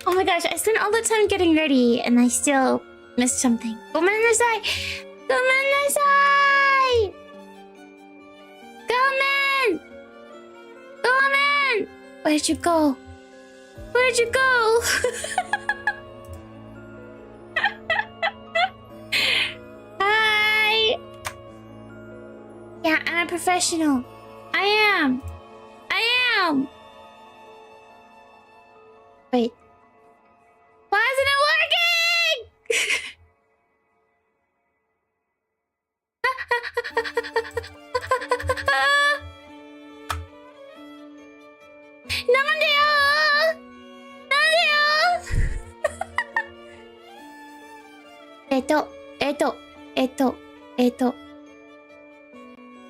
Oh my gosh, I spent all the time getting ready and I still missed something. Gomennasai! Gomennasai! Gomen! Gomen! Where'd you go? Where'd you go? Hi! Yeah, I'm a professional. I am. Wait. Why isn't it working? Nandeyo!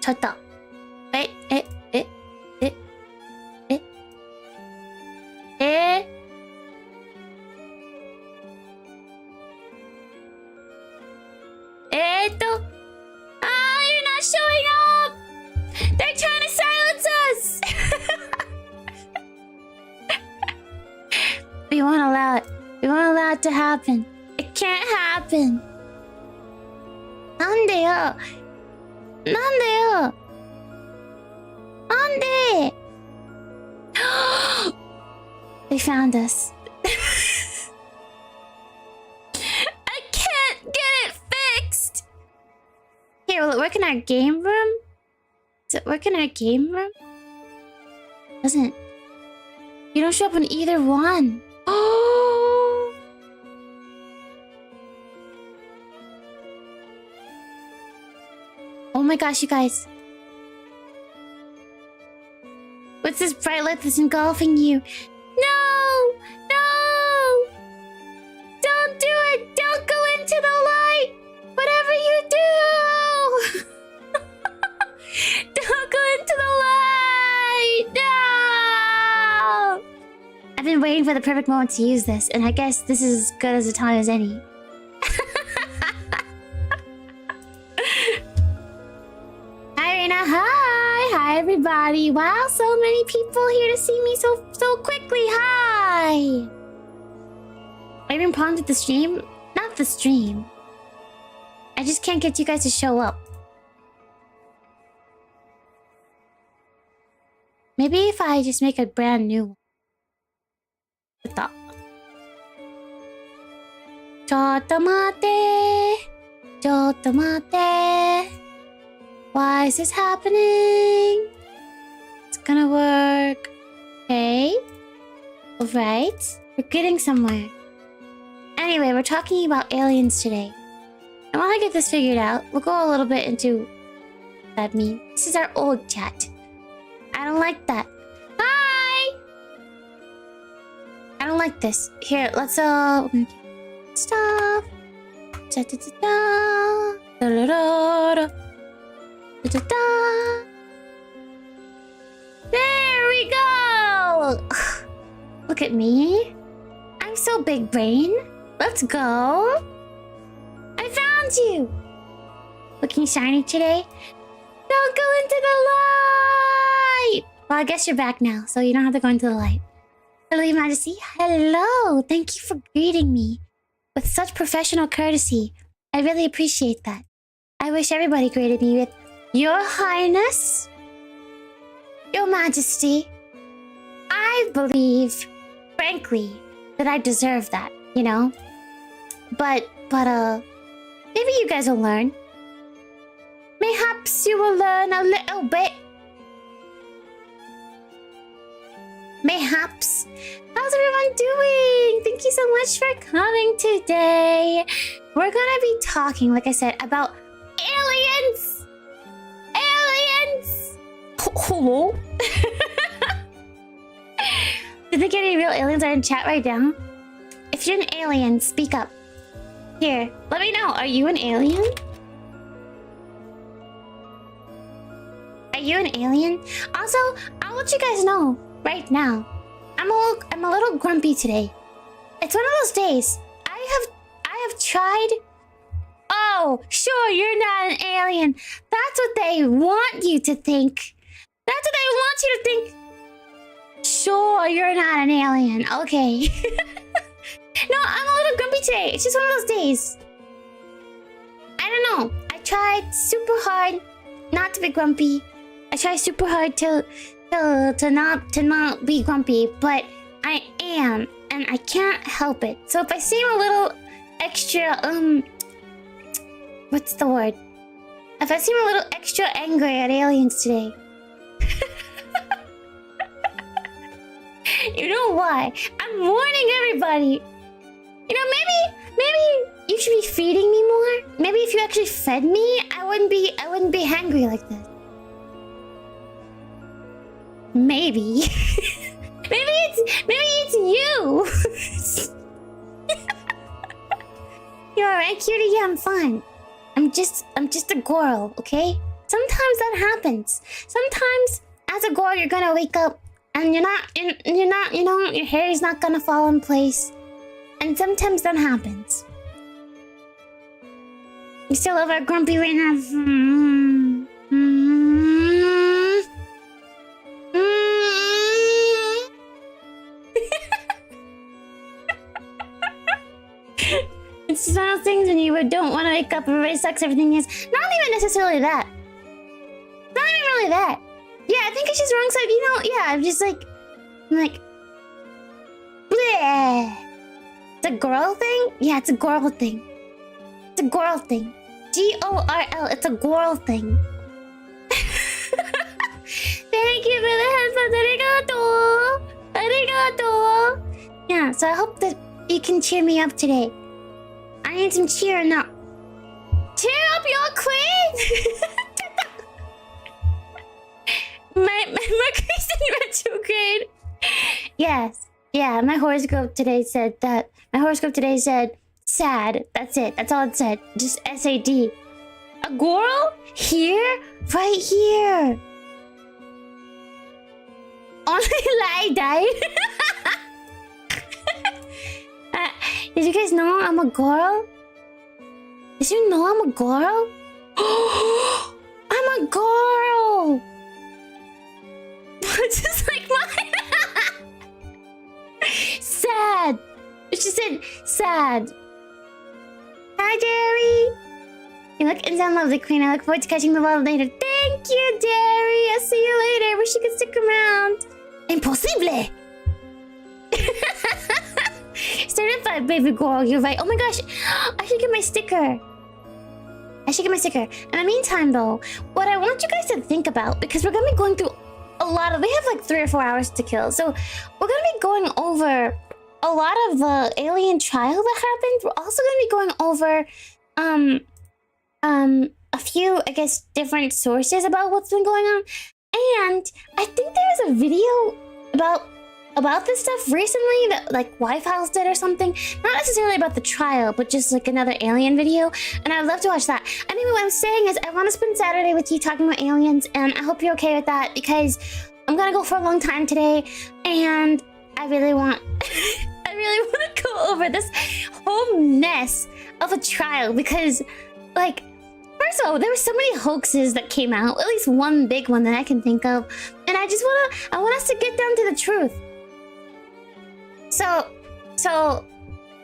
Chotto. You're not showing up! They're trying to silence us! We won't allow it. We won't allow it to happen. It can't happen. Nandeyo? Nande? They found us. I can't get it fixed! Here, will it work in our game room? Does it work in our game room? Doesn't. You don't show up in either one. Oh! Oh my gosh, you guys. What's this bright light that's engulfing you? No! No! Don't do it! Don't go into the light! Whatever you do! Don't go into the light! No! I've been waiting for the perfect moment to use this, and I guess this is as good as a time as any. Hi, Reina. Hi, everybody. Wow, so many people here to see me so quickly. Hi. Are you having problems with the stream? Not the stream. I just can't get you guys to show up. Maybe if I just make a brand new one. Stop. Chotto mate. Why is this happening? It's gonna work. Okay. Alright. We're getting somewhere. Anyway, we're talking about aliens today. And while I get this figured out, we'll go a little bit into what that means. This is our old chat. I don't like that. Hi! I don't like this. Here, let's stop. There we go! Look at me. I'm so big brain. Let's go. I found you. Looking shiny today? Don't go into the light! Well, I guess you're back now, so you don't have to go into the light. Hello, Your Majesty. Hello. Thank you for greeting me with such professional courtesy. I really appreciate that. I wish everybody greeted me with Your Highness, Your Majesty. I believe, frankly, that I deserve that, you know? But, maybe you guys will learn. Mayhaps you will learn a little bit. Mayhaps. How's everyone doing? Thank you so much for coming today. We're gonna be talking, like I said, about aliens. Aliens. Hello? Do you think any real aliens are in chat right now? If you're an alien, speak up. Here, let me know. Are you an alien? Are you an alien? Also, I'll let you guys know right now. I'm a little grumpy today. It's one of those days. I have tried. Oh, sure, you're not an alien. That's what they want you to think. That's what they want you to think. Sure, you're not an alien. Okay. No, I'm a little grumpy today. It's just one of those days. I don't know. I tried super hard not to be grumpy. I tried super hard to not be grumpy, but I am, and I can't help it. So if I seem a little extra what's the word? If I seem a little extra angry at aliens today, you know why? I'm warning everybody. You know, maybe you should be feeding me more. Maybe if you actually fed me, I wouldn't be hangry like this. Maybe. maybe it's you. You're alright, cutie? Yeah, I'm fine. I'm just a girl, okay? Sometimes that happens. Sometimes as a girl you're gonna wake up and you're not, you know, your hair is not gonna fall in place. And sometimes that happens. We still love our grumpy right now. It's just one of those things when you don't want to wake up, everybody sucks, everything is. Not even necessarily that. Not even really that. Yeah, I think it's just wrong side, you know? Yeah, I'm like... Bleh. It's a girl thing? Yeah, it's a girl thing. It's a girl thing. G-O-R-L, it's a girl thing. Thank you for the headphones, arigato! Arigato! Yeah, so I hope that you can cheer me up today. I need some cheering up. Cheer up your queen! my Mercury's in retrograde. Yes. Yeah, my horoscope today said that. My horoscope today said sad. That's it. That's all it said. Just S-A-D. A girl? Here? Right here. Only lie died. Did you guys know I'm a girl? Did you know I'm a girl? I'm a girl! Just like mine. Sad. She said sad. Hi, Jerry. You look and sound lovely, Queen. I look forward to catching the ball later. Thank you, Jerry. I'll see you later. Wish you could stick around. Impossible. Certified, baby girl. You're right. Oh my gosh. I should get my sticker. In the meantime, though, what I want you guys to think about, because we're going to be going through a lot of... We have like 3 or 4 hours to kill. So we're going to be going over a lot of the alien trial that happened. We're also going to be going over a few, I guess, different sources about what's been going on. And I think there's a video about this stuff recently that like Y-Files did or something. Not necessarily about the trial, but just like another alien video. And I'd love to watch that. Anyway, what I'm saying is I want to spend Saturday with you talking about aliens, and I hope you're okay with that because I'm gonna go for a long time today, and I really want to go over this whole mess of a trial because, like, first of all, there were so many hoaxes that came out. At least one big one that I can think of, and I want us to get down to the truth. So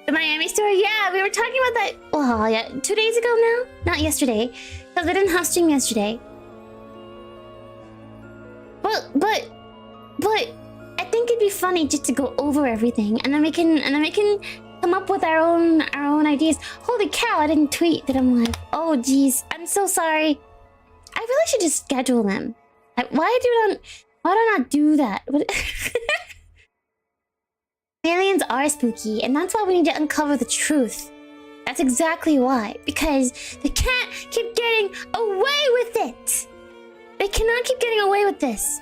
the Miami story, yeah, we were talking about that. Well, yeah, 2 days ago now, not yesterday, because I didn't have stream yesterday. But I think it'd be funny just to go over everything, and then we can come up with our own ideas. Holy cow! I didn't tweet that I'm live. Oh jeez, I'm so sorry. I really should just schedule them. Why do I not do that? Aliens are spooky, and that's why we need to uncover the truth. That's exactly why. Because they can't keep getting away with it. They cannot keep getting away with this.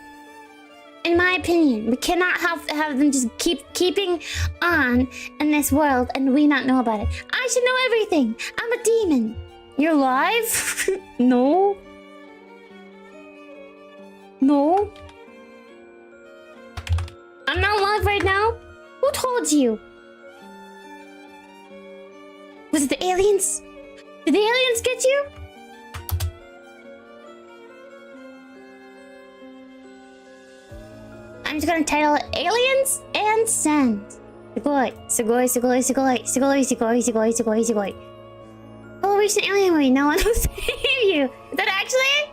In my opinion, we cannot have them just keeping on in this world and we not know about it. I should know everything. I'm a demon. You're live? No. No. I'm not live right now. Who told you? Was it the aliens? Did the aliens get you? I'm I'm just gonna title it Aliens and Sand. Sugoi, sugoi, sugoi, sugoi, sugoi, sugoi, sugoi, sugoi, sugoi. Oh, reach an alien movie. No one will save you. Is that actually?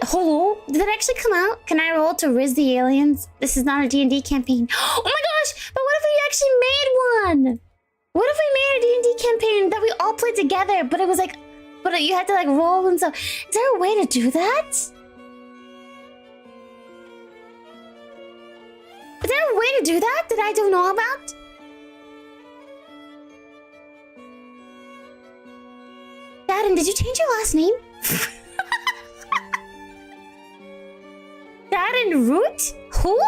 Hello? Did that actually come out? Can I roll to riz the aliens? This is not a D&D campaign. Oh my gosh! But what if we actually made one? What if we made a D&D campaign that we all played together, but it was like, but you had to like roll and stuff. Is there a way to do that? Is there a way to do that I don't know about? Darren, did you change your last name? Darren Root? Who?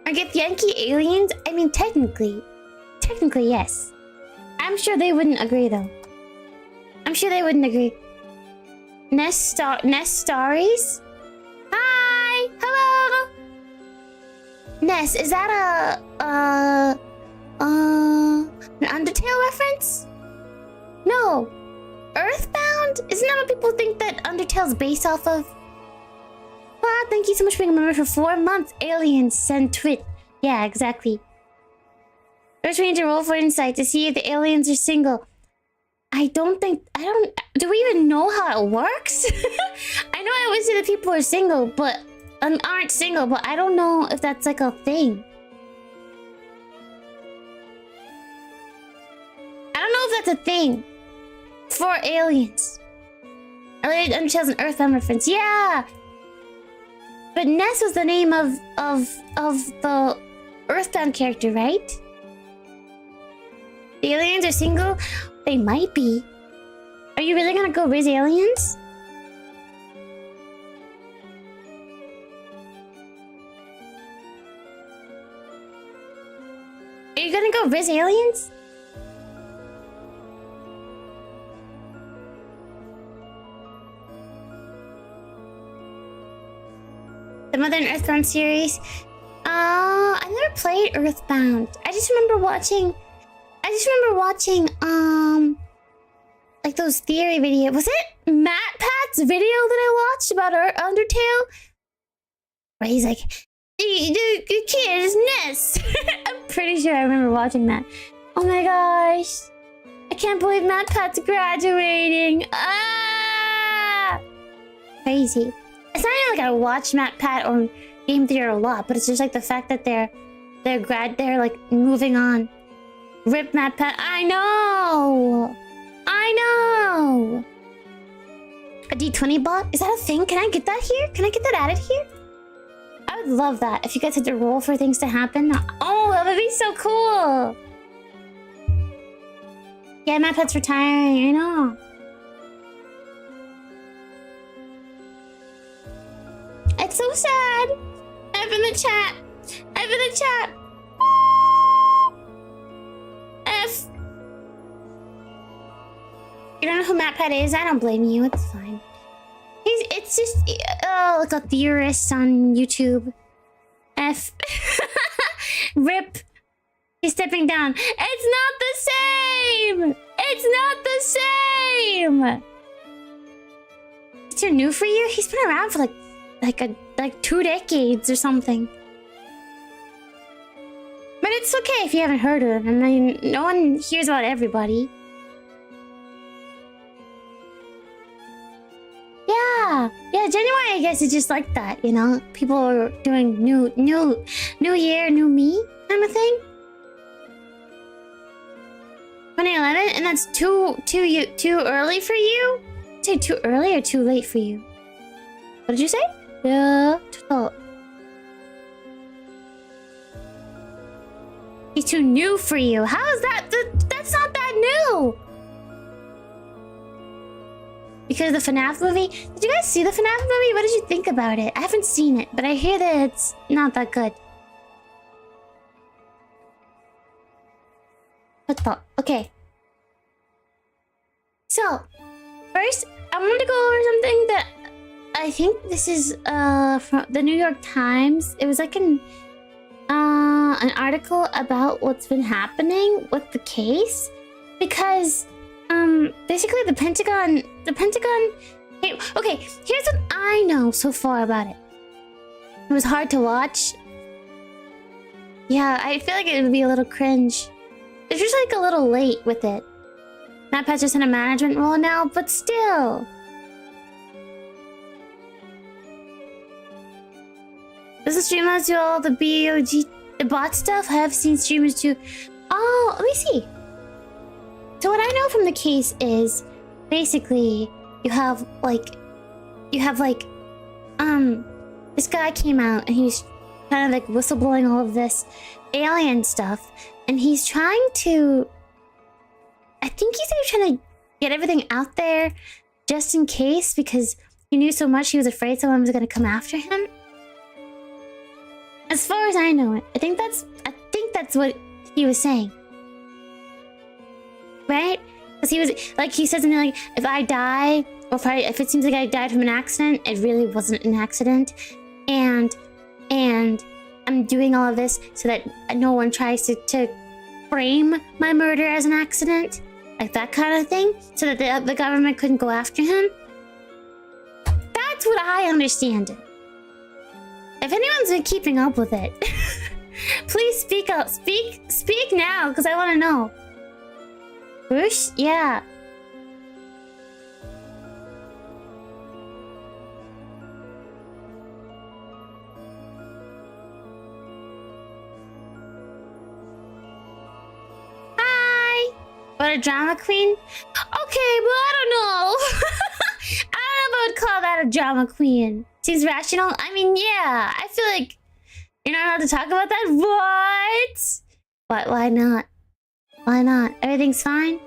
Are Githyanki aliens? I mean, technically, yes. I'm sure they wouldn't agree, though. I'm sure they wouldn't agree. Nest Starries? Hi! Hello! Ness, is that an Undertale reference? No. Earthbound? Isn't that what people think that Undertale's based off of? Wow, thank you so much for being a member for 4 months. Aliens, send twit. Yeah, exactly. First we need to roll for insight to see if the aliens are single. Do we even know how it works? I know I always say that people are single, but aren't single, but I don't know if that's like a thing. I don't know if that's a thing for aliens. Related Undertale's an Earthbound reference. Yeah! But Ness was the name of the Earthbound character, right? The aliens are single? They might be. Are you really gonna go riz aliens? Are you gonna go riz aliens? The Mother and Earthbound series. I never played Earthbound. I just remember watching like those theory videos. Was it Matt Pat's video that I watched about Undertale? Where he's like, the kid is Ness. I'm pretty sure I remember watching that. Oh my gosh. I can't believe Matt Pat's graduating. Ah! Crazy. It's not even like I watch Matt Pat or Game Theory a lot, but it's just like the fact that they're like moving on. Rip Matt Pat. I know. A D20 bot? Is that a thing? Can I get that here? Can I get that added here? I would love that if you guys had to roll for things to happen. Oh, that would be so cool. Yeah, Matt Pat's retiring. I know. It's so sad. F in the chat. F in the chat. F. You don't know who Matt Pat is? I don't blame you. It's fine. It's just like a theorist on YouTube. F. Rip. He's stepping down. It's not the same. It's not the same. It's too new for you. He's been around for like 2 decades or something. But it's okay if you haven't heard of him. I mean, no one hears about everybody. Yeah, January I guess is just like that, you know? People are doing new year, new me kind of thing. 2011, and that's too early for you? Say too early or too late for you? What did you say? Yeah, he's too new for you. How is that? That's not that new. Because of the FNAF movie? Did you guys see the FNAF movie? What did you think about it? I haven't seen it, but I hear that it's not that good. What the? Okay. So, first, I wanted to go over something that I think this is from the New York Times. It was like an article about what's been happening with the case, because basically the Pentagon. Hey, okay, here's what I know so far about it. It was hard to watch. Yeah, I feel like it would be a little cringe. They're just like a little late with it. NatPat's just in a management role now, but still. Does the streamers do all the BOG, the bot stuff? I have seen streamers do. Oh, let me see. So what I know from the case is, basically, you have like, this guy came out and he was kind of like whistleblowing all of this alien stuff, and he's trying to, I think he's trying to get everything out there just in case, because he knew so much he was afraid someone was going to come after him. As far as I know it, I think that's what he was saying, right? Because he was like, he said something like, if I die, or if it seems like I died from an accident, it really wasn't an accident, and I'm doing all of this so that no one tries to frame my murder as an accident, like that kind of thing, so that the government couldn't go after him. That's what I understand it. If anyone's been keeping up with it, please speak up. Speak now, because I want to know. Grusch? Yeah. Hi. What, a drama queen? Okay, but I don't know. I don't know if I would call that a drama queen. Seems rational. I mean, yeah. I feel like you're not allowed to talk about that. What? But why not? Why not? Everything's fine.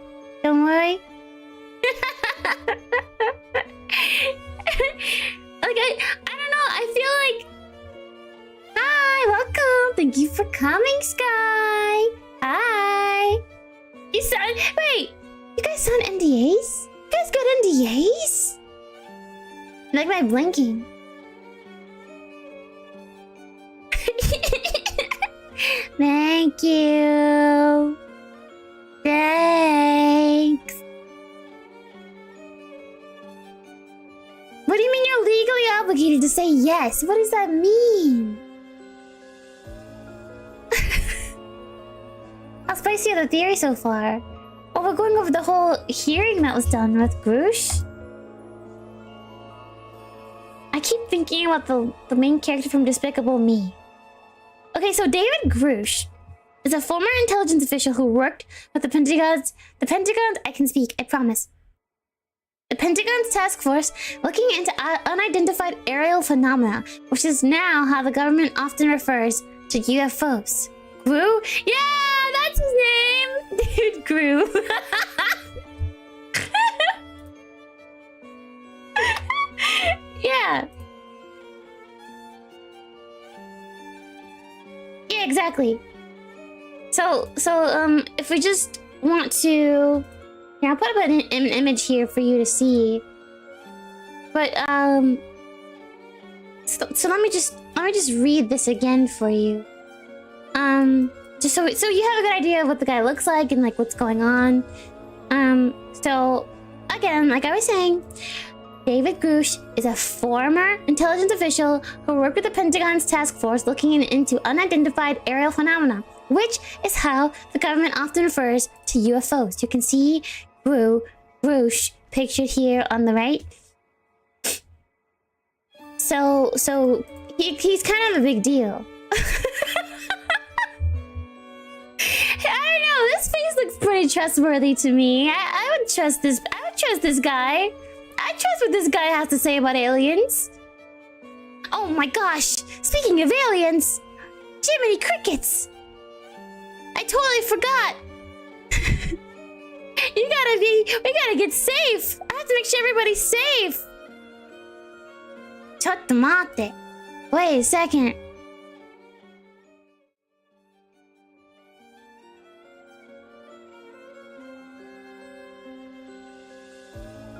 Don't worry. Like I don't know. I feel like. Hi, welcome. Thank you for coming, Sky. Hi. You signed. Wait. You guys signed NDAs? You guys got NDAs? Like my blinking. Thank you. Thanks. What do you mean you're legally obligated to say yes? What does that mean? How spicy are the theories so far? Oh, we're going over the whole hearing that was done with Grusch. I keep thinking about the main character from Despicable Me. Okay, so David Grusch is a former intelligence official who worked with the Pentagon's, I can speak, I promise. The Pentagon's task force looking into unidentified aerial phenomena, which is now how the government often refers to UFOs. Gru? Yeah, that's his name! Dude, Gru. Yeah. Yeah, exactly. So, if we just want to... Yeah, I'll put up an image here for you to see. But, so let me just read this again for you. Just so you have a good idea of what the guy looks like and, like, what's going on. So, again, like I was saying, David Grusch is a former intelligence official who worked with the Pentagon's task force looking into unidentified aerial phenomena, which is how the government often refers to UFOs. You can see Grusch pictured here on the right. So he's kind of a big deal. I don't know. This face looks pretty trustworthy to me. I would trust this. I would trust this guy. I trust what this guy has to say about aliens. Oh my gosh! Speaking of aliens, Jiminy Crickets! I totally forgot. We gotta get safe. I have to make sure everybody's safe. Chotomate. Wait a second.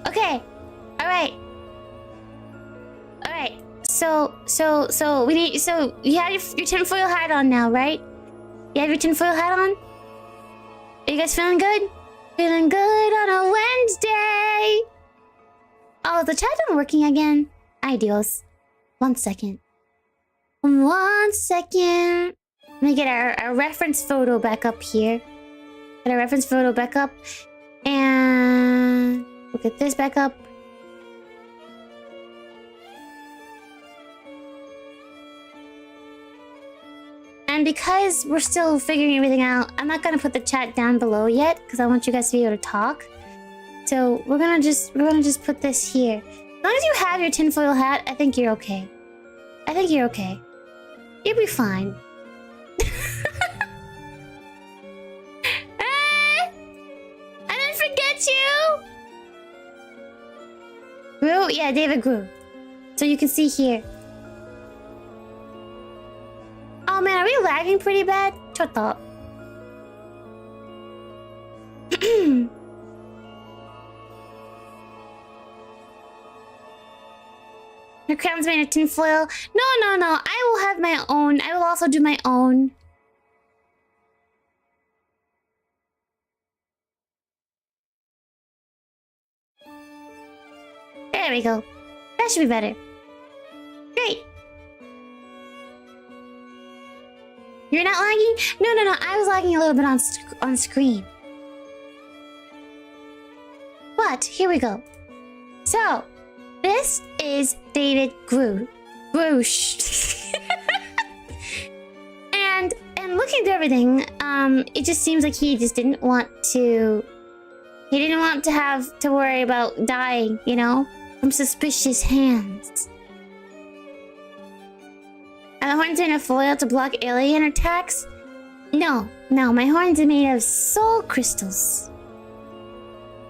Okay. Alright. So we need, so you have your tinfoil hat on now, right? You have your tinfoil hat on? Are you guys feeling good? Feeling good on a Wednesday? Oh, the chat isn't working again. Ideals. 1 second. 1 second. Let me get our reference photo back up here. Get our reference photo back up. And we'll get this back up. And because we're still figuring everything out, I'm not gonna put the chat down below yet because I want you guys to be able to talk. So we're gonna just put this here. As long as you have your tinfoil hat, I think you're okay. I think you're okay. You'll be fine. I didn't forget you! Gru? Yeah, David Gru. So you can see here. Oh man, are we lagging pretty bad? Chotto. Your crown's made of tinfoil. No. I will have my own. I will also do my own. There we go. That should be better. Great. You're not lagging? No. I was lagging a little bit on screen. But here we go. So, this is David Grusch. and looking through everything, it just seems like he just didn't want to. He didn't want to have to worry about dying, you know, from suspicious hands. Are the horns made of foil to block alien attacks? No, my horns are made of soul crystals.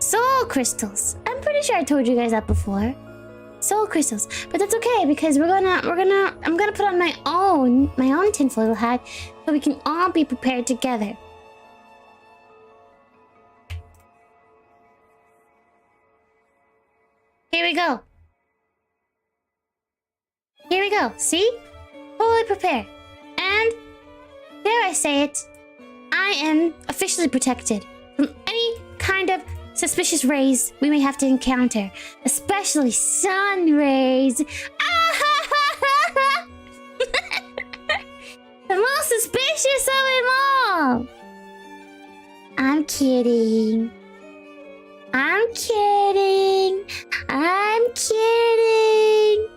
Soul crystals. I'm pretty sure I told you guys that before. Soul crystals. But that's okay because I'm gonna put on my own tinfoil hat so we can all be prepared together. Here we go. Here we go. See? Fully prepared. And, dare I say it, I am officially protected from any kind of suspicious rays we may have to encounter. Especially sun rays. The most suspicious of them all. I'm kidding. I'm kidding. I'm kidding.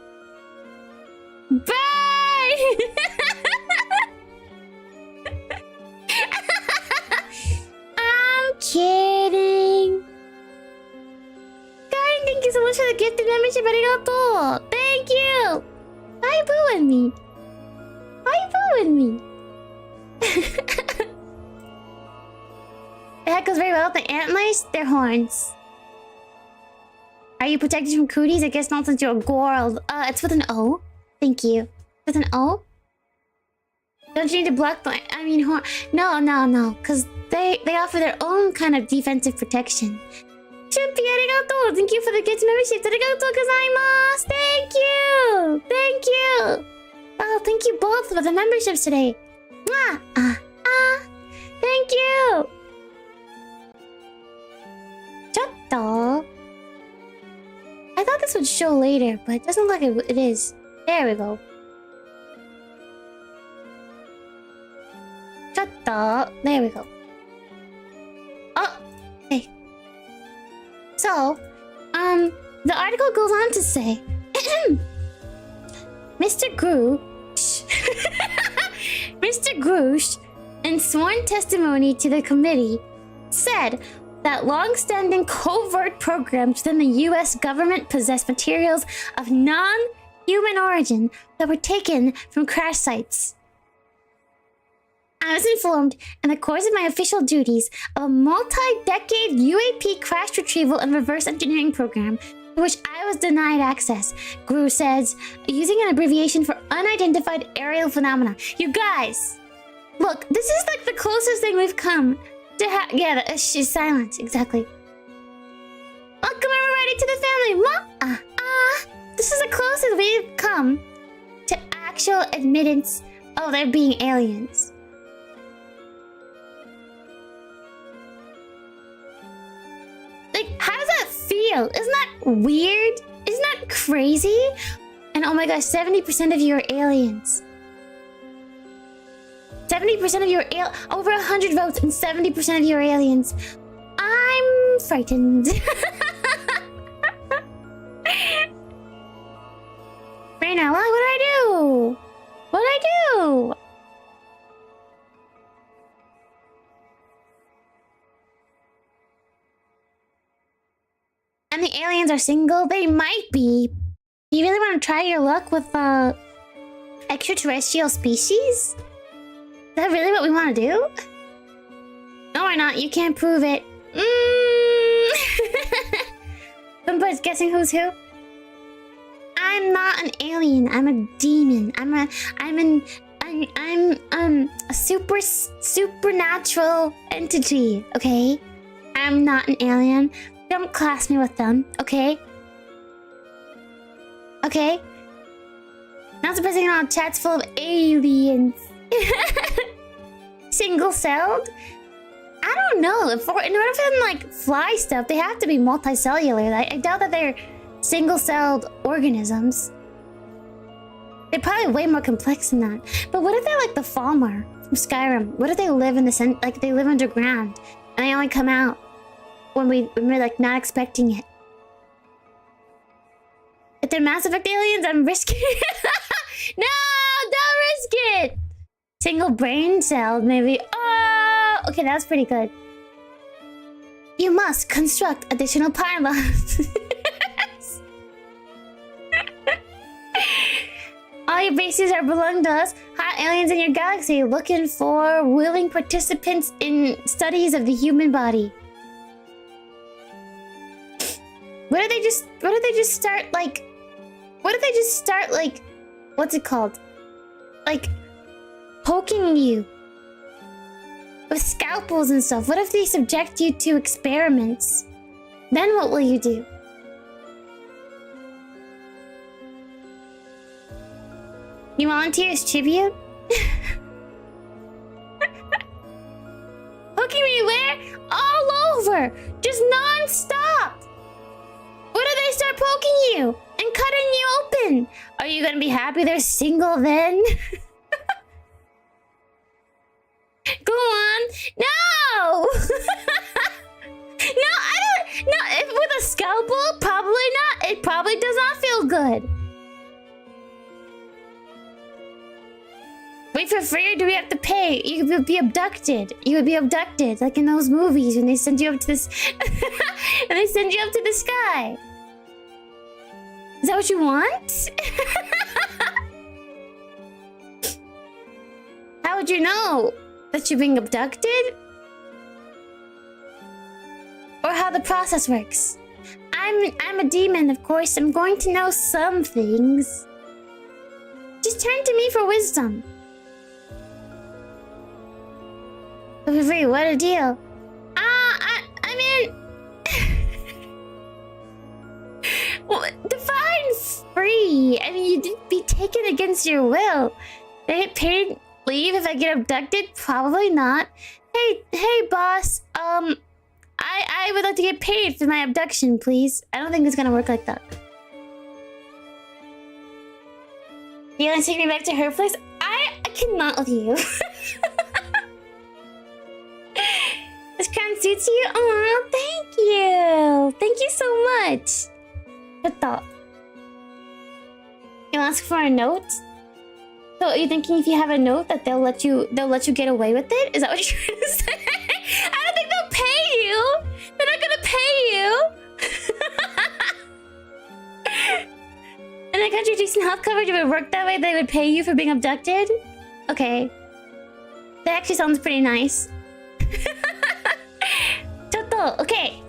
Burn! I'm kidding. Guys, thank you so much for the gifted membership. Arigato. Thank you. Why booing me? Why booing me? That goes very well with the antlers. They're horns. Are you protected from cooties? I guess not since you're a Gawr. It's with an O. Thank you. With an O? Don't you need to block the... I mean, horn... No. Because they offer their own kind of defensive protection. Shippy, arigato. Thank you for the kids membership. Arigato gozaimasu. Thank you. Thank you. Oh, thank you both for the memberships today. Mwah. Thank you. Chotto. I thought this would show later, but it doesn't look like it is. There we go. Chotto. There we go. Oh, hey. So, the article goes on to say, Mr. Grusch, in sworn testimony to the committee, said that long-standing covert programs within the U.S. government possess materials of non-human origin that were taken from crash sites. I was informed in the course of my official duties of a multi-decade UAP crash retrieval and reverse engineering program to which I was denied access, Gru says, using an abbreviation for unidentified aerial phenomena. You guys, look, this is like the closest thing we've come to she's silent, exactly. Welcome everybody to the family. This is the closest we've come to actual admittance of there being aliens. Like, how does that feel? Isn't that weird? Isn't that crazy? And oh my gosh, 70% of you are aliens. 70% of you are over 100 votes and 70% of you are aliens. I'm frightened. Reina, what do I do? What do I do? And the aliens are single? They might be. You really want to try your luck with extraterrestrial species? Is that really what we want to do? No, we're not. You can't prove it. Somebody's guessing who's who? I'm not an alien. I'm a demon. I'm a supernatural entity. Okay, I'm not an alien. Don't class me with them. Okay. Okay. Not surprising all chats full of aliens. Single-celled? I don't know. In order for them to like fly stuff, they have to be multicellular. I doubt that they're single-celled organisms. They're probably way more complex than that. But what if they're like the Falmer from Skyrim? What if they live in the like they live underground and they only come out when we're like not expecting it? If they're Mass Effect aliens, I'm risking it. No, don't risk it. Single brain cell, maybe. Oh, okay, that was pretty good. You must construct additional pylons. All your bases are belong to us. Hot aliens in your galaxy looking for willing participants in studies of the human body. What if they just start like... What if they just start like... What's it called? Like... poking you with scalpels and stuff. What if they subject you to experiments? Then what will you do? You volunteer as tribute? Poking me where? All over! Just non-stop! What if they start poking you and cutting you open? Are you gonna be happy they're single then? Go on. No! No, I don't... No, if with a scalpel, probably not. It probably does not feel good. Wait for free or do we have to pay? You would be abducted. You would be abducted, like in those movies when they send you up to this... and they send you up to the sky. Is that what you want? How would you know that you're being abducted? Or how the process works? I'm a demon, of course. I'm going to know some things. Just turn to me for wisdom. For free, what a deal. I mean... well, define free. I mean, you'd be taken against your will. Did I get paid leave if I get abducted? Probably not. Hey, boss. I would like to get paid for my abduction, please. I don't think it's gonna work like that. You wanna take me back to her place? I cannot with you. This crown suits you? Aw, thank you. Thank you so much. What the? You ask for a note? So are you thinking if you have a note that they'll let you get away with it? Is that what you're trying to say? I don't think they'll pay you. They're not gonna pay you. In a country decent health coverage, if it worked that way, they would pay you for being abducted? Okay. That actually sounds pretty nice. Toto, okay.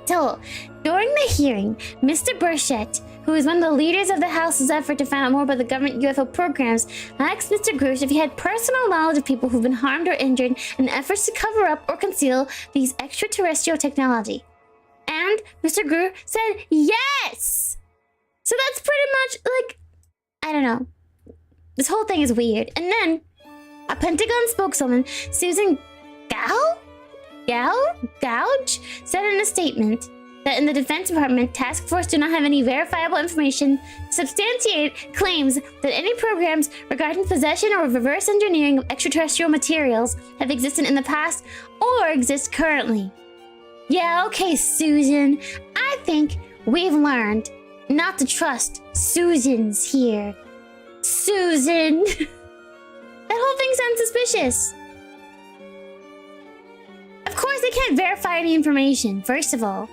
So, during the hearing, Mr. Burchett, who is one of the leaders of the House's effort to find out more about the government UFO programs, asked Mr. Grusch if he had personal knowledge of people who've been harmed or injured in efforts to cover up or conceal these extraterrestrial technology. And Mr. Grusch said yes! So that's pretty much like... I don't know. This whole thing is weird. And then, a Pentagon spokeswoman, Susan Gouge, said in a statement, that in the Defense Department task force do not have any verifiable information to substantiate claims that any programs regarding possession or reverse engineering of extraterrestrial materials have existed in the past or exist currently. Yeah, okay, Susan. I think we've learned not to trust Susans here. Susan! That whole thing sounds suspicious. Of course, they can't verify any information, first of all.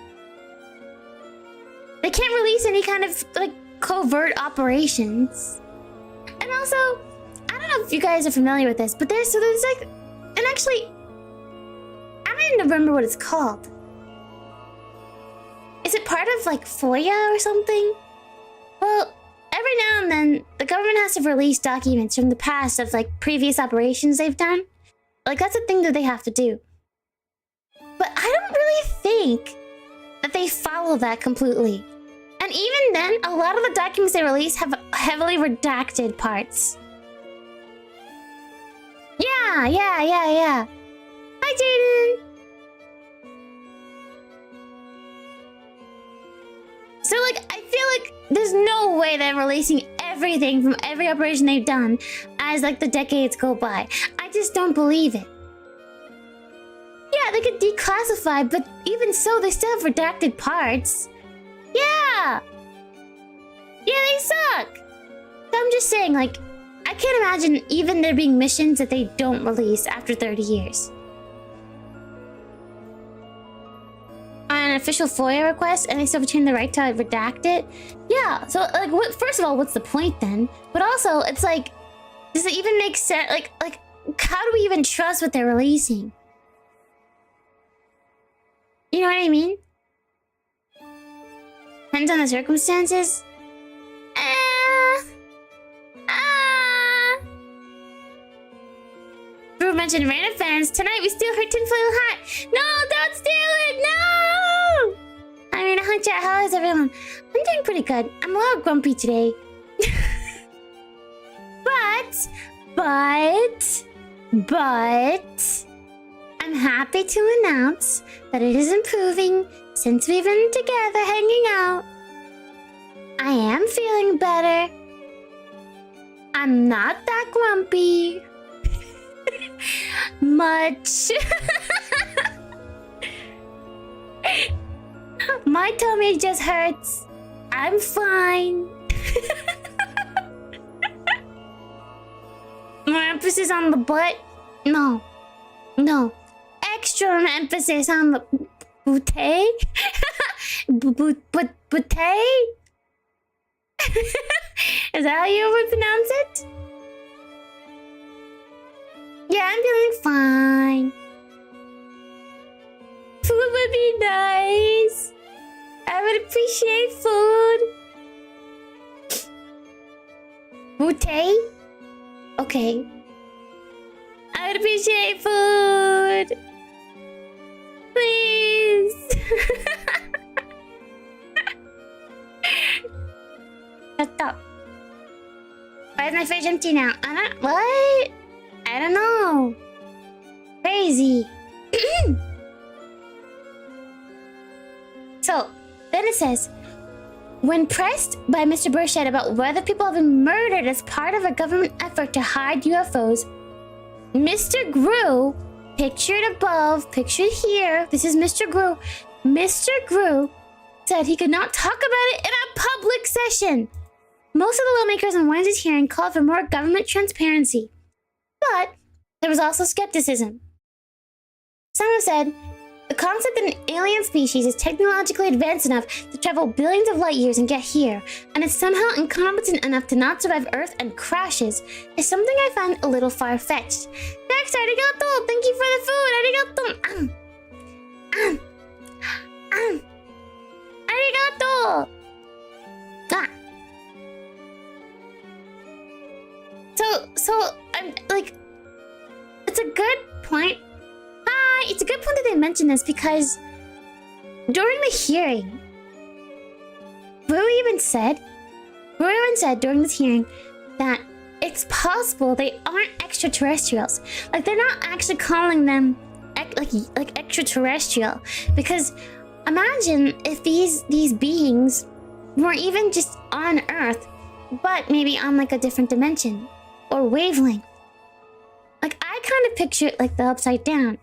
They can't release any kind of, like, covert operations. And also, I don't know if you guys are familiar with this, but there's like... And actually, I don't even remember what it's called. Is it part of, like, FOIA or something? Well, every now and then, the government has to release documents from the past of, like, previous operations they've done. Like, that's a thing that they have to do. But I don't really think that they follow that completely. And even then, a lot of the documents they release have heavily redacted parts. Yeah. Hi, Jaden! So, like, I feel like there's no way they're releasing everything from every operation they've done as, like, the decades go by. I just don't believe it. Yeah, they could declassify, but even so, they still have redacted parts. Yeah! Yeah, they suck! So I'm just saying, like, I can't imagine even there being missions that they don't release after 30 years. An official FOIA request, and they still retain the right to redact it? Yeah, so, like, first of all, what's the point then? But also, it's like, does it even make sense? Like, how do we even trust what they're releasing? You know what I mean? Depends on the circumstances. Drew mentioned random fans. Tonight we still heard tinfoil hat. No, don't steal it! No! I mean, hi chat, how is everyone? I'm doing pretty good. I'm a little grumpy today. But... I'm happy to announce that it is improving since we've been together hanging out. I am feeling better. I'm not that grumpy. Much. My tummy just hurts. I'm fine. More emphasis on the butt? No. Extra emphasis on the booty. Booty? Is that how you would pronounce it? Yeah, I'm feeling fine. Food would be nice. I would appreciate food. Booty? Okay. I would appreciate food. Please. Shut up. Why is my fridge empty now? What? I don't know. Crazy. So, then it says, when pressed by Mr. Burchett about whether people have been murdered as part of a government effort to hide UFOs, Mr. Gru, pictured above, pictured here, this is Mr. Gru. Mr. Gru said he could not talk about it in a public session. Most of the lawmakers on Wednesday's hearing called for more government transparency. But there was also skepticism. Some have said, the concept that an alien species is technologically advanced enough to travel billions of light years and get here, and is somehow incompetent enough to not survive Earth and crashes, is something I find a little far-fetched. Next, arigato! Thank you for the food! Arigato! Arigato! Ah. So, I'm like, it's a good point. It's a good point that they mentioned this because during the hearing, Guru even said during this hearing that it's possible they aren't extraterrestrials. Like, they're not actually calling them like extraterrestrial, because Imagine if these beings were even just on Earth, but maybe on like a different dimension or wavelength. Like I kind of picture it like the Upside Down.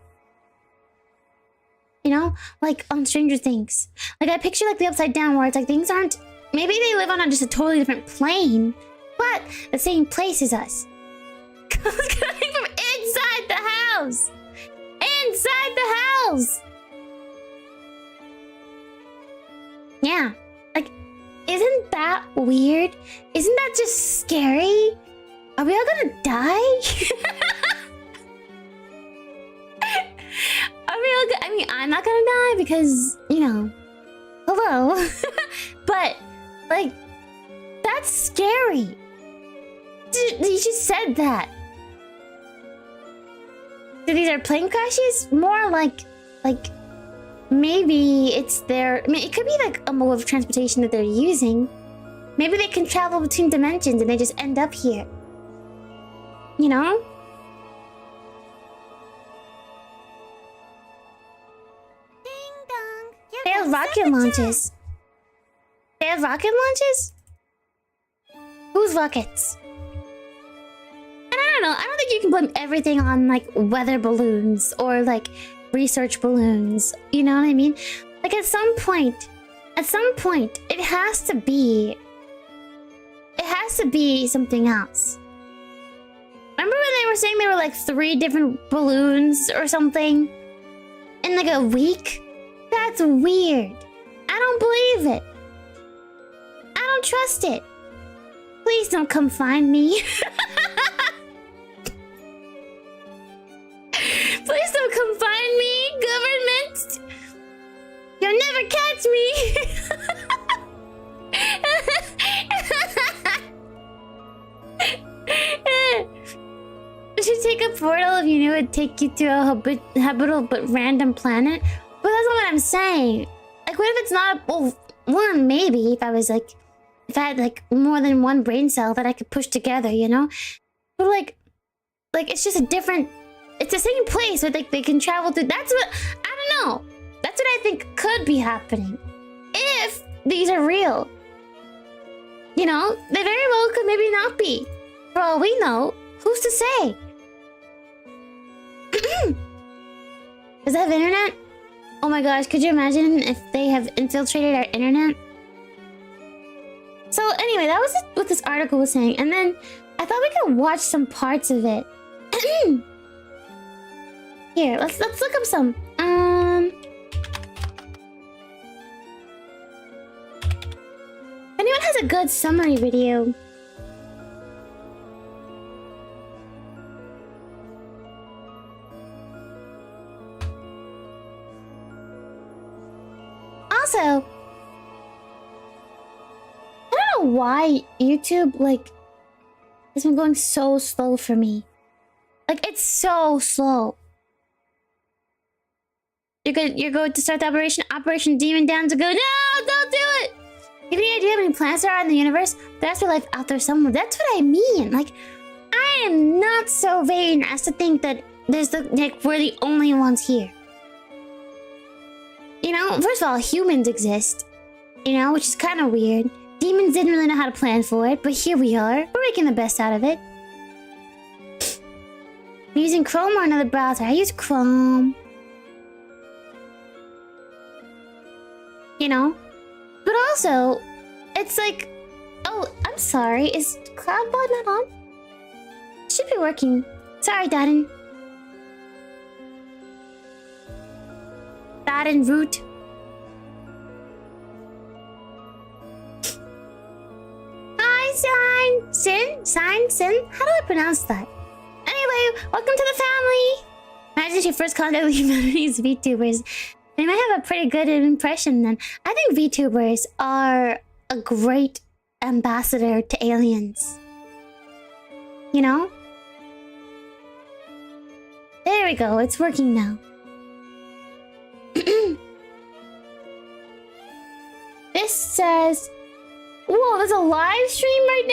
You know, like on Stranger Things. Like I picture like the Upside Down where it's like things aren't. Maybe they live on just a totally different plane, but the same place as us. Coming from inside the house. Inside the house. Yeah. Like, isn't that weird? Isn't that just scary? Are we all gonna die? Are we all I mean, I'm not gonna die because, you know, hello. But, like, that's scary. You just said that. So these are plane crashes? More like maybe it's their. I mean, it could be like a mode of transportation that they're using. Maybe they can travel between dimensions and they just end up here. You know? Ding dong. They have rocket launches. They have rocket launches? Whose rockets? And I don't know. I don't think you can blame everything on like weather balloons or like research balloons. You know what I mean? Like at some point, it has to be something else. Remember when they were saying there were like 3 different balloons or something in like a week? That's weird. I don't believe it. I don't trust it. Please don't come find me. Please don't come find me, government. You'll never catch me. You should take a portal if you knew it'd take you to a habitable but random planet. But that's not what I'm saying. Like, what if it's not? Well, one maybe if I had like more than one brain cell that I could push together, you know. But like it's just a different. It's the same place, so like they can travel through. That's what I don't know. That's what I think could be happening if these are real. You know, they very well could maybe not be. For all we know, who's to say? Does it have internet? Oh my gosh, could you imagine if they have infiltrated our internet? So anyway, that was what this article was saying. And then I thought we could watch some parts of it. Here, let's look up some. If anyone has a good summary video. Also, I don't know why YouTube like has been going so slow for me. Like it's so slow. You're going to start the Operation Demon Down to go. No, don't do it. You have any idea how many planets there are in the universe? There's life out there somewhere. That's what I mean. Like, I am not so vain as to think that we're the only ones here. You know, first of all, humans exist. You know, which is kind of weird. Demons didn't really know how to plan for it, but here we are. We're making the best out of it. I'm using Chrome or another browser. I use Chrome. You know? But also, it's like... Oh, I'm sorry. Is CloudBot not on? It should be working. Sorry, Darren. Darren Root. Hi, Sin? How do I pronounce that? Anyway, welcome to the family! Imagine if you first contacted humanity's VTubers. They might have a pretty good impression then. I think VTubers are a great ambassador to aliens. You know? There we go, it's working now. This says... Whoa, there's a live stream right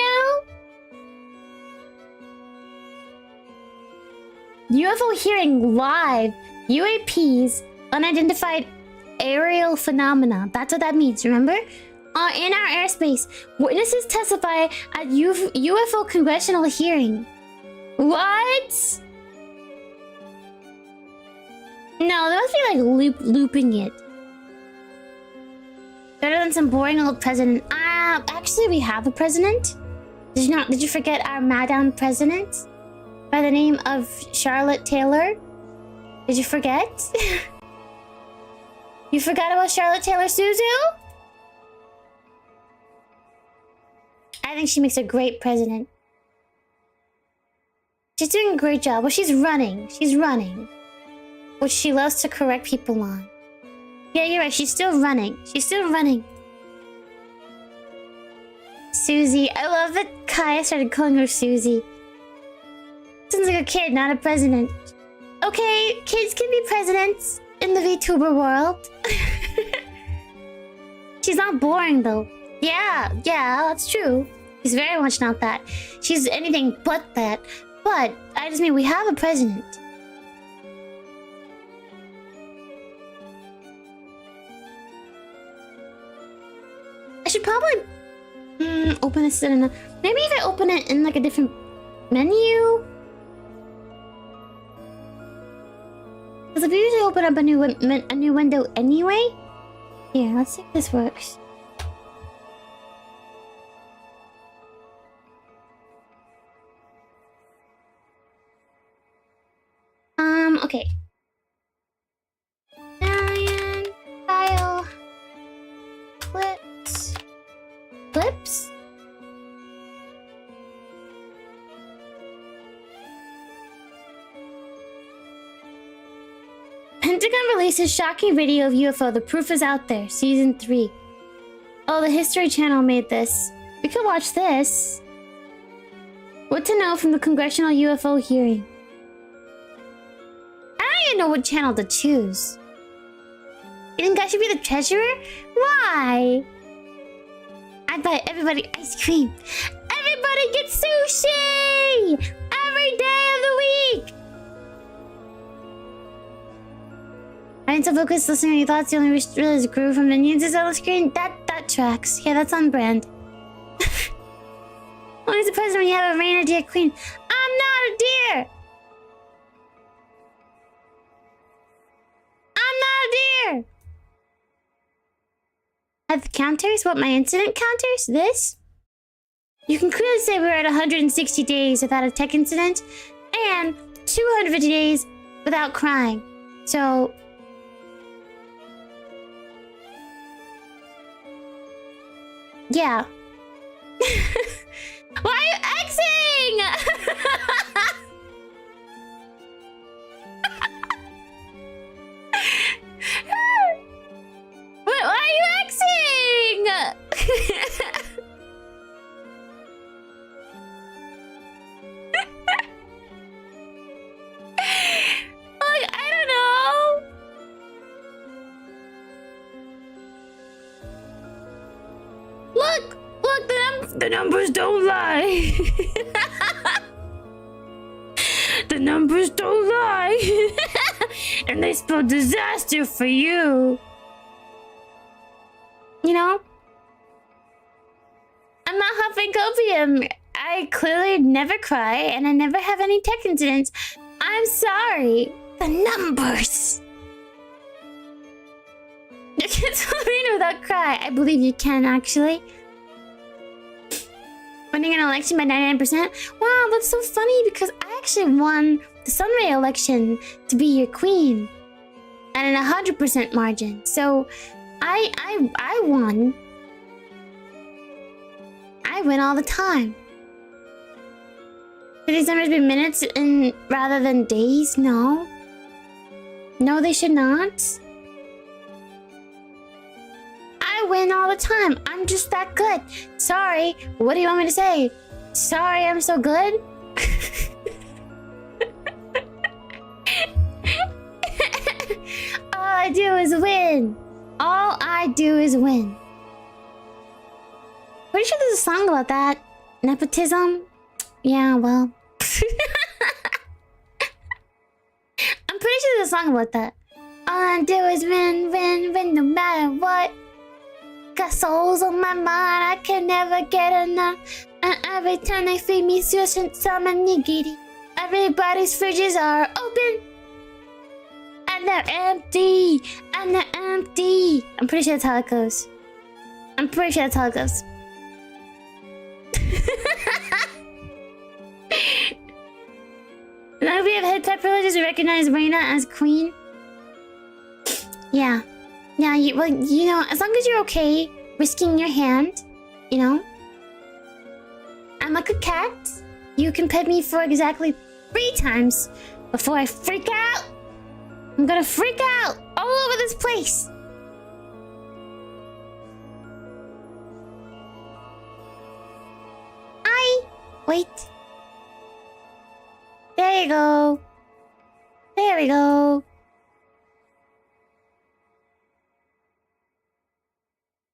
now? UFO hearing live. UAPs, unidentified aerial phenomena. That's what that means, remember? In our airspace, witnesses testify at UFO congressional hearing. What? No, they must be like looping it. Better than some boring old president. Actually, we have a president. Did you forget our Madam President? By the name of Charlotte Taylor? Did you forget? You forgot about Charlotte Taylor Suzu? I think she makes a great president. She's doing a great job. Well, she's running. She's running. Which she loves to correct people on. Yeah, you're right. She's still running. She's still running. Susie. I love that Kaya started calling her Susie. Sounds like a kid, not a president. Okay, kids can be presidents in the VTuber world. She's not boring, though. Yeah, that's true. She's very much not that. She's anything but that. But, I just mean we have a president. I should probably open this in a... Maybe if I open it in like a different menu? Because if you usually open up a new window anyway? Here, let's see if this works. Okay. Lion, file, clips. Pentagon releases shocking video of UFO. The proof is out there. Season 3. Oh, the History Channel made this. We could watch this. What to know from the congressional UFO hearing. I don't even know what channel to choose. You think I should be the treasurer? Why? I'd buy everybody ice cream. Everybody gets sushi! Every day of the week! I'm so focused listening to your thoughts, the only realize grew from minions is on the screen. That tracks. Yeah, that's on brand. Only the president when you have a Reina deer queen. I'm not a deer! I'm not a deer! At the counters? What, my incident counters? This? You can clearly say we're at 160 days without a tech incident and 250 days without crying. So... yeah. Why are you Xing? Why are you Xing? Like, I don't know. Look, the numbers don't lie. The numbers don't lie. And they spell disaster for you. You know? I'm not huffing copium. I clearly never cry and I never have any tech incidents. I'm sorry. The numbers. You can spell Reina without cry. I believe you can, actually. Winning an election by 99%? Wow, that's so funny because I actually won the Sunray election to be your queen. And an 100% margin. So, I won. I win all the time. Should these numbers be minutes rather than days? No. No, they should not. I win all the time. I'm just that good. Sorry. What do you want me to say? Sorry, I'm so good? All I do is win. All I do is win. Pretty sure there's a song about that. Nepotism? Yeah, well. I'm pretty sure there's a song about that. All I do is win, win, win, no matter what. Got souls on my mind, I can never get enough. And every time they feed me some nigiri, everybody's fridges are open. And they're empty. And they're empty. I'm pretty sure that's how it goes. I'm pretty sure that's how it goes. Now we have head pet privileges, we recognize Reina as queen. Yeah. Yeah, well, you know, as long as you're okay risking your hand, you know. I'm like a cat. You can pet me for exactly 3 times before I freak out. I'm gonna freak out all over this place. Wait. There you go. There we go.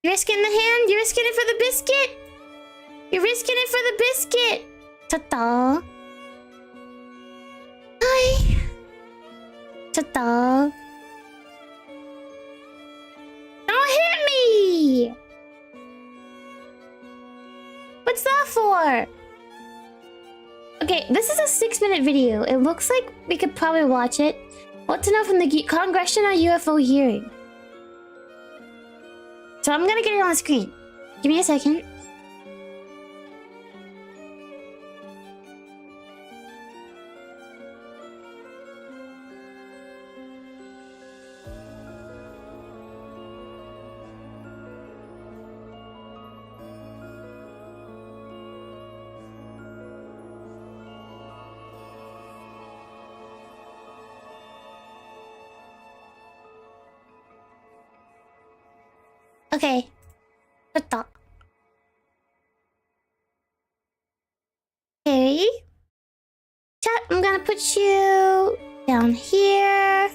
You're risking the hand? You're risking it for the biscuit? You're risking it for the biscuit. Ta-ta. Hi. Ta-ta. Don't hit me! What's that for? Okay, this is a 6-minute video. It looks like we could probably watch it. What to know from the Congressional UFO hearing. So I'm gonna get it on the screen. Give me a second. Okay. Stop. Okay. Chat, I'm gonna put you down here.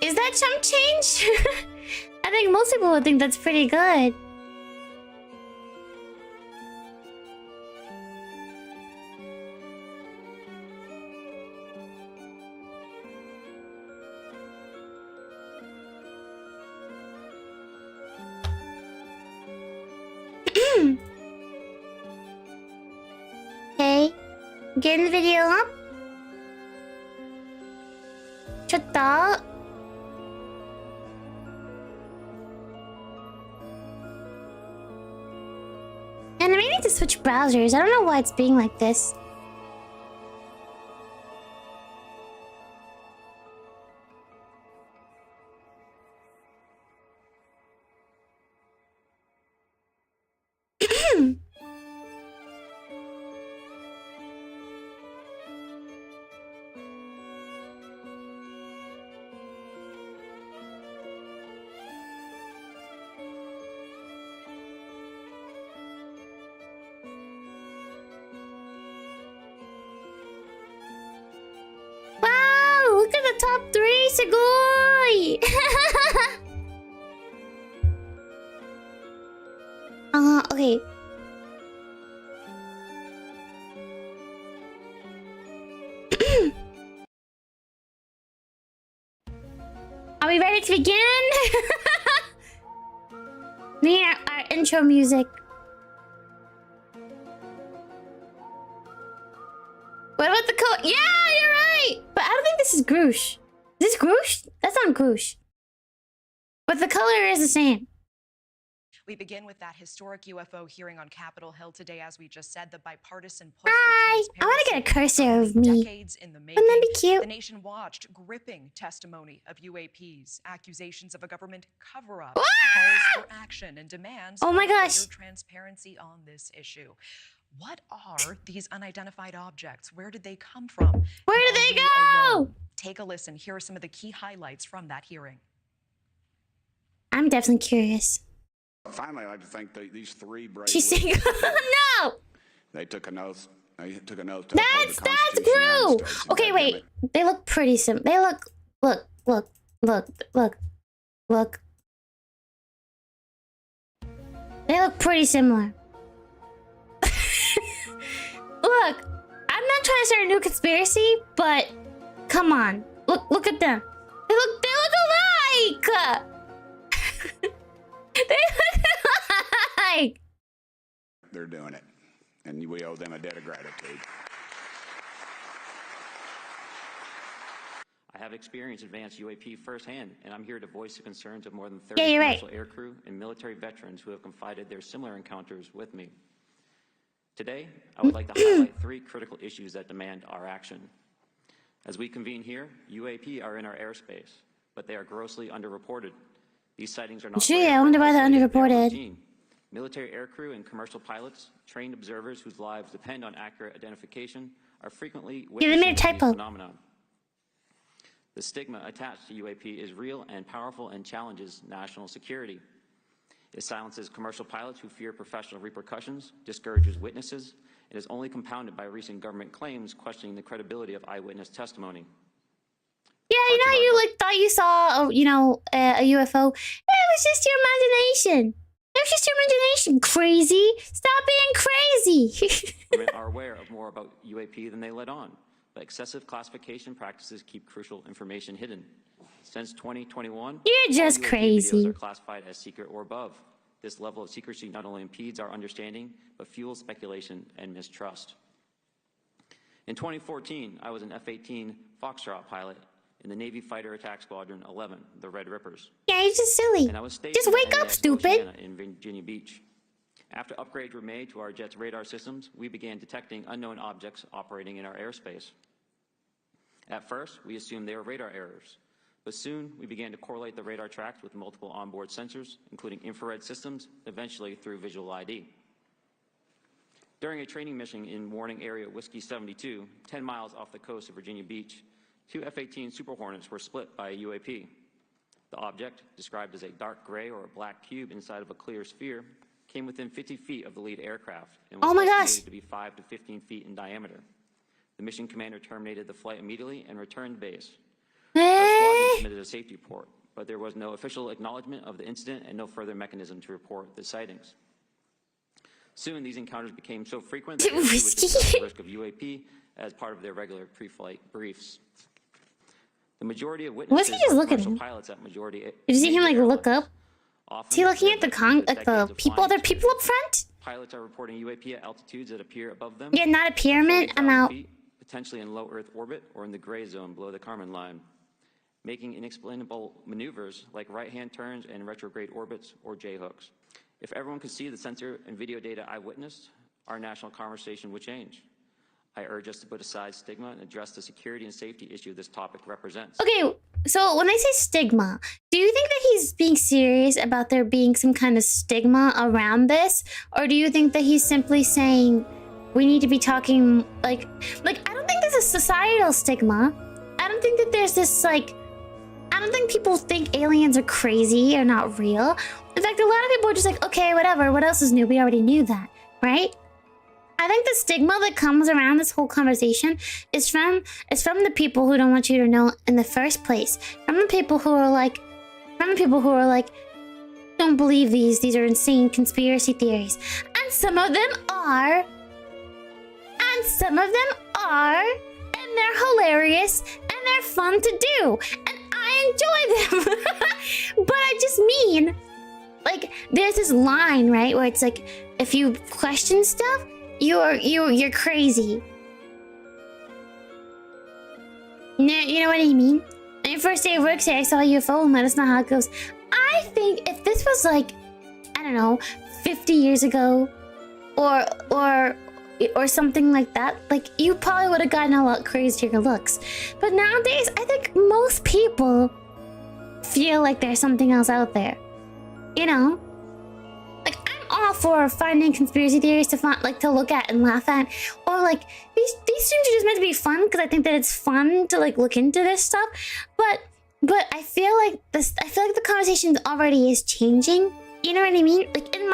Is that chump change? I think most people would think that's pretty good. Okay, getting the video up. 좋다. And I may need to switch browsers. I don't know why it's being like this. Top 3, Segoy! Okay. Are we ready to begin? We need our intro music. What about the code? Yeah, you're right! But I don't think this is Grusch. Is this Grusch? That's not Grusch. But the color is the same. We begin with that historic UFO hearing on Capitol Hill today, as we just said, the bipartisan push Hi! for I want to get a cursor of me. decades in the making. Wouldn't that be cute? The nation watched gripping testimony of UAPs, accusations of a government cover-up, calls for action, and demands oh my gosh. for transparency on this issue. What are these unidentified objects? Where did they come from? Where did they go? Alone? Take a listen. Here are some of the key highlights from that hearing. I'm definitely curious. Finally, I'd like to thank these 3 brave. She's saying, no! They took an oath. They took an oath to That's Gru! Okay, wait. They look pretty similar. They look. They look pretty similar. look. I'm not trying to start a new conspiracy, but come on. Look at them. They look alike! They look alike! They're doing it. And we owe them a debt of gratitude. I have experienced advanced UAP firsthand, and I'm here to voice the concerns of more than 30 commercial aircrew and military veterans who have confided their similar encounters with me. Today, I would like to highlight 3 critical issues that demand our action. As we convene here, UAP are in our airspace, but they are grossly underreported. These sightings are not gee, I wonder why they're underreported. Military aircrew and commercial pilots, trained observers whose lives depend on accurate identification, are frequently witnessing these phenomena. The stigma attached to UAP is real and powerful and challenges national security. It silences commercial pilots who fear professional repercussions, discourages witnesses, and is only compounded by recent government claims questioning the credibility of eyewitness testimony. Yeah, you know, you like thought you saw, a UFO. It was just your imagination. It was just your imagination, crazy. Stop being crazy. Women are aware of more about UAP than they let on, but excessive classification practices keep crucial information hidden. Since 2021, you're just crazy. Videos are classified as secret or above. This level of secrecy not only impedes our understanding, but fuels speculation and mistrust. In 2014, I was an F-18 Foxtrot pilot in the Navy Fighter Attack Squadron 11, the Red Rippers. Yeah, you're just silly. And I was stationed just wake at up, stupid. Forchan in Virginia Beach. After upgrades were made to our jet's radar systems, we began detecting unknown objects operating in our airspace. At first, we assumed they were radar errors, but soon we began to correlate the radar tracks with multiple onboard sensors, including infrared systems, eventually through visual ID. During a training mission in Warning Area Whiskey 72, 10 miles off the coast of Virginia Beach, 2 F-18 Super Hornets were split by a UAP. The object, described as a dark gray or a black cube inside of a clear sphere, came within 50 feet of the lead aircraft and was estimated to be 5 to 15 feet in diameter. The mission commander terminated the flight immediately and returned to base. Our squadron submitted a safety report, but there was no official acknowledgement of the incident and no further mechanism to report the sightings. Soon, these encounters became so frequent that they would discuss the risk of UAP as part of their regular pre-flight briefs. The majority of witnesses are commercial pilots at majority. Did you see him like look up? Is he looking at the people? Other people up front? Pilots are reporting UAP at altitudes that appear above them. Yeah, not a pyramid. I'm out. Potentially in low Earth orbit or in the gray zone below the Kármán line, making inexplainable maneuvers like right-hand turns and retrograde orbits or J-hooks. If everyone could see the sensor and video data I witnessed, our national conversation would change. I urge us to put aside stigma and address the security and safety issue this topic represents. Okay, so when I say stigma, do you think that he's being serious about there being some kind of stigma around this? Or do you think that he's simply saying we need to be talking like I don't think there's a societal stigma. I don't think that there's this I don't think people think aliens are crazy or not real. In fact, a lot of people are just like, okay, whatever, what else is new? We already knew that, right? I think the stigma that comes around this whole conversation is from the people who don't want you to know in the first place. From the people who are like, don't believe these are insane conspiracy theories. And some of them are. And some of them are. And they're hilarious. And they're fun to do. And I enjoy them. But I just mean, there's this line, right? Where it's like, if you question stuff, you're crazy. You know what I mean? On your first day of work, say I saw a UFO and let us know how it goes. I think if this was I don't know, 50 years ago, or something like that, you probably would have gotten a lot crazier looks. But nowadays, I think most people feel like there's something else out there. You know? I'm all for finding conspiracy theories to look at and laugh at. Or these streams are just meant to be fun because I think that it's fun to look into this stuff. But I feel like the conversation already is changing. You know what I mean? In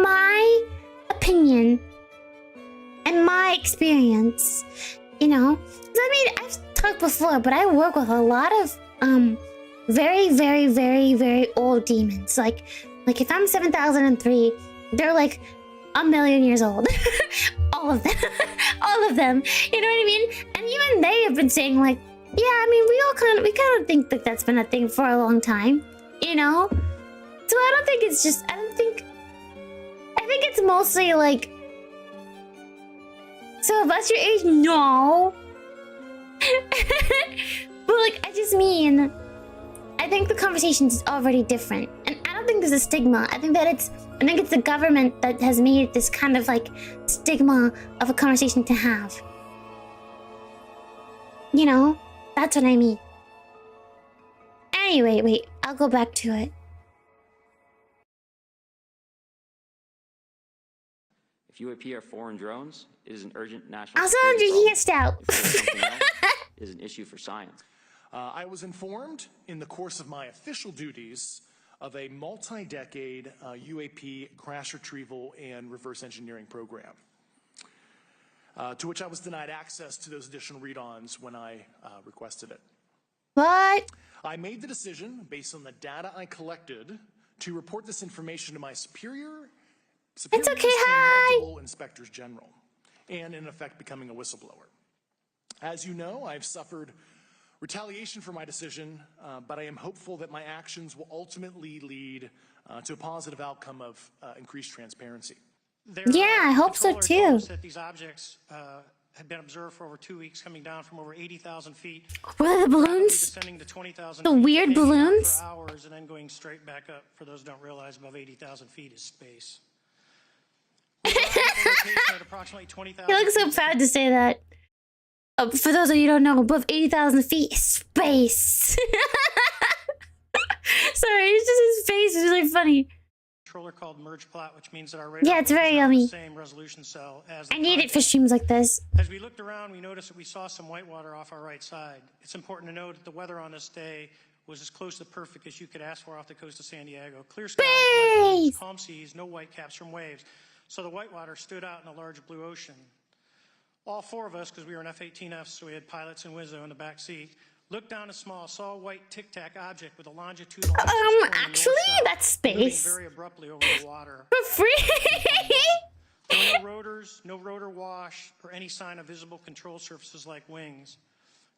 my opinion and my experience, you know. I mean, I've talked before, but I work with a lot of very, very, very, very old demons. Like if I'm 7003, they're 1,000,000 years old. all of them. All of them. You know what I mean? And even they have been saying like, yeah, I mean, we kind of think that that's been a thing for a long time, you know? So I don't think it's just, I think it's mostly like, so if that's your age, no. But like, I just mean, I think the conversation is already different. And I don't think there's a stigma. I think it's the government that has made this kind of like stigma of a conversation to have. You know? That's what I mean. Anyway, wait, I'll go back to it. If UAP are foreign drones, it is an urgent national Also, security he problem. gets out. If it is something else, it is an issue for science. I was informed in the course of my official duties of a multi-decade UAP crash retrieval and reverse engineering program, to which I was denied access to those additional read-ons when I requested it. What? I made the decision, based on the data I collected, to report this information to my superiors It's okay, and hi! multiple inspectors general, and in effect becoming a whistleblower. As you know, I've suffered retaliation for my decision, but I am hopeful that my actions will ultimately lead to a positive outcome of increased transparency. Yeah, I hope so too. That these objects have been observed for over 2 weeks, coming down from over 80,000 feet. What are the balloons? Descending to 20,000 The feet, weird hanging out balloons? for hours and then going straight back up. For those who don't realize, above 80,000 feet is space. We arrived at the location at approximately 20,000 You look so feet. proud to say that. For those of you who don't know, above 80,000 feet is space. Sorry, it's just his face is really funny. Controller called merge plot, which means that our radar Yeah, it's is very now in yummy. the same resolution cell as the I need it for contact. streams like this. As we looked around, we noticed that we saw some whitewater off our right side. It's important to note that the weather on this day was as close to perfect as you could ask for off the coast of San Diego. Clear skies, light winds, calm seas, no whitecaps from waves. So the whitewater stood out in a large blue ocean. All four of us, because we were in F-18Fs, so we had pilots and Wizzo in the back seat, looked down and saw a white tic-tac object with a longitudinal axis pointing Actually, north-south, that's moving space. very abruptly over the water. For free? There were no rotors, no rotor wash, or any sign of visible control surfaces like wings.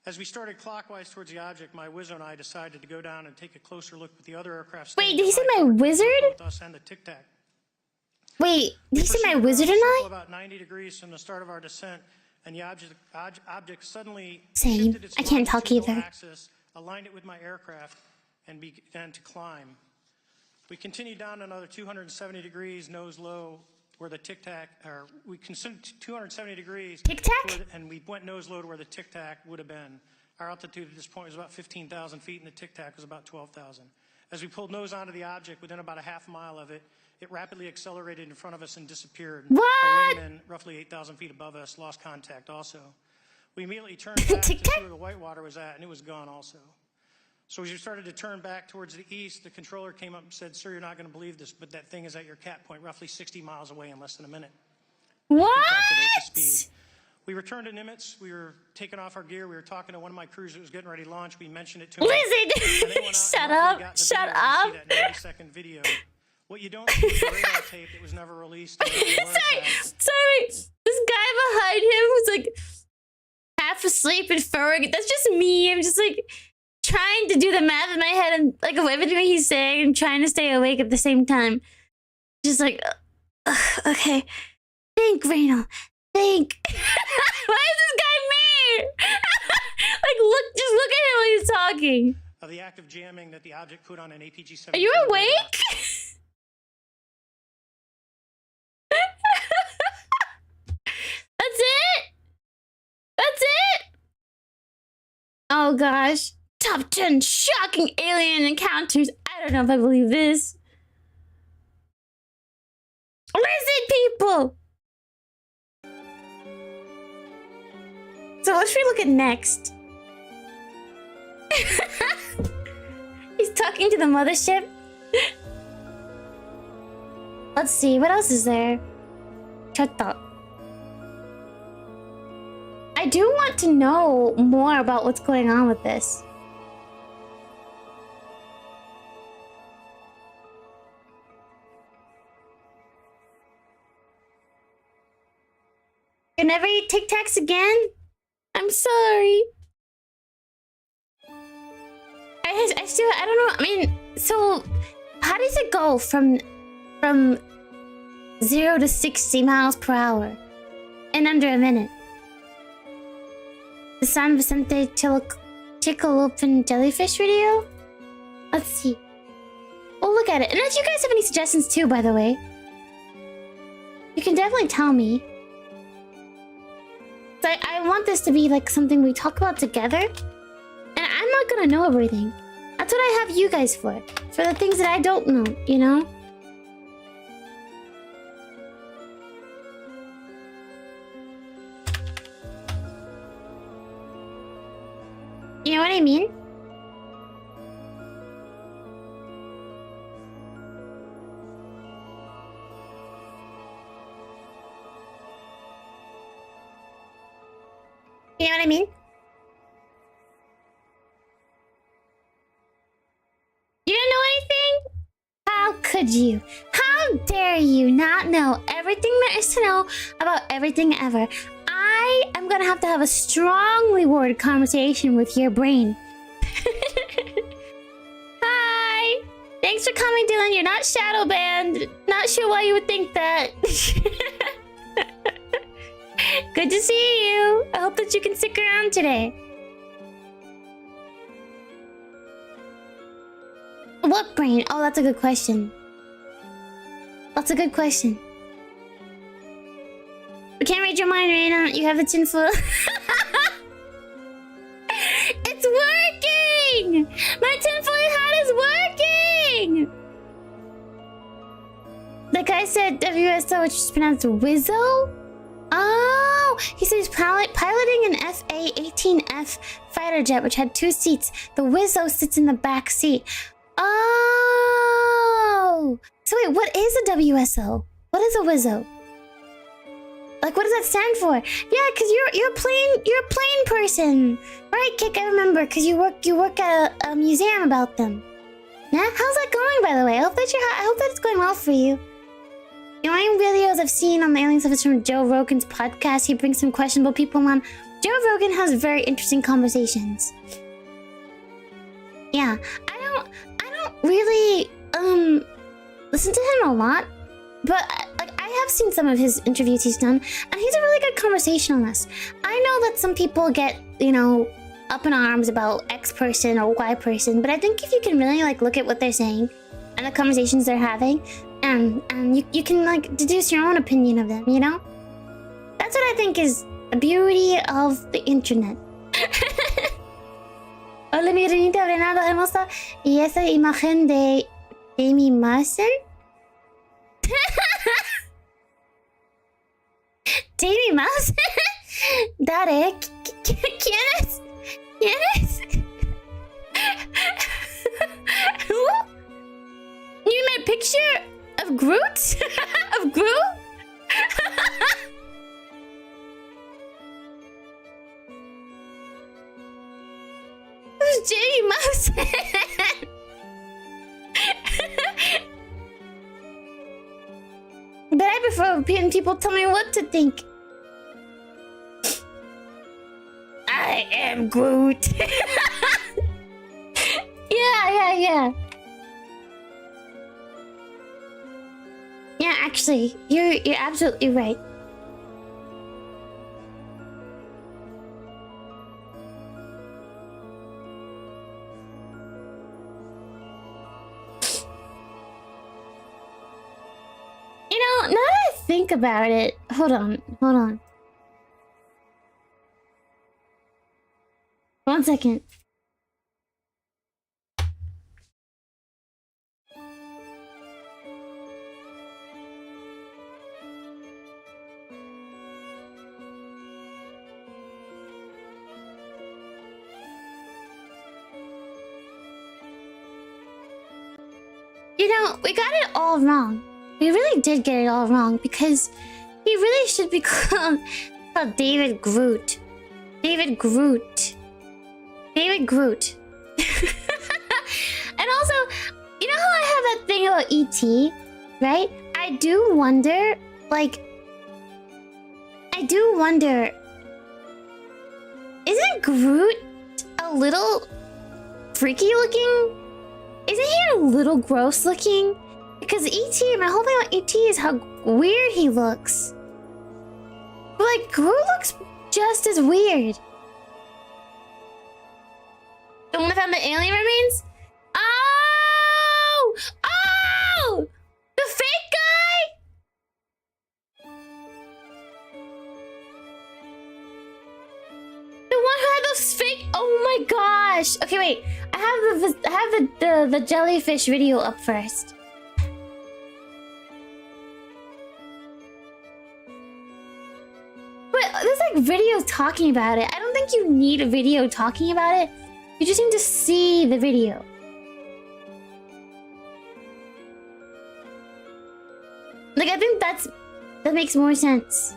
As we started clockwise towards the object, my Wizzo and I decided to go down and take a closer look with the other aircraft. Wait, standing did he say behind my cover to wizard? with us and the tic-tac. Wait, did you say my Proceeded wizard around and a circle I? about 90 degrees from the start of our descent, and the object suddenly Same. shifted its I can't talk longitudinal either. axis, aligned it with my aircraft, and began to climb. We continued down another 270 degrees, nose low, where the tic-tac, or we consumed 270 degrees. Tic-tac? And we went nose low to where the tic-tac would have been. Our altitude at this point was about 15,000 feet, and the tic-tac was about 12,000. As we pulled nose onto the object, within about a half mile of it, it rapidly accelerated in front of us and disappeared. What? Our wingman, roughly 8,000 feet above us, lost contact also. We immediately turned back to see where the whitewater was at, and it was gone also. So as we started to turn back towards the east, the controller came up and said, "Sir, you're not going to believe this, but that thing is at your cap point, roughly 60 miles away in less than a minute." What? Calculate the speed. We returned to Nimitz. We were taking off our gear. We were talking to one of my crews that was getting ready to launch. We mentioned it to him. Listen! And they went out Shut and luckily up! got the Shut video. up! You see that 90-second video. What you don't see is the radar tape that was never released. Sorry, this guy behind him was like half asleep and furrowing. That's just me. I'm just like trying to do the math in my head and like everything he's saying and trying to stay awake at the same time. Just like, okay, think, Reina, think. Why is this guy mean? Like, just look at him when he's talking. The act of jamming that the object put on an APG-17. Are you awake? That's it? That's it? Oh gosh. Top 10 shocking alien encounters. I don't know if I believe this. Listen, people! So what should we look at next? He's talking to the mothership. Let's see, what else is there? Shut up. I do want to know more about what's going on with this. can never eat Tic Tacs again? I'm sorry. I still, I don't know. I mean, so how does it go from 0 to 60 miles per hour in under a minute? The San Vicente Chickalopin jellyfish video? Let's see. Oh, look at it. And if you guys have any suggestions too, by the way, you can definitely tell me. So I want this to be like something we talk about together. And I'm not gonna know everything. That's what I have you guys for. For the things that I don't know, you know? You know what I mean? You know what I mean? You don't know anything? How could you? How dare you not know everything there is to know about everything ever? I am gonna have to have a strongly worded conversation with your brain. Hi! Thanks for coming, Dylan. You're not shadow banned. Not sure why you would think that. Good to see you. I hope that you can stick around today. What brain? Oh, that's a good question. That's a good question. We can't read your mind, Reina. You have the tinfoil. It's working! My tinfoil hat is working! The guy said WSO, which is pronounced Wizzo? Oh! He said he's piloting an FA-18F fighter jet, which had 2 seats. The Wizzo sits in the back seat. Oh! So wait, what is a WSO? What is a Wizzo? Like, what does that stand for? Yeah, cause you're a plane person, right? Kick, I remember, cause you work at a museum about them. Yeah, how's that going, by the way? I hope that it's going well for you. The only videos I've seen on the alien stuff is from Joe Rogan's podcast. He brings some questionable people on. Joe Rogan has very interesting conversations. Yeah, I don't really listen to him a lot, but like I have seen some of his interviews he's done, and he's a really good conversationalist. I know that some people get, you know, up in arms about X person or Y person, but I think if you can really like look at what they're saying and the conversations they're having, and you can like deduce your own opinion of them, you know? That's what I think is the beauty of the internet. Hola, mi Renita, Renata hermosa. Y esa imagen de mi Mason. Davey Mouse? Dare, ¿quién es? ¿Quién es? Who? You made a picture of Groot? Of Groot? Who's Davey Mouse? But I prefer when people tell me what to think. I am Groot. Yeah. Yeah, actually, you're absolutely right. You know, now that I think about it, hold on. 1 second. You know, we got it all wrong. We really did get it all wrong because he really should be called David Groot. David Groot. And also, you know how I have that thing about ET, right? I do wonder, like, I do wonder, isn't Groot a little freaky looking? Isn't he a little gross looking? Because E.T., my whole thing about E.T. is how weird he looks. But like, Groot looks just as weird. The one that found the alien remains? Oh! Oh! The fake guy? The one who had those fake... Oh my gosh! Okay, wait. I have the jellyfish video up first. But there's like videos talking about it. I don't think you need a video talking about it. You just need to see the video. Like, I think that makes more sense.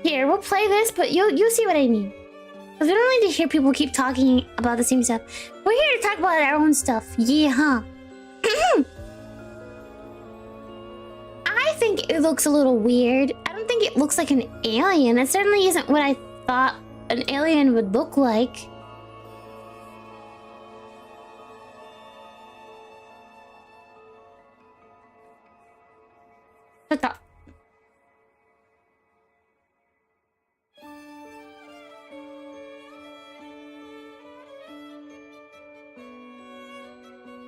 Here, we'll play this, but you'll see what I mean. Because we don't need to hear people keep talking about the same stuff. We're here to talk about our own stuff. Yeah, huh? I think it looks a little weird. I don't think it looks like an alien. It certainly isn't what I thought an alien would look like. What the?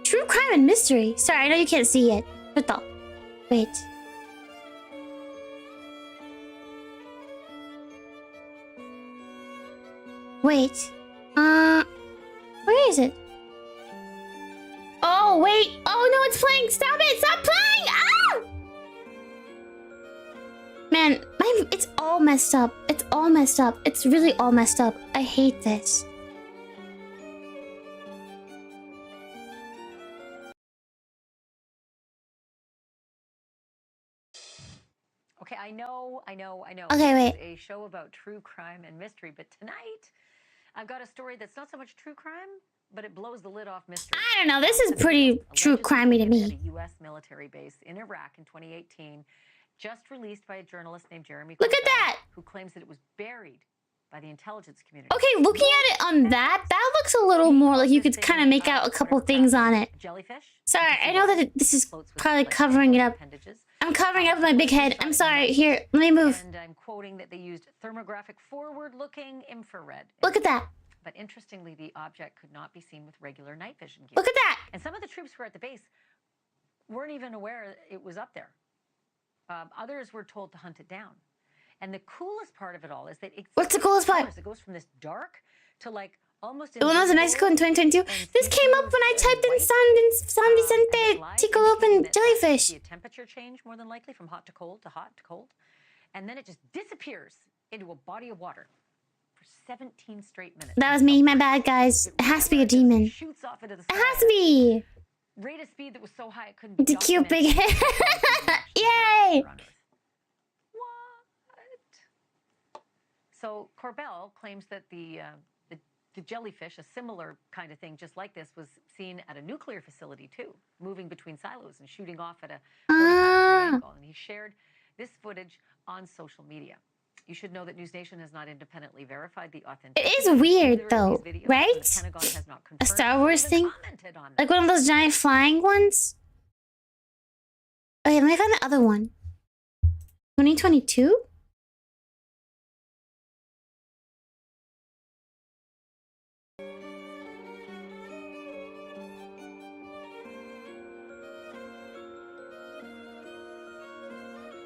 True crime and mystery. Sorry, I know you can't see it. What the? Wait. Wait. Where is it? Oh, wait. Oh, no, it's playing. Stop it. Stop playing. Ah! Man, it's all messed up. It's all messed up. It's really all messed up. I hate this. Okay, I know. Okay, wait. It's a show about true crime and mystery, but tonight I've got a story that's not so much true crime, but it blows the lid off mystery. I don't know. This is pretty true crimey to me. At a U.S. military base in Iraq in 2018, just released by a journalist named Jeremy. Look at that! Who claims that it was buried by the intelligence community. Okay, looking at it on that looks a little more like you could kind of make out a couple things on it. Jellyfish. Sorry, I know that this is probably covering it up. I'm covering up my big head. I'm sorry. Here, let me move. And I'm quoting that they used thermographic forward-looking infrared. Look at that. But interestingly, the object could not be seen with regular night vision gear. Look at that. And some of the troops who were at the base weren't even aware it was up there. Others were told to hunt it down. And the coolest part of it all is that what's the coolest part? It goes from this dark to like almost. The one that was in Mexico in 2022. This came up when I typed in San Vicente Tico Open Jellyfish. A temperature change more than likely from hot to cold to hot to cold, and then it just disappears into a body of water for 17 straight minutes. That was me. My bad, guys. It has to be a demon. Shoots off into the sky. It has to be. Rate of speed that was so high it couldn't be. The cute big head. Yay! So Corbell claims that the jellyfish, a similar kind of thing just like this, was seen at a nuclear facility too, moving between silos and shooting off at a 45-degree angle. And he shared this footage on social media. You should know that News Nation has not independently verified the authenticity. It is weird though, right? A Star Wars thing? Like one of those giant flying ones? Okay, let me find the other one. 2022?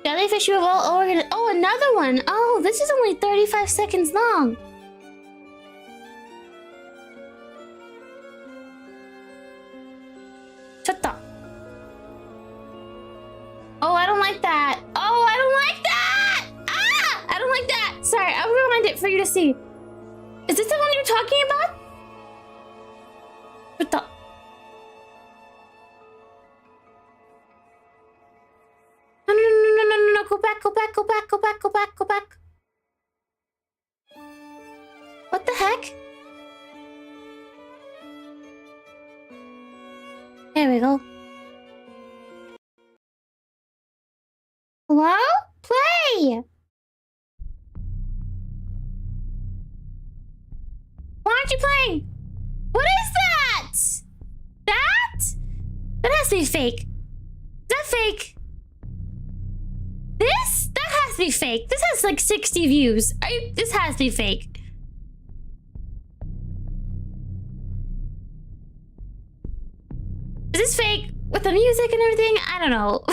Jellyfish UAP all organized. Oh, another one. Oh, this is only 35 seconds long. Shut up. Oh, I don't like that. Oh, I don't like that. Ah, I don't like that. Sorry, I'll rewind it for you to see. Is this the one you're talking about? Shut up. No, go back. What the heck? There we go. Hello? Play! aren't you playing? What is that? That has to be fake. Is that fake? That has to be fake. This has like 60 views. This has to be fake. Is this fake with the music and everything? I don't know.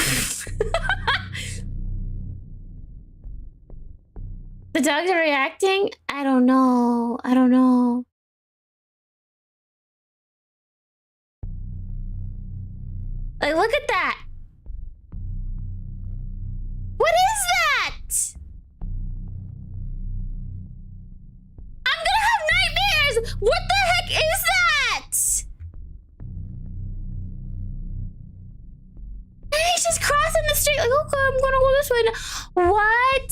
The dogs are reacting? I don't know. Like, look at that. What is that? I'm gonna have nightmares. What the heck is that? And he's just crossing the street like, okay, I'm gonna go this way now. What?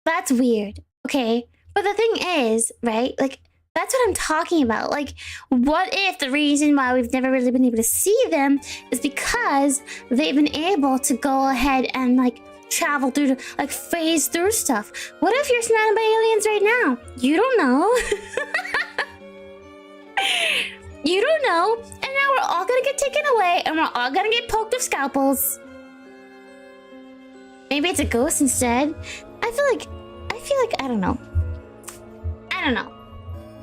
That's weird. Okay. But the thing is, right? Like, that's what I'm talking about. Like, what if the reason why we've never really been able to see them is because they've been able to go ahead and, like, travel through, like, phase through stuff? What if you're surrounded by aliens right now? You don't know. You don't know. And now we're all gonna get taken away and we're all gonna get poked with scalpels. Maybe it's a ghost instead. I feel like, I don't know.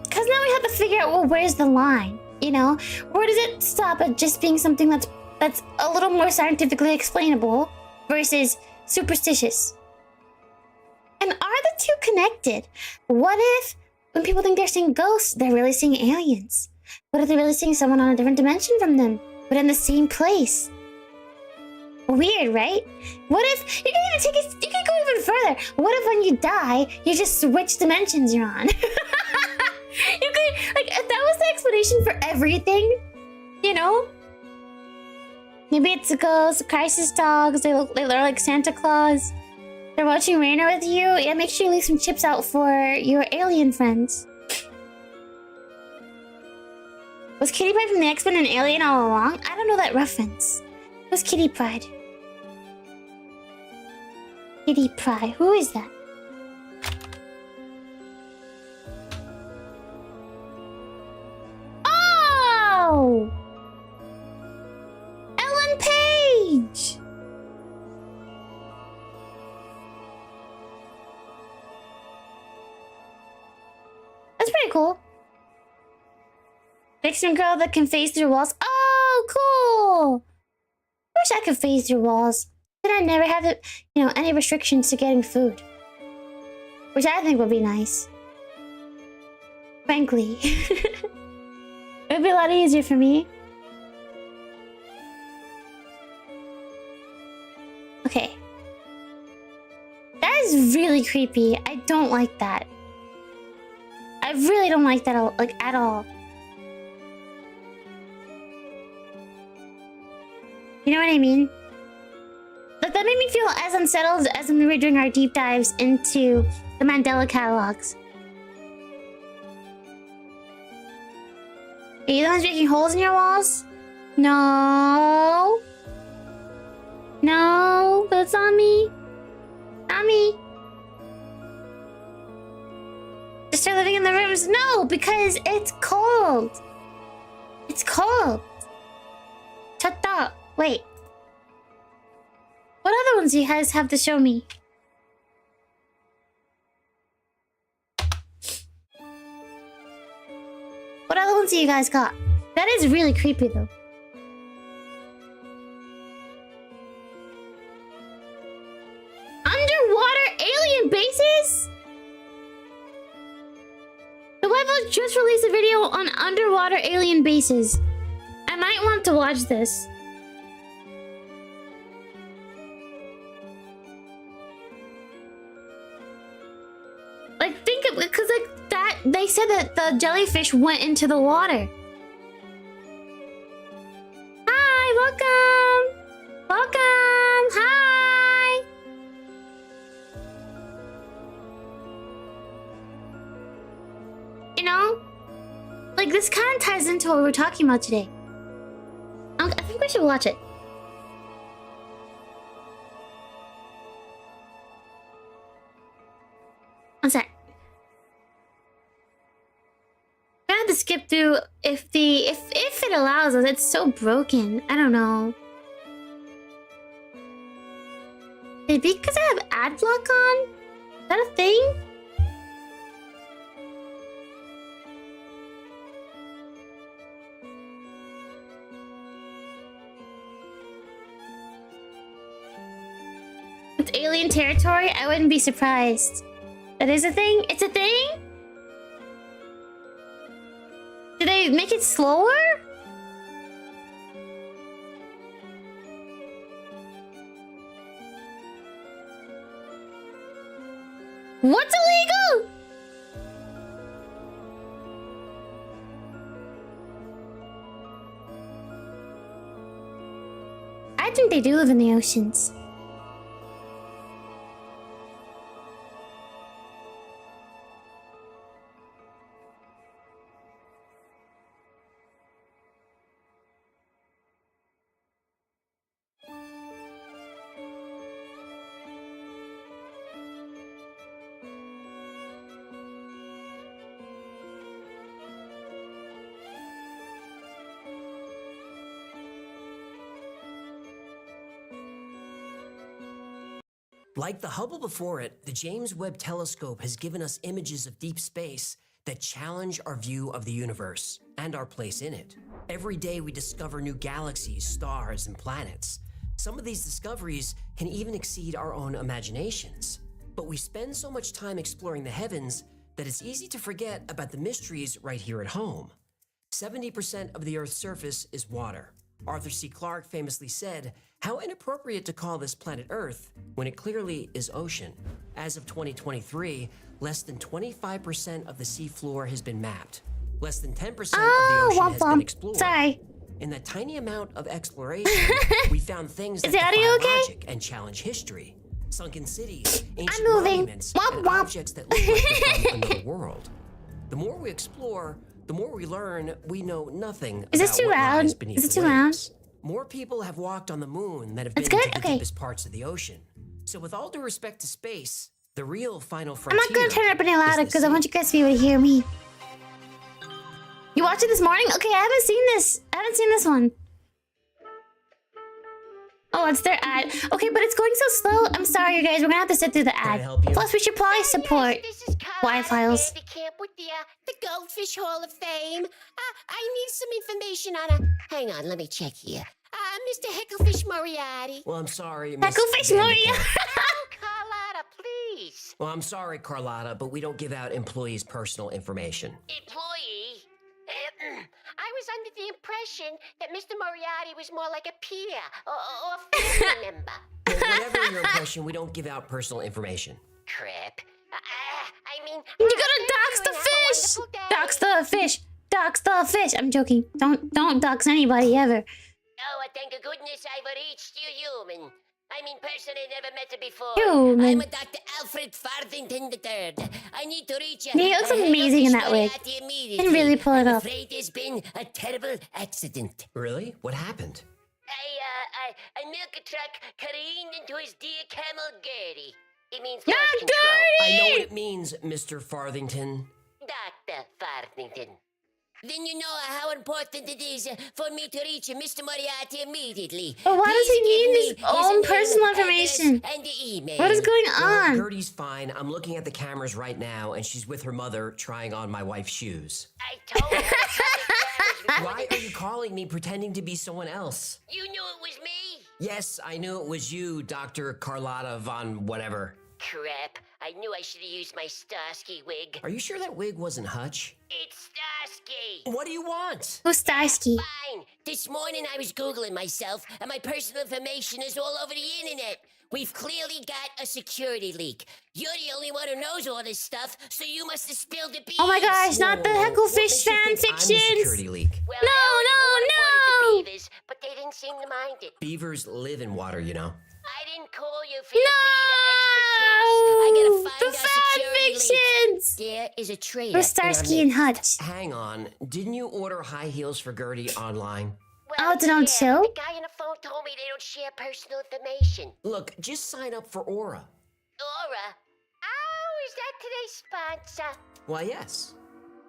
Because now we have to figure out, well, where's the line? You know? Where does it stop at just being something that's a little more scientifically explainable versus superstitious? And are the two connected? What if, when people think they're seeing ghosts, they're really seeing aliens? What if they're really seeing someone on a different dimension from them, but in the same place? Weird, right? What if you can go even further? What if when you die, you just switch dimensions you're on? You could, like, if that was the explanation for everything, you know? Maybe it's a ghost, crisis dogs. They look like Santa Claus. They're watching Reina with you. Yeah, make sure you leave some chips out for your alien friends. Was Kitty Pryde from the X-Men an alien all along? I don't know that reference. Who's Kitty Pryde? Kitty Pryde. Who is that? Oh! Ellen Page! That's pretty cool. Vixen girl that can phase through walls. Oh, cool! I wish I could phase through walls. Then I'd never have to, any restrictions to getting food. Which I think would be nice. Frankly. It would be a lot easier for me. Okay. That is really creepy. I don't like that. I really don't like that, at all. You know what I mean? Like, that made me feel as unsettled as when we were doing our deep dives into the Mandela catalogs. Are you the ones making holes in your walls? No. No, that's on me. Not me. Just start living in the rooms. No, because it's cold. It's cold. Shut up. Wait. What other ones do you guys have to show me? What other ones do you guys got? That is really creepy, though. Underwater alien bases? The Webos just released a video on underwater alien bases. I might want to watch this. Because, they said that the jellyfish went into the water. Hi, welcome. Welcome, hi. This kind of ties into what we're talking about today. I think we should watch it. One sec. skip through if it allows us. It's so broken. I don't know. Maybe because I have ad block on? Is that a thing? It's alien territory? I wouldn't be surprised. That is a thing? It's a thing? Did they make it slower? What's illegal? I think they do live in the oceans. Like the Hubble before it, the James Webb Telescope has given us images of deep space that challenge our view of the universe and our place in it. Every day we discover new galaxies, stars, and planets. Some of these discoveries can even exceed our own imaginations. But we spend so much time exploring the heavens that it's easy to forget about the mysteries right here at home. 70% of the Earth's surface is water. Arthur C. Clarke famously said, "How inappropriate to call this planet Earth when it clearly is ocean." As of 2023, less than 25% of the seafloor has been mapped. Less than 10% of the ocean has been explored. Sorry. In that tiny amount of exploration, we found things that Is the audio defy okay? logic and challenge history. Sunken cities, ancient I'm moving. monuments, Womp and womp. objects that look like they're from another world. The more we explore, the more we learn we know nothing Is this about too what loud? lies beneath Is it the too loud? waves. More people have walked on the moon than have been It's to good? the Okay. deepest parts of the ocean. So with all due respect to space, the real final I'm frontier not gonna turn it up any is louder the because I sea. want you guys to be able to hear me. You watched it this morning? Okay, I haven't seen this. I haven't seen this one. Oh, it's their ad. Okay, but it's going so slow. I'm sorry, you guys. We're gonna have to sit through the I ad. help you? Plus, we should probably support Yes, this is Y files. Camp with the Goldfish Hall of Fame. I need some information on a... Hang on, let me check here. Mr. Hecklefish Moriarty. Well, I'm sorry, Miss Hecklefish Vanderkamp. Maria. Oh, Carlotta, please. Well, I'm sorry, Carlotta, but we don't give out employees' personal information. Employee? I was under the impression that Mr. Moriarty was more like a peer or family member. Well, whatever your impression, we don't give out personal information. Crap. I mean... You gotta dox the fish. Dox the fish. Dox the fish. I'm joking. Don't dox anybody ever. Oh, thank goodness I've reached you, human. I mean, person I never met before. Human. I'm a Dr. Alfred Farthington III. I need to reach you. Yeah, he looks amazing in that wig. Can really pull it I'm off. afraid there's been a terrible accident. Really? What happened? A milk truck careened into his dear camel Gertie. It means Not lost control. I know what it means, Mr. Farthington. Dr. Farthington. Then you know how important it is for me to reach Mr. Moriarty immediately. But why does he Please give need me his own name, personal address, information? and the email. What is going Well, on? Gertie's fine. I'm looking at the cameras right now, and she's with her mother trying on my wife's shoes. I told you. Why are you calling me pretending to be someone else? You knew it was me? Yes, I knew it was you, Dr. Carlotta von whatever. Crap. I knew I should have used my Starsky wig. Are you sure that wig wasn't Hutch? It's Starsky. What do you want? Who's Starsky? Fine. This morning I was Googling myself, and my personal information is all over the internet. We've clearly got a security leak. You're the only one who knows all this stuff, so you must have spilled the beans. Oh my gosh, not the What Hecklefish makes you fan think I'm the fictions. security leak. Well, No, I only reported the beavers, but they didn't seem to mind it. Beavers live in water, you know. I didn't call you for your beaver expertise. I No! gotta find The our fan security leak. fictions. There is a traitor. Who's Starsky and Hutch? Hang on. Didn't you order high heels for Gertie online? Oh, it's an old show? The guy on the phone told me they don't share personal information. Look, just sign up for Aura. Aura? Oh, is that today's sponsor? Why, yes.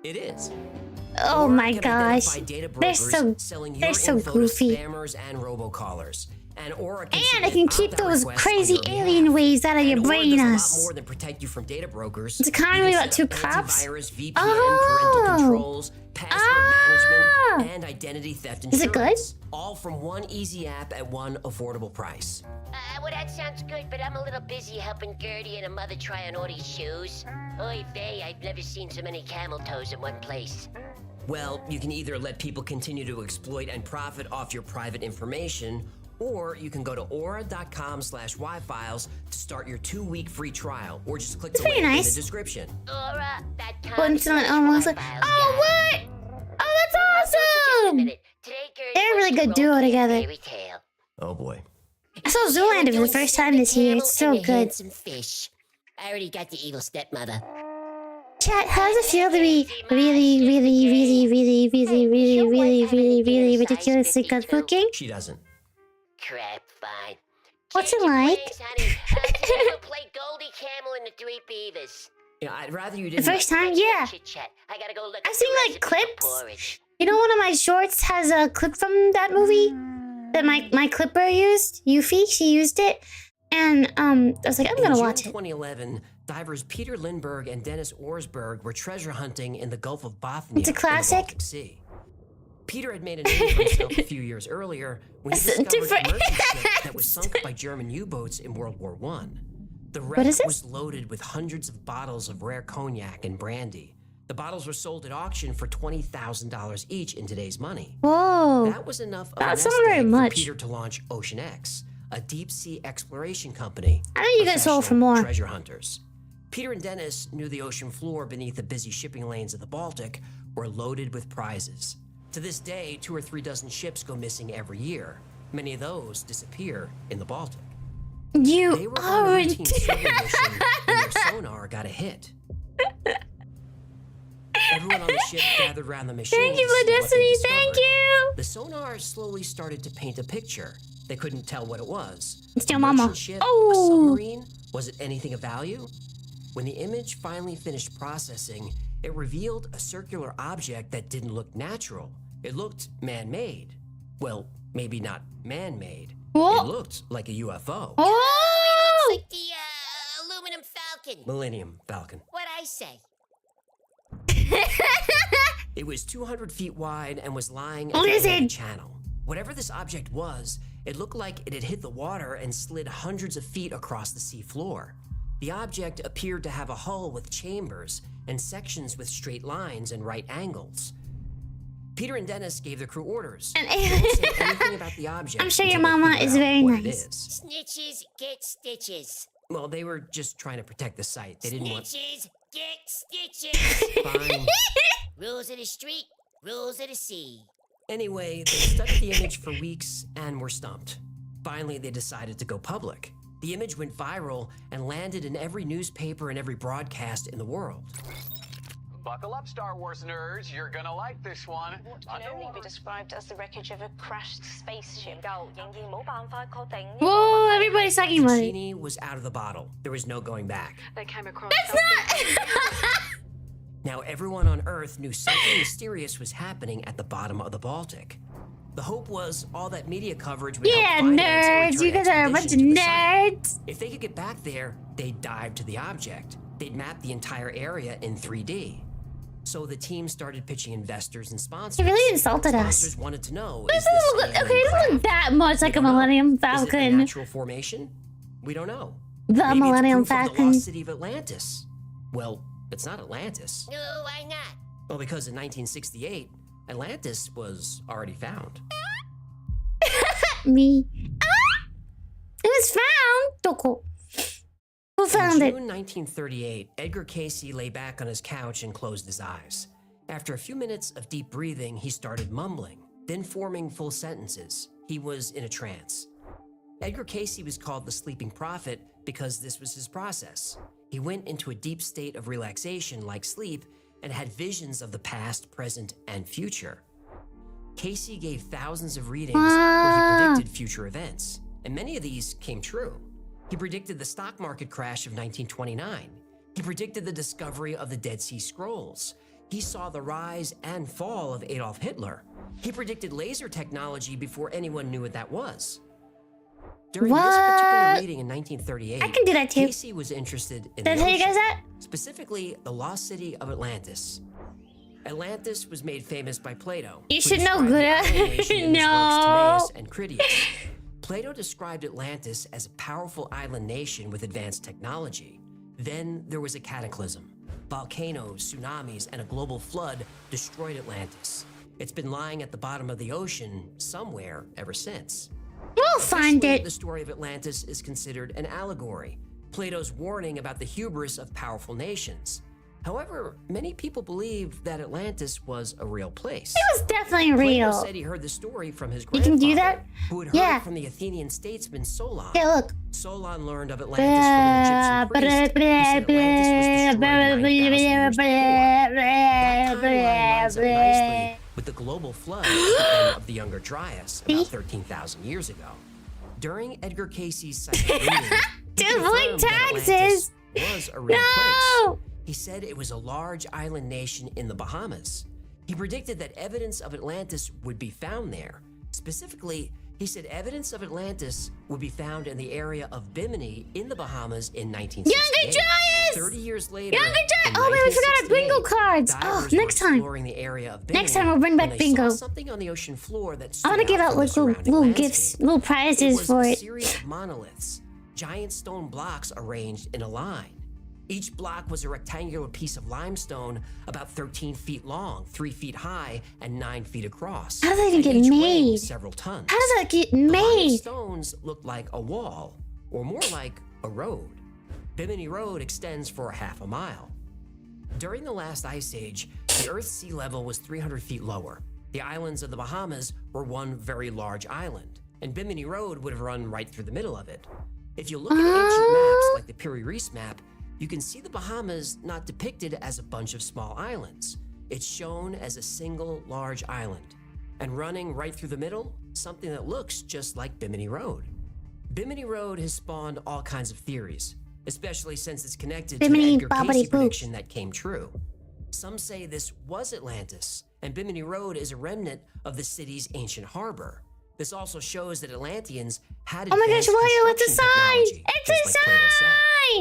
It is. Oh Or my can gosh. identify data They're brokers selling your so info to goofy. spammers and robocallers. And Aura can And I submit can keep opt-out those requests crazy on your alien behalf. waves out of your And Aura brain does a lot ass. more than protect you from data brokers. It's kind of You really can about set two up cops. antivirus, VPN, Oh. parental controls, password management, and identity theft Is it insurance. good? All from one easy app at one affordable price. Well, that sounds good, but I'm a little busy helping Gertie and her mother try on all these shoes. Oy vey, I've never seen so many camel toes in one place. Well, you can either let people continue to exploit and profit off your private information, or you can go to aura.com/yfiles to start your 2-week free trial, or just click the Very link in nice. the description. Aura.com. Once on almost like, oh what? Oh, that's awesome! They're a really good duo together. Oh boy. I saw Zoolander for the first time this year. It's so good. Some fish. I already got the evil stepmother. Chat, how does it feel to be really ridiculously good looking? She doesn't. Crap, fine. What's it Change your like? plans, honey. We'll play Goldie Camel and the Three Beavers. Yeah, I'd rather you The didn't. first time, yeah. Chit-chat. I gotta go look I've up seen the like recipe for clips. porridge. You know, one of my shorts has a clip from that movie that my clipper used. Yuffie, she used it, and I was like, I'm gonna watch In it. 2011, divers Peter Lindbergh and Dennis Orsberg were treasure hunting in the Gulf of Bothnia. It's a in the classic. Baltic Sea. Peter had made a name for himself a few years earlier when he It's discovered different. a merchant ship that was sunk by German U-boats in World War I. The wreck is this? was loaded with hundreds of bottles of rare cognac and brandy. The bottles were sold at auction for $20,000 each in today's money. Whoa. That was enough of That's a not nest very egg much. for Peter to launch Ocean X, a deep-sea exploration company. I know you guys sold for Professional more. treasure hunters. Peter and Dennis knew the ocean floor beneath the busy shipping lanes of the Baltic were loaded with prizes. To this day, 2 or 3 dozen ships go missing every year. Many of those disappear in the Baltic. They You were on a are routine survey mission when their sonar got a hit. Everyone on the ship gathered around the machine. Thank you to for see what they Destiny. discovered. Thank you. The sonar slowly started to paint a picture. They couldn't tell what it was. It's your A mama. merchant ship, Oh. a submarine? Was it anything of value? When the image finally finished processing, it revealed a circular object that didn't look natural. It looked man-made. Well, maybe not man-made. What? It looked like a UFO. Oh! Like the aluminum falcon. Millennium Falcon. What'd I say? It was 200 feet wide and was lying Oh, at the is end of the it? channel. Whatever this object was, it looked like it had hit the water and slid hundreds of feet across the sea floor. The object appeared to have a hull with chambers and sections with straight lines and right angles. Peter and Dennis gave the crew orders. And- They didn't say anything about the object. I'm sure your until they mama figured is out very what it nice. is. Snitches get stitches. Well, they were just trying to protect the site. They didn't want. Snitches get stitches. Fine. Rules of the street, rules of the sea. Anyway, they studied the image for weeks and were stumped. Finally, they decided to go public. The image went viral and landed in every newspaper and every broadcast in the world. Buckle up, Star Wars nerds. You're gonna like this one. What can only be described as the wreckage of a crashed spaceship. Whoa, everybody's talking about it. Genie was out of the bottle. There was no going back. They came across Now everyone on Earth knew something mysterious was happening at the bottom of the Baltic. The hope was all that media coverage would Yeah, help finance a nerds. You return guys are a bunch of expedition to the site. nerds. If they could get back there, they'd dive to the object. They'd map the entire area in 3D. So the team started pitching investors and sponsors. He really insulted us. Sponsors wanted to know, This is this doesn't look, an okay, it alien doesn't look craft? that much like We a don't know. Millennium Is it a Falcon. natural formation? We don't know. The Maybe it's Millennium proof of the Falcon. lost city of Atlantis. Well, it's not Atlantis. No, why not? Well, because in 1968, Atlantis was already found. Me. Ah! It was found. Doko. Who found In it? June 1938, Edgar Casey lay back on his couch and closed his eyes. After a few minutes of deep breathing, he started mumbling, then forming full sentences. He was in a trance. Edgar Casey was called the Sleeping Prophet because this was his process. He went into a deep state of relaxation like sleep and had visions of the past, present, and future. Casey gave thousands of readings where he predicted future events, and many of these came true. He predicted the stock market crash of 1929. He predicted the discovery of the Dead Sea Scrolls. He saw the rise and fall of Adolf Hitler. He predicted laser technology before anyone knew what that was. During this particular meeting in 1938, I can do that too. Casey was interested in Did I the tell you guys ocean, that? specifically the lost city of Atlantis. Atlantis was made famous by Plato. You who should know, described the Gura. island nation in his works No. Timaeus and Critias. Plato described Atlantis as a powerful island nation with advanced technology. Then there was a cataclysm. Volcanoes, tsunamis, and a global flood destroyed Atlantis. It's been lying at the bottom of the ocean somewhere ever since. We'll find Officially, it. The story of Atlantis is considered an allegory, Plato's warning about the hubris of powerful nations. However, many people believe that Atlantis was a real place. It was definitely Plato real. said he heard the story from his You grandfather, can do that? who had heard Yeah. it from the Athenian statesman Solon. Hey, look. Solon learned of Atlantis from an Egyptian priest who said Atlantis was destroyed 9,000 years before. That timeline lines up nicely with the global flood at the end of the Younger Dryas, about 13,000 years ago. During Edgar Casey's psychic reading, he Dude, confirmed that taxes. Atlantis was a real No. place. He said it was a large island nation in the Bahamas. He predicted that evidence of Atlantis would be found there. Specifically, he said evidence of Atlantis would be found in the area of Bimini in the Bahamas in 1968. Younger Dryas! 30 years later, Younger Dryas! in Oh, man, we forgot our bingo 1968, cards. Oh, divers were next time. exploring the area of Bimini Next time we'll bring back when they bingo. saw something on the ocean floor that stood I want to give out from the like little surrounding gifts, landscape. little It prizes was for a it. series of monoliths, giant stone blocks arranged in a line. Each block was a rectangular piece of limestone about 13 feet long, 3 feet high, and 9 feet across. How did that even and get each made? weighing several tons. How does that get The line of made? stones looked like a wall, or more like a road. Bimini Road extends for half a mile. During the last ice age, the Earth's sea level was 300 feet lower. The islands of the Bahamas were one very large island, and Bimini Road would have run right through the middle of it. If you look at ancient maps like the Piri Reis map, you can see the Bahamas not depicted as a bunch of small islands. It's shown as a single large island. And running right through the middle, something that looks just like Bimini Road. Bimini Road has spawned all kinds of theories, especially since it's connected Bimini to the Edgar bobbity Casey boop. prediction that came true. Some say this was Atlantis, and Bimini Road is a remnant of the city's ancient harbor. This also shows that Atlanteans had Oh my gosh, advanced Wario, it's a construction sign! technology, It's just a like Plato said.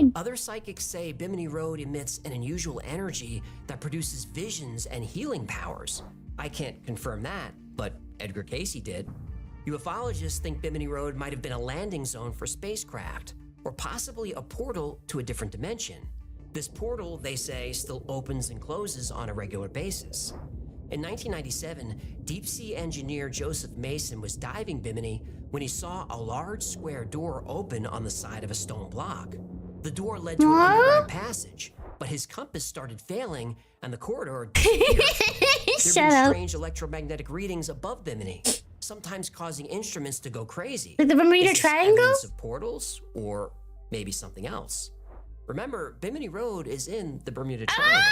sign! Other psychics say Bimini Road emits an unusual energy that produces visions and healing powers. I can't confirm that, but Edgar Casey did. Ufologists think Bimini Road might have been a landing zone for spacecraft, or possibly a portal to a different dimension. This portal, they say, still opens and closes on a regular basis. In 1997, deep-sea engineer Joseph Mason was diving Bimini when he saw a large square door open on the side of a stone block. The door led to an underground passage, but his compass started failing and the corridor disappeared. There Shut were up. strange electromagnetic readings above Bimini, sometimes causing instruments to go crazy. Like the Bermuda Is this Triangle? evidence of portals, or maybe something else? Remember, Bimini Road is in the Bermuda Triangle.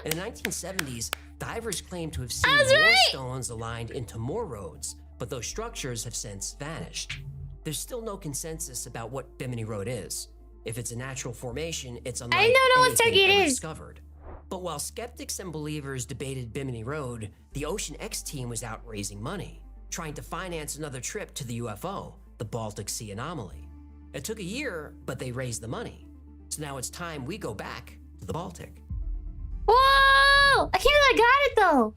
In the 1970s, divers claimed to have seen That's more right. stones aligned into more roads, but those structures have since vanished. There's still no consensus about what Bimini Road is. If it's a natural formation, it's unlike I don't know what anything turkey it ever is. discovered. But while skeptics and believers debated Bimini Road, the Ocean X team was out raising money, trying to finance another trip to the UFO, the Baltic Sea anomaly. It took a year, but they raised the money. So now it's time we go back to the Baltic. Whoa! I can't believe I got it though.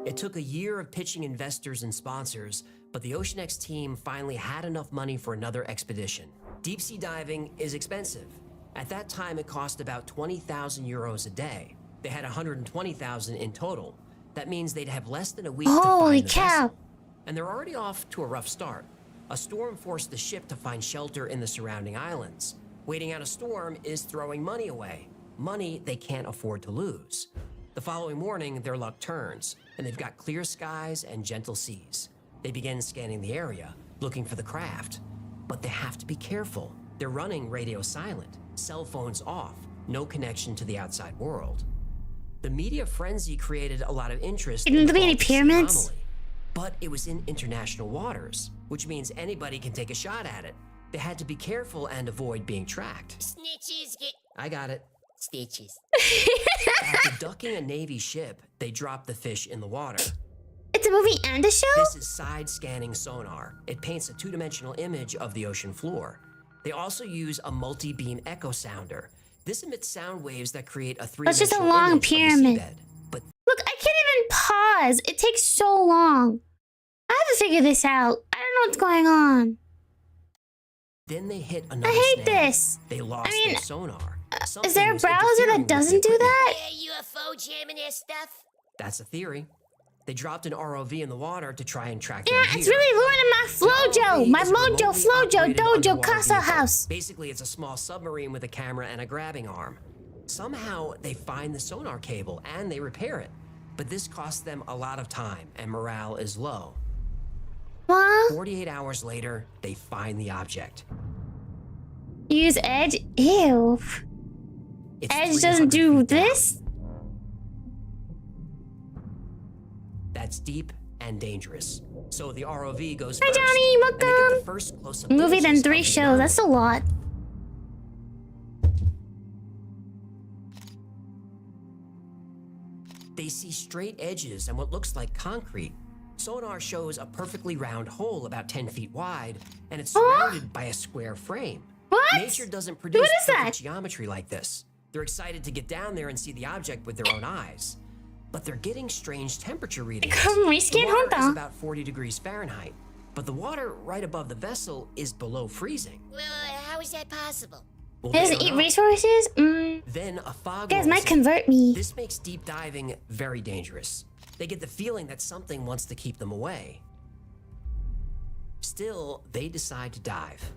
It took a year of pitching investors and sponsors, but the Ocean X team finally had enough money for another expedition. Deep sea diving is expensive. At that time, it cost about 20,000 euros a day. They had 120,000 in total. That means they'd have less than a week to Holy find the cow. vessel. And they're already off to a rough start. A storm forced the ship to find shelter in the surrounding islands. Waiting out a storm is throwing money away. Money they can't afford to lose. The following morning, their luck turns, and they've got clear skies and gentle seas. They begin scanning the area, looking for the craft. But they have to be careful. They're running radio silent, cell phones off, no connection to the outside world. The media frenzy created a lot of interest in Didn't the there be any Baltic Sea pyramids? anomaly. But it was in international waters, which means anybody can take a shot at it. They had to be careful and avoid being tracked. Snitches get I got it. Stitches. After ducking a Navy ship, they drop the fish in the water. It's a movie and a show? This is side-scanning sonar. It paints a two-dimensional image of the ocean floor. They also use a multi-beam echo sounder. This emits sound waves that create a three-dimensional That's just a long image pyramid. of the seabed. But look, I can't even pause. It takes so long. I have to figure this out. I don't know what's going on. then they hit another I hate snag. this. They lost their sonar. Is there a Something was browser interfering that with the doesn't do equipment. that? Yeah, UFO jamming their stuff. That's a theory. They dropped an ROV in the water to try and track Yeah, them it's here. really ruining my flojo. ROV My is a mojo, remotely flojo, operated dojo, underwater casa vehicle. house. Basically, it's a small submarine with a camera and a grabbing arm. Somehow, they find the sonar cable and they repair it. But this costs them a lot of time and morale is low. What? 48 hours later, they find the object. Use Edge? Ew. It's Edge doesn't 300 do feet down. this? That's deep and dangerous. So the ROV goes Hi, first. Johnny, and they get the welcome. first close-up Movie then images 3 of the shows. anomaly. That's a lot. They see straight edges and what looks like concrete. Sonar shows a perfectly round hole about 10 feet wide, and it's surrounded by a square frame. What? Nature doesn't produce What is perfect that? geometry like this. They're excited to get down there and see the object with their own eyes. But they're getting strange temperature readings. Come The reskin water is Honda. about 40 degrees Fahrenheit, but the water right above the vessel is below freezing. Well, how is that possible? Well, It they doesn't don't eat know. resources? Then a fog Guys rolls might in. convert me. This makes deep diving very dangerous. They get the feeling that something wants to keep them away. Still, they decide to dive.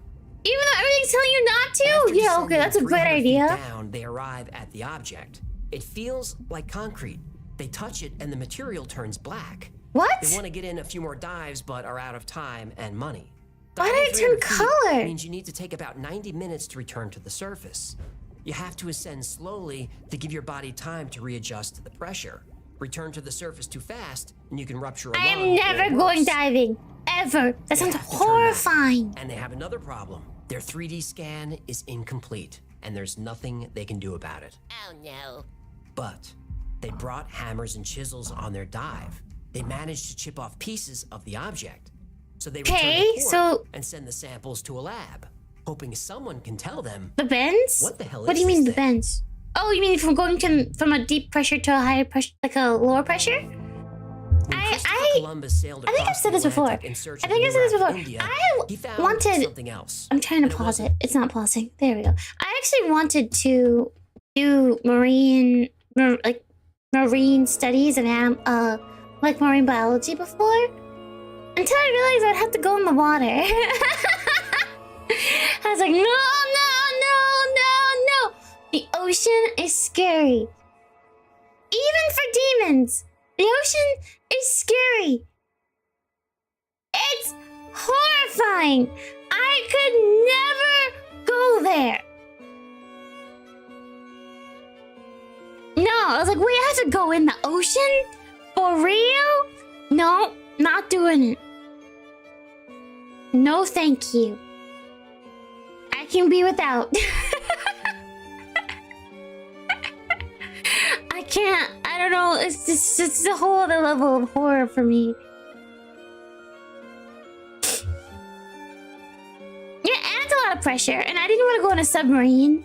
Even though everything's telling you not to? After Yeah, okay, descending that's a great 300 feet idea. down, they arrive at the object. It feels like concrete. They touch it and the material turns black. What? They want to get in a few more dives but are out of time and money. Why Diving did it turn 300 feet color? means you need to take about 90 minutes to return to the surface. You have to ascend slowly to give your body time to readjust to the pressure. Return to the surface too fast and you can rupture a I am lung or never going worse. diving. Ever. That They sounds have to turn back. horrifying. And they have another problem. Their 3D scan is incomplete, and there's nothing they can do about it. Oh no. But they brought hammers and chisels on their dive. They managed to chip off pieces of the object. So they return Okay, to port so- and send the samples to a lab, hoping someone can tell them. The bends? What the hell What is do you mean the this thing? bends? Oh, you mean from going from a deep pressure to a higher pressure, like a lower pressure? When Christopher Columbus sailed I think across I've said the this before. Atlantic in search I of think a I've new said this route to before. India, I he found wanted something else. I'm trying to And it pause it. wasn't- It's not pausing. There we go. I actually wanted to do marine studies and like marine biology before, until I realized I'd have to go in the water. I was like, no. The ocean is scary. Even for demons, the ocean is scary. It's horrifying. I could never go there. No, I was like, wait, I have to go in the ocean? For real? No, not doing it. No, thank you. I can be without. I can't. I don't know. It's a whole other level of horror for me. Yeah, and it's a lot of pressure. And I didn't want to go on a submarine.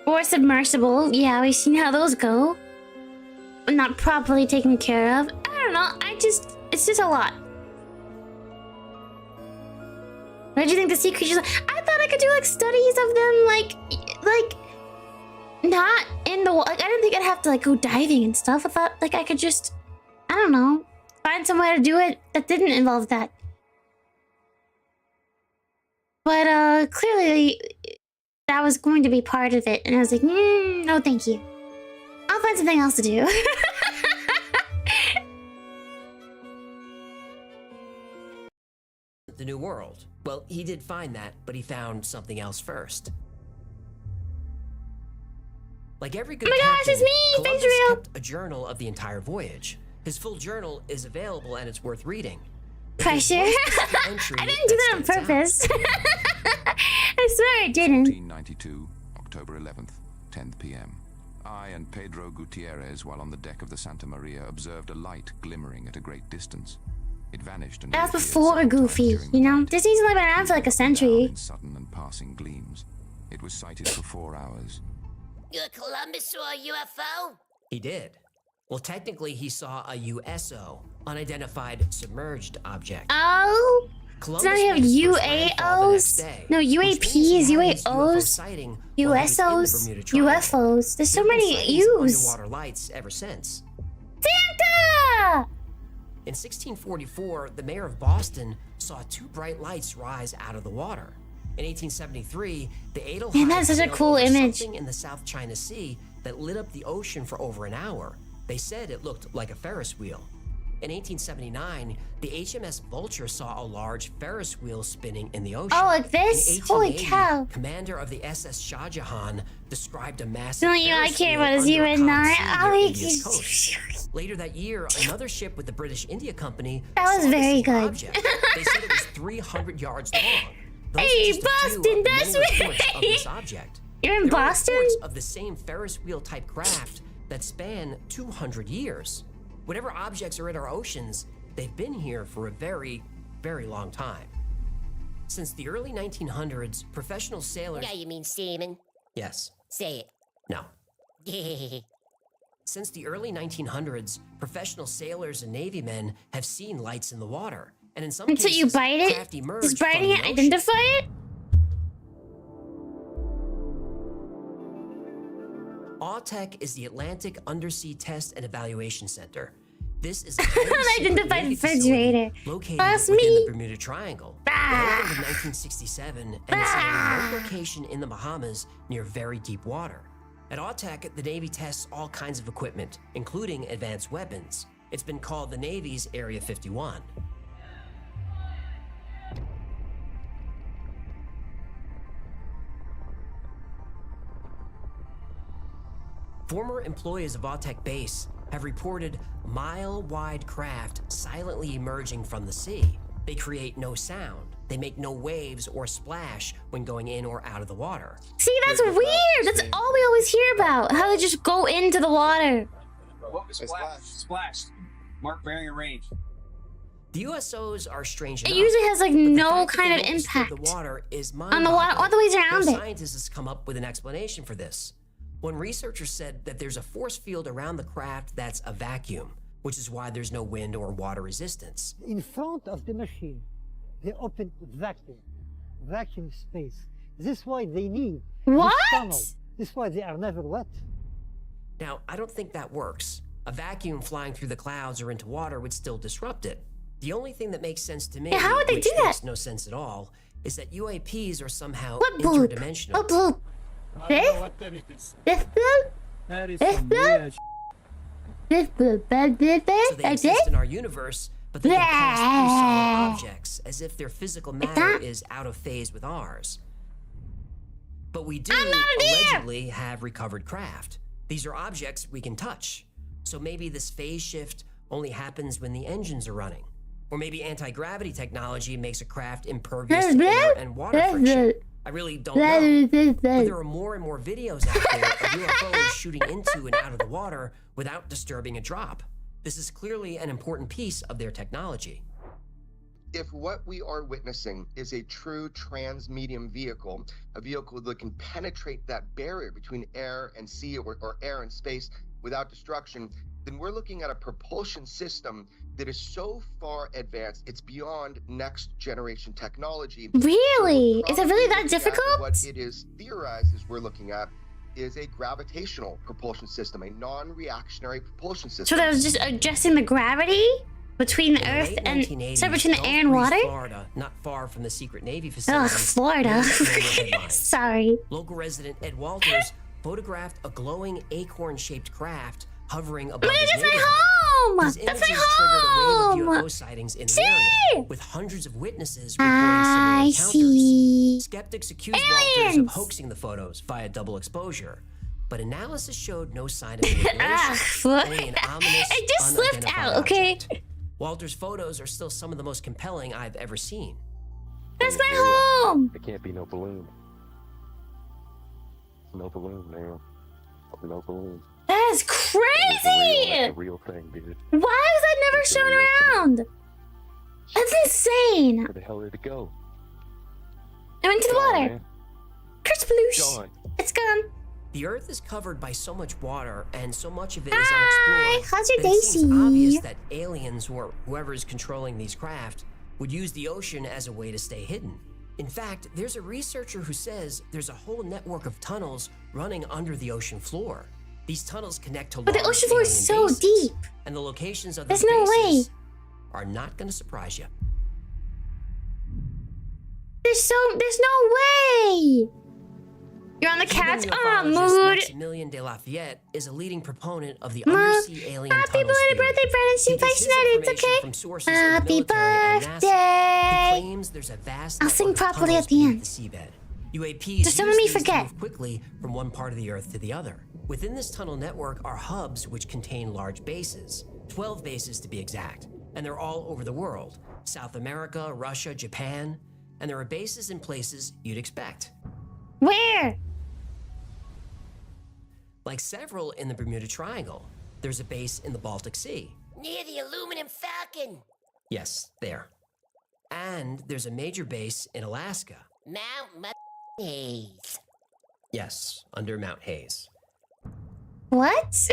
Or submersible. Yeah, we've seen how those go. Not properly taken care of. I don't know. It's just a lot. What did you think the sea creatures? I thought I could do like studies of them, like not in the like. I didn't think I'd have to like go diving and stuff. I thought like I could just, I don't know, find some way to do it that didn't involve that. But clearly that was going to be part of it, and I was like, no, thank you. I'll find something else to do. The New World. Well, he did find that, but he found something else first. Like every good Oh my gosh, captain, it's me! Thanks, Columbus Rio! kept a journal of the entire voyage. His full journal is available and it's worth reading. Pressure. I didn't do that on stands out. purpose. I swear I didn't. 1492, October 11th. 10 p.m. I and Pedro Gutierrez, while on the deck of the Santa Maria, observed a light glimmering at a great distance. It vanished and That was reappeared before several Goofy, times during the you know? night. Disney's only been around for like a Down century. in sudden and passing gleams. It was sighted for 4 hours. Columbus saw a UFO? He did. Well, technically, he saw a USO, unidentified submerged object. Oh, Columbus so now we have made his first landfall the next UAOs. day, No, which means he UAPs, had his UFO UAOs, sighting while he was in the USOs, Bermuda Triangle. UFOs. There's so There have been many sightings of U's. underwater lights ever since. Santa! In 1644, the mayor of Boston saw 2 bright lights rise out of the water. In 1873, the Edelweiss Man, that's such a sailed cool over image. something in the South China Sea that lit up the ocean for over an hour. They said it looked like a Ferris wheel. In 1879, the HMS Vulture saw a large Ferris wheel spinning in the ocean. Oh, like this? In Holy 1880, cow. Commander of the SS Shah Jahan described a massive The only you I Ferris care wheel about is under you a and calm I. sea Oh, near he India's coast. keeps... Later that year, another ship with the British India Company That was saw the very same good. object. They said it was 300 yards long. Those Hey, are just a few Boston, of the that's many reports of me. this object. You're in There are Boston? reports of the same Ferris wheel type craft that span 200 years. Whatever objects are in our oceans, they've been here for a very, very long time. Since the early 1900s, professional sailors... Yeah, you mean semen? Yes. Say it. No. Since the early 1900s, professional sailors and Navy men have seen lights in the water. And in some Until cases, you bite it? craft emerged Does biting from the it ocean. identify it? AWTEC is the Atlantic Undersea Test and Evaluation Center. This is a highly secret Unidentified Navy facility refrigerator. located That's within me. the Bermuda Triangle. It opened in 1967 and it's in a remote location in the Bahamas near very deep water. At AWTEC, the Navy tests all kinds of equipment, including advanced weapons. It's been called the Navy's Area 51. Former employees of AWTEC base have reported mile-wide craft silently emerging from the sea. They create no sound. They make no waves or splash when going in or out of the water. See, that's weird. That's all we always hear about. How they just go into the water. Splash. Mark bearing and range. The USOs are strange It enough, usually has like but the no fact that kind they of don't disturb impact the water is on the water, all the ways around No it. scientists has come up with an explanation for this. One researcher said that there's a force field around the craft that's a vacuum, which is why there's no wind or water resistance. In front of the machine, they open vacuum space. This is why they need What? this tunnel. This is why they are never wet. Now, I don't think that works. A vacuum flying through the clouds or into water would still disrupt it. The only thing that makes sense to me, Yeah, how would they which do that? makes no sense at all, is that UAPs are somehow What bloop? interdimensional. What bloop? This? This bloop? That is This bloop? This bloop? This bloop? So they Like exist this? in our universe, but they can pass through solid objects as if their physical matter is out of phase with ours. But we do I'm not there! allegedly have recovered craft. These are objects we can touch. So maybe this phase shift only happens when the engines are running. Or maybe anti-gravity technology makes a craft impervious to air and water friction. I really don't know. But there are more and more videos out there of UFOs shooting into and out of the water without disturbing a drop. This is clearly an important piece of their technology. If what we are witnessing is a true trans-medium vehicle, a vehicle that can penetrate that barrier between air and sea or air and space without destruction, then we're looking at a propulsion system that is so far advanced, it's beyond next generation technology. Really? Is it really that Looking at difficult? What it is theorized is we're looking at is a gravitational propulsion system, a non-reactionary propulsion system. So that was just adjusting the gravity between the In Earth late and 1980s, so between the Gulf air and Breeze, water? Florida, not far from the secret Navy facility. Ugh, Florida. Sorry. Local resident Ed Walters photographed a glowing acorn-shaped craft hovering above his That's my neighborhood. home! These That's my images triggered a wave of home! UFO sightings in the See? area, with hundreds of witnesses reporting I similar encounters. see. Skeptics accused Walters of Aliens! hoaxing the photos via double exposure, but analysis showed no sign of manipulation, Ugh, only an ominous, I just slipped unidentified out, okay? object. Walters' photos are still some of the most compelling I've ever seen. That's my home! It can't be no balloon. No balloon, man. That is crazy! Real thing, dude. Why was that never shown around? That's insane. Where the hell did it go? I went to the water. Gone. It's gone. The Earth is covered by so much water, and so much of it is Hi, unexplored. how's your that it seems Daisy? obvious that aliens or whoever is controlling these craft would use the ocean as a way to stay hidden. In fact, there's a researcher who says there's a whole network of tunnels running under the ocean floor. These tunnels connect to But the large ocean floor is alien so bases, deep. and the locations of There's those no way. bases are not going to surprise you. There's no way. You're on the couch. Mood. Maximilian de Lafayette is a leading proponent of the Ma, undersea alien happy tunnels belated theory. birthday, Brandon. He gets his information from sources in the Happy military and NASA. birthday. He claims there's a vast I'll sing network of properly tunnels at the beneath end. the seabed. UAPs Just don't use let me these to forget. move quickly from one part of the Earth to the other. Within this tunnel network are hubs which contain large bases, 12 bases to be exact, and they're all over the world. South America, Russia, Japan, and there are bases in places you'd expect. Where? Like several in the Bermuda Triangle. There's a base in the Baltic Sea. Near the aluminum falcon. Yes, there. And there's a major base in Alaska. Mount Hayes. Yes, under Mount Hayes. What?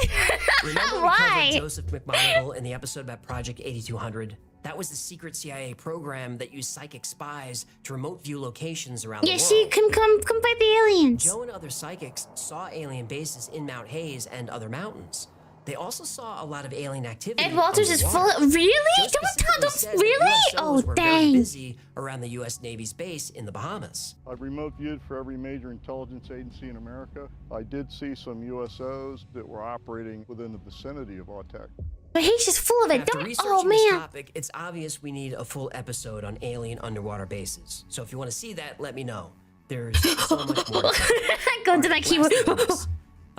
Remember Why? we covered Joseph McMoneagle in the episode about Project 8200? That was the secret CIA program that used psychic spies to remote view locations around the world. she can come fight the aliens. Joe and other psychics saw alien bases in Mount Hayes and other mountains. They also saw a lot of alien activity. Ed Walters is full. underwater. Really? Joe specifically said that Really? USOs Oh, were very dang. busy around the U.S. Navy's base in the Bahamas. I've remote viewed for every major intelligence agency in America. I did see some USOs that were operating within the vicinity of Autech. But he's just full of it. After Don't. researching Oh this man. topic, it's obvious we need a full episode on alien underwater bases. So if you want to see that, let me know. There's so much more. Go into my keyboard.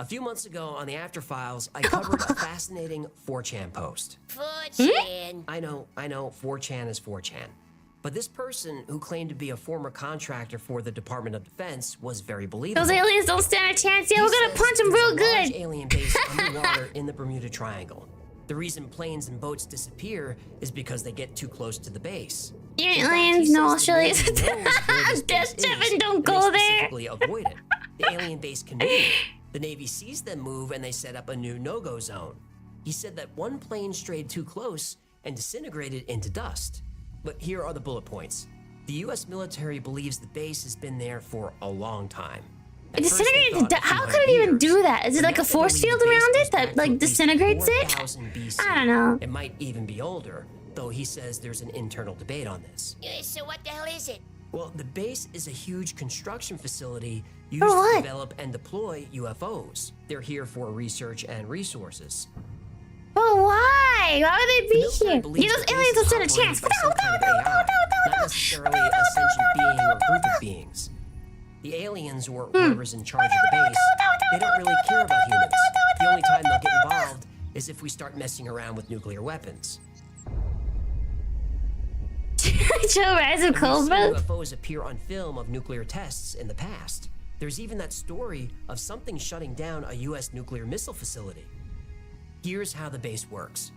A few months ago on the After Files, I covered a fascinating 4chan post. 4chan. I know, 4chan is 4chan. But this person, who claimed to be a former contractor for the Department of Defense, was very believable. Those aliens don't stand a chance. Yeah, He we're gonna says punch them there's real a large good. alien base underwater in the Bermuda Triangle. The reason planes and boats disappear is because they get too close to the base. Aliens, no Australia. Death Devin, don't go there. Specifically avoid it. The alien base can move. The Navy sees them move and they set up a new no-go zone. He said that one plane strayed too close and disintegrated into dust. But here are the bullet points. The U.S. military believes the base has been there for a long time. It disintegrated into dust. How could it even do that? Is it like a force field around it that like disintegrates it? I don't know. It might even be older, though he says there's an internal debate on this. So what the hell is it? Well, the base is a huge construction facility used For to what? develop and deploy UFOs. They're here for research and resources. But why? Why would they be military here? believes Yeah, those the aliens base don't is stand a chance. operated by some kind of AI, not necessarily a sentient being or group of beings. The aliens or whoever's in charge of the base, they don't really care about humans. The only time they'll get involved is if we start messing around with nuclear weapons. Joe Rise of We've Cold seen Breath? UFOs appear on film of nuclear tests in the past. There's even that story of something shutting down a U.S. nuclear missile facility. Here's how the base works.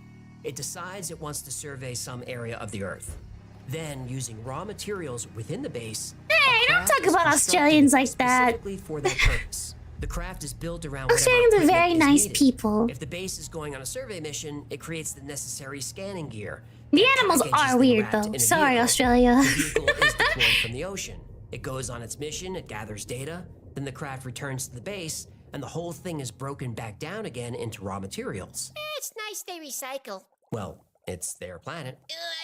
It decides it wants to survey some area of the Earth. Then, using raw materials within the base, Hey, a don't craft talk is about constructed Australians like that. specifically for that purpose. The craft is built around whatever Australians are equipment very is nice needed. people. If the base is going on a survey mission, it creates the necessary scanning gear. The That animals packages are them weird wrapped in though. a Sorry, vehicle. Australia. The vehicle is deployed from the ocean. It goes on its mission, it gathers data, then the craft returns to the base, and the whole thing is broken back down again into raw materials. It's nice they recycle. Well, it's their planet.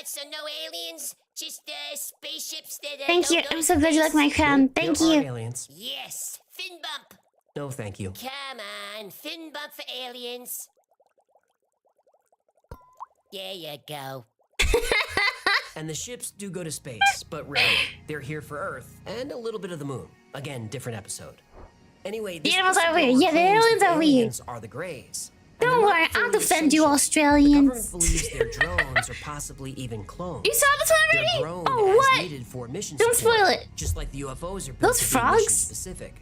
So no aliens? Just spaceships that Thank don't you. go I'm to so glad you like my space? crown. Thank There are you. aliens. Yes, fin bump. No, thank you. Come on, fin bump for aliens. There you go. And the ships do go to space, but rarely. They're here for Earth and a little bit of the moon. Again, different episode. Anyway, The this animals are whistleblower weird. Yeah, the claims aliens the are weird. aliens are the Greys. And Don't they're not worry, I'll fully defend you, sentient. The government Australians. believes their drones or possibly even clones. You saw this one They're already? grown Oh, as what? needed for mission Don't support, spoil it. Just like the UFOs are built Those to be frogs? mission specific.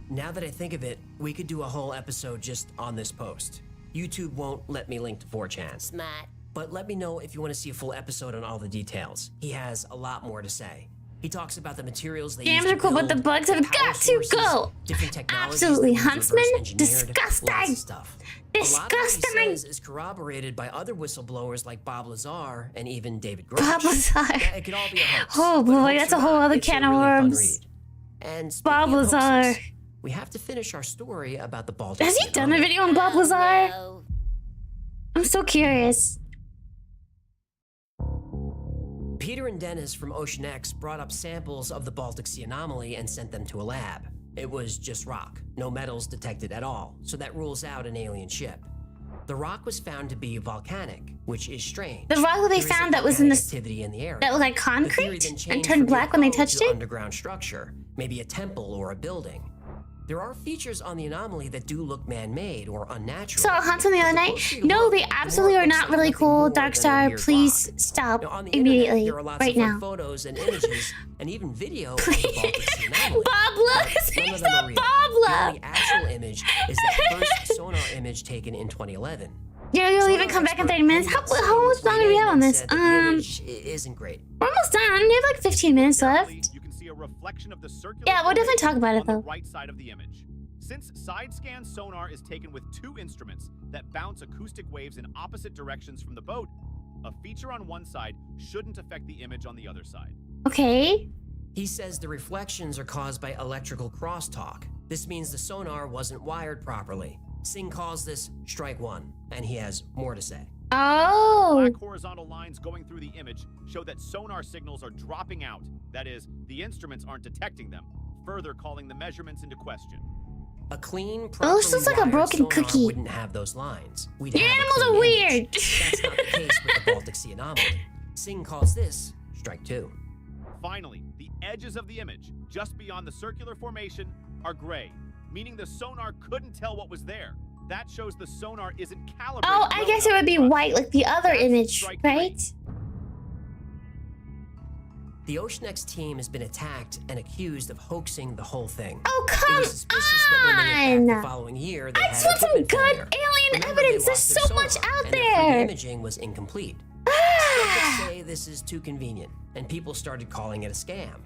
Now that I think of it, we could do a whole episode just on this post. YouTube won't let me link to 4chan. Smart. But let me know if you want to see a full episode on all the details. He has a lot more to say. He talks about the materials they use Games are cool, but the bugs have got to go. Different technologies. Absolutely, Huntsman. Disgusting. Stuff. Disgusting. A lot of what he says is corroborated by other whistleblowers like Bob Lazar and even David Grusch. Bob Lazar. Yeah, it could all be a hoax. Oh boy, that's a whole other can of worms. And Bob Lazar. We have to finish our story about the Baltic Sea. Has he done a video on Bob Lazar? No. I'm so curious. Peter and Dennis from Ocean X brought up samples of the Baltic Sea anomaly and sent them to a lab. It was just rock, no metals detected at all, so that rules out an alien ship. The rock was found to be volcanic, which is strange. The rock that they found that was in the activity in the area. that was like concrete and turned black when they touched it. Underground structure, maybe a temple or a building. There are features on the anomaly that do look man-made or unnatural. Saw Huntsman the other night. No, they absolutely are not really cool. Darkstar, please stop immediately, there are lots right of now. Photos and images, and even video of the Baltic Sea anomaly. Bobla! He's not Bobla! The only actual image is that first sonar image taken in 2011. You'll even come back in 30 minutes. How much longer do we have on this? The image isn't great. We're almost done. We have like 15 minutes left. You can see a reflection of the circular Yeah, we'll definitely talk about it on though. the right side of the image. Since side scan sonar is taken with two instruments that bounce acoustic waves in opposite directions from the boat, a feature on one side shouldn't affect the image on the other side. Okay. He says the reflections are caused by electrical crosstalk. This means the sonar wasn't wired properly. Singh calls this strike one, and he has more to say. Oh. Black horizontal lines going through the image show that sonar signals are dropping out. That is, the instruments aren't detecting them, further calling the measurements into question. A clean, Oh, this looks like a broken cookie. Wouldn't have those lines. Your animals are weird. That's not the case with the Baltic Sea anomaly. Singh calls this strike two. Finally, the edges of the image, just beyond the circular formation, are gray, meaning the sonar couldn't tell what was there. That shows the sonar isn't calibrated. Oh, I guess it would be white like the other image, right? The Ocean X team has been attacked and accused of hoaxing the whole thing. Oh, come it was suspicious that when they went back the following year, they I just want some good alien evidence. There's so much out there. The imaging was incomplete. Some say this is too convenient, and people started calling it a scam.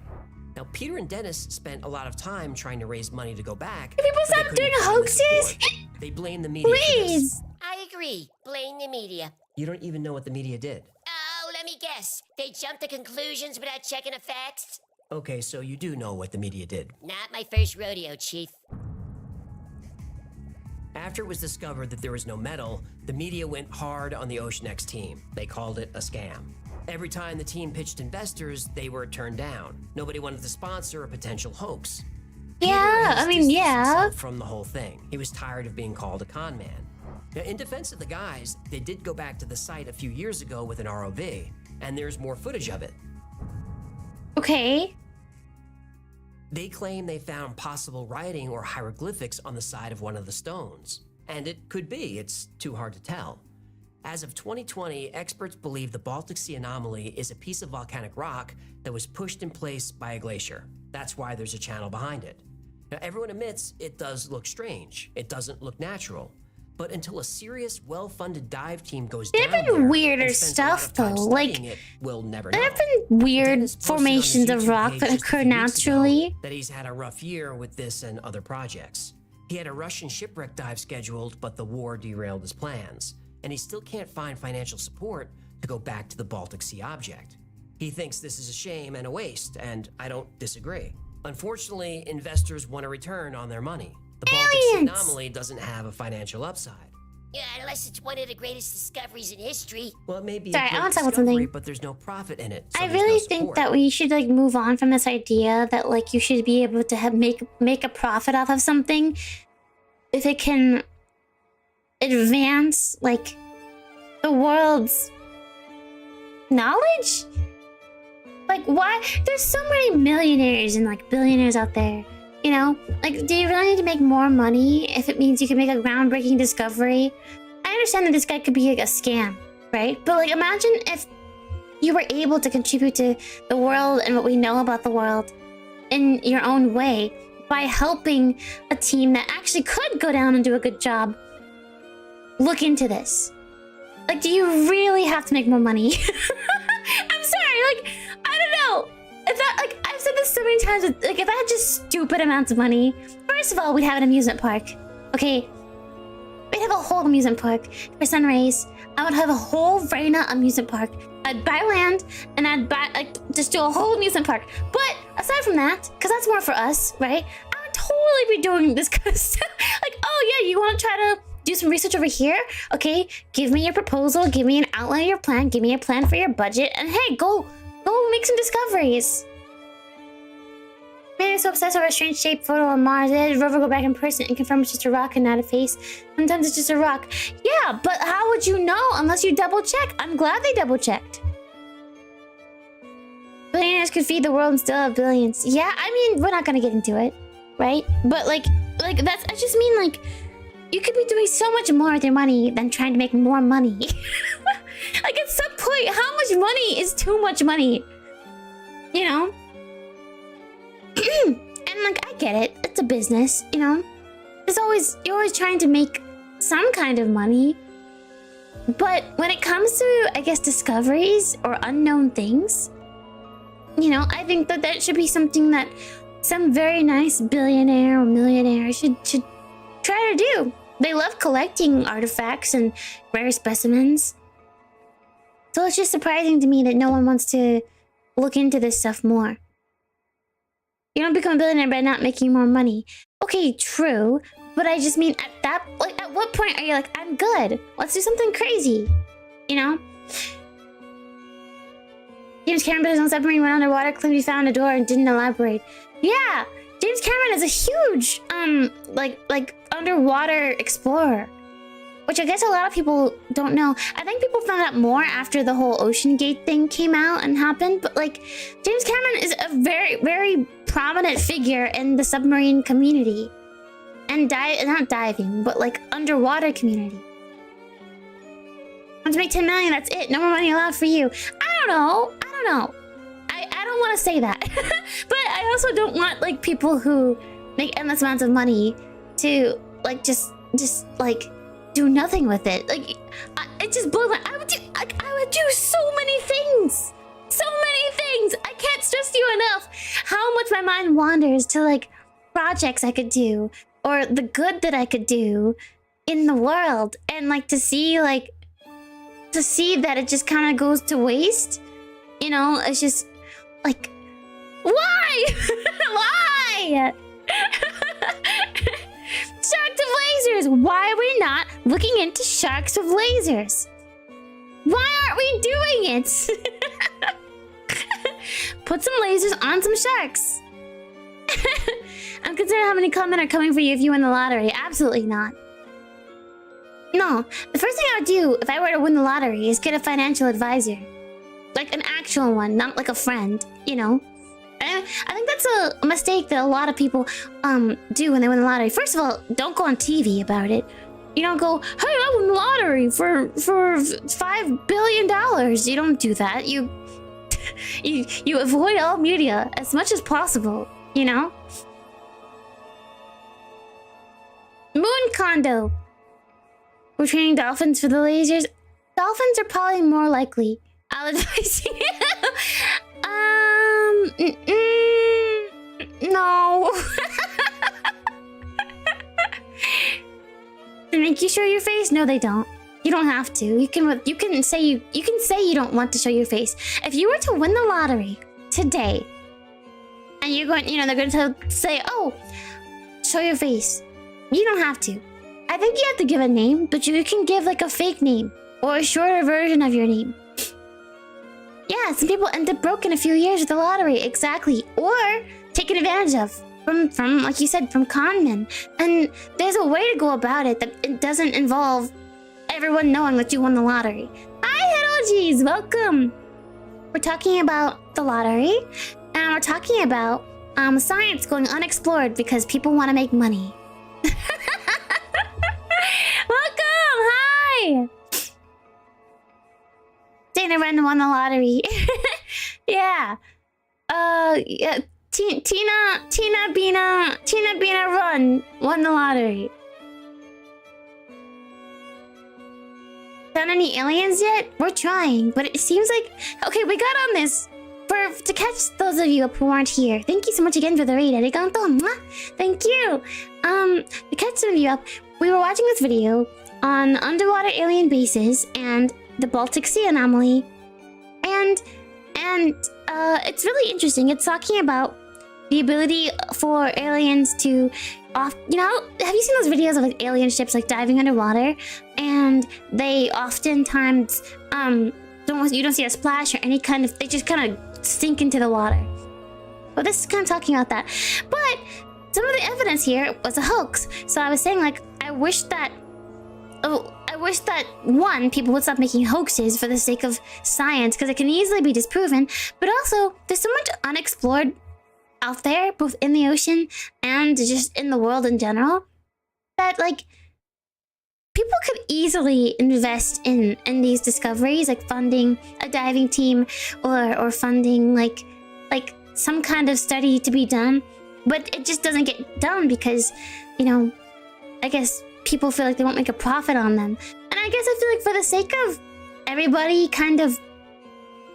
Now, Peter and Dennis spent a lot of time trying to raise money to go back. Can people stop doing hoaxes? They blame the media. Please. I agree. Blame the media. You don't even know what the media did. Oh, let me guess. They jumped to conclusions without checking the facts? Okay, so you do know what the media did. Not my first rodeo, Chief. After it was discovered that there was no metal, the media went hard on the Ocean X team. They called it a scam. Every time the team pitched investors, they were turned down. Nobody wanted to sponsor a potential hoax. Yeah, I mean, yeah. From the whole thing. He was tired of being called a con man. Now, in defense of the guys, they did go back to the site a few years ago with an ROV, and there's more footage of it. Okay. They claim they found possible writing or hieroglyphics on the side of one of the stones. And it could be, it's too hard to tell. As of 2020, experts believe the Baltic Sea anomaly is a piece of volcanic rock that was pushed in place by a glacier. That's why there's a channel behind it. Now, everyone admits it does look strange. It doesn't look natural. But until a serious, well-funded dive team goes down there have been weirder stuff though. Like, we'll never know. there have been weird formations of rock that occur naturally. That he's had a rough year with this and other projects. He had a Russian shipwreck dive scheduled, but the war derailed his plans. And he still can't find financial support to go back to the Baltic Sea object. He thinks this is a shame and a waste, and I don't disagree. Unfortunately, investors want a return on their money. The Baltic Sea anomaly doesn't have a financial upside. Yeah, unless it's one of the greatest discoveries in history. Well, it may be Sorry, a I want great to talk about discovery, something. but there's no profit in it. So I there's really no think support. that we should like move on from this idea that like you should be able to have make a profit off of something if it can advance like the world's knowledge. Like, why? There's so many millionaires and like billionaires out there. You know, like, do you really need to make more money if it means you can make a groundbreaking discovery? I understand that this guy could be like a scam, right? But like, imagine if you were able to contribute to the world and what we know about the world in your own way, by helping a team that actually could go down and do a good job look into this? Like, do you really have to make more money? I'm sorry, like, I don't know. If that, like, I've said this so many times, like, if I had just stupid amounts of money, first of all, we'd have an amusement park, okay? We'd have a whole amusement park for Sunrays. I would have a whole Reina amusement park. I'd buy land, and I'd buy, like, just do a whole amusement park. But aside from that, because that's more for us, right? I would totally be doing this kind of stuff. Like, oh yeah, you want to try to do some research over here? Okay, give me your proposal, give me an outline of your plan, give me a plan for your budget, and hey, go make some discoveries. Man, I'm so obsessed over a strange shaped photo on Mars. I had Rover go back in person and confirm it's just a rock and not a face. Sometimes it's just a rock. Yeah, but how would you know unless you double check? I'm glad they double checked. Billionaires could feed the world and still have billions. Yeah, I mean, we're not gonna get into it, right? But like that's, I just mean, like, you could be doing so much more with your money than trying to make more money. Like, at some point, how much money is too much money? You know? And like, I get it. It's a business, you know? You're always trying to make some kind of money. But when it comes to, I guess, discoveries or unknown things, you know, I think that should be something that some very nice billionaire or millionaire should try to do. They love collecting artifacts and rare specimens. So it's just surprising to me that no one wants to look into this stuff more. You don't become a billionaire by not making more money. Okay, true. But I just mean, at what point are you like, I'm good, let's do something crazy? You know? James Cameron built his own submarine, went underwater, claimed he found a door and didn't elaborate. Yeah! James Cameron is a huge, like underwater explorer. Which I guess a lot of people don't know. I think people found out more after the whole Ocean Gate thing came out and happened. But like, James Cameron is a very, very prominent figure in the submarine community. And not diving, but like underwater community. Want to make 10 million, that's it. No more money allowed for you. I don't know. I don't want to say that. But I also don't want like people who make endless amounts of money to like just like do nothing with it. Like, it just blows my... I would do so many things. So many things. I can't stress to you enough how much my mind wanders to like projects I could do or the good that I could do in the world, and like to see that it just kind of goes to waste. You know, it's just like, why? Why? Sharks of lasers! Why are we not looking into sharks of lasers? Why aren't we doing it? Put some lasers on some sharks. I'm concerned how many comments are coming for you if you win the lottery. Absolutely not. No, the first thing I would do if I were to win the lottery is get a financial advisor. Like an actual one, not like a friend, you know? I think that's a mistake that a lot of people do when they win the lottery. First of all, don't go on TV about it. You don't go, hey, I won the lottery for $5 billion. You don't do that. You avoid all media as much as possible, you know? Moon condo. We're training dolphins for the lasers. Dolphins are probably more likely. I'll advise you. No. They make you show your face? No, they don't. You don't have to. You can say you don't want to show your face. If you were to win the lottery today, and you're going, you know, they're going to say, "Oh, show your face." You don't have to. I think you have to give a name, but you can give like a fake name or a shorter version of your name. Yeah, some people end up broke in a few years with the lottery, exactly, or taken advantage of from like you said, from con men. And there's a way to go about it that it doesn't involve everyone knowing that you won the lottery. Hi, Hedogis, welcome. We're talking about the lottery, and we're talking about science going unexplored because people want to make money. Welcome, hi. Dana Ren won the lottery. Yeah. Yeah. Tina Bina Run won the lottery. Found any aliens yet? We're trying, but it seems like... Okay, we got on this to catch those of you who aren't here. Thank you so much again for the raid. Arigato. Thank you. To catch some of you up, we were watching this video on underwater alien bases and the Baltic Sea anomaly. And it's really interesting. It's talking about the ability for aliens to have you seen those videos of like alien ships like diving underwater, and they oftentimes you don't see a splash or any kind of, they just kind of sink into the water. Well, this is kind of talking about that, but some of the evidence here was a hoax. So I was saying, like, I wish that one, people would stop making hoaxes for the sake of science, because it can easily be disproven, but also there's so much unexplored out there, both in the ocean and just in the world in general, that like people could easily invest in these discoveries, like funding a diving team or funding like some kind of study to be done, but it just doesn't get done because, you know, I guess people feel like they won't make a profit on them. And I guess I feel like for the sake of everybody kind of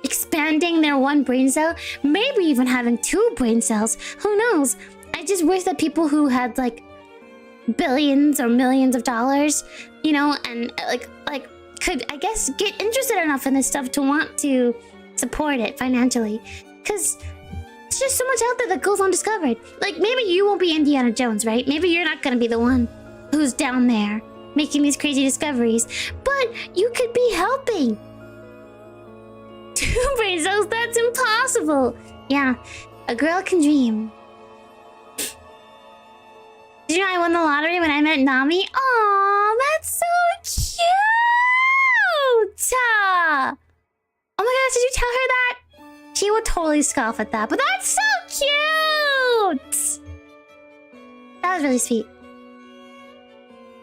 expanding their one brain cell, maybe even having 2 brain cells, who knows? I just wish that people who had like billions or millions of dollars, you know, and like could, I guess, get interested enough in this stuff to want to support it financially, because there's just so much out there that goes undiscovered. Like, maybe you won't be Indiana Jones, right? Maybe you're not gonna be the one who's down there making these crazy discoveries, but you could be helping. 2 brain cells, that's impossible. Yeah, a girl can dream. Did you know I won the lottery when I met Nami? Aw, that's so cute! Oh my gosh, did you tell her that? She would totally scoff at that, but that's so cute! That was really sweet.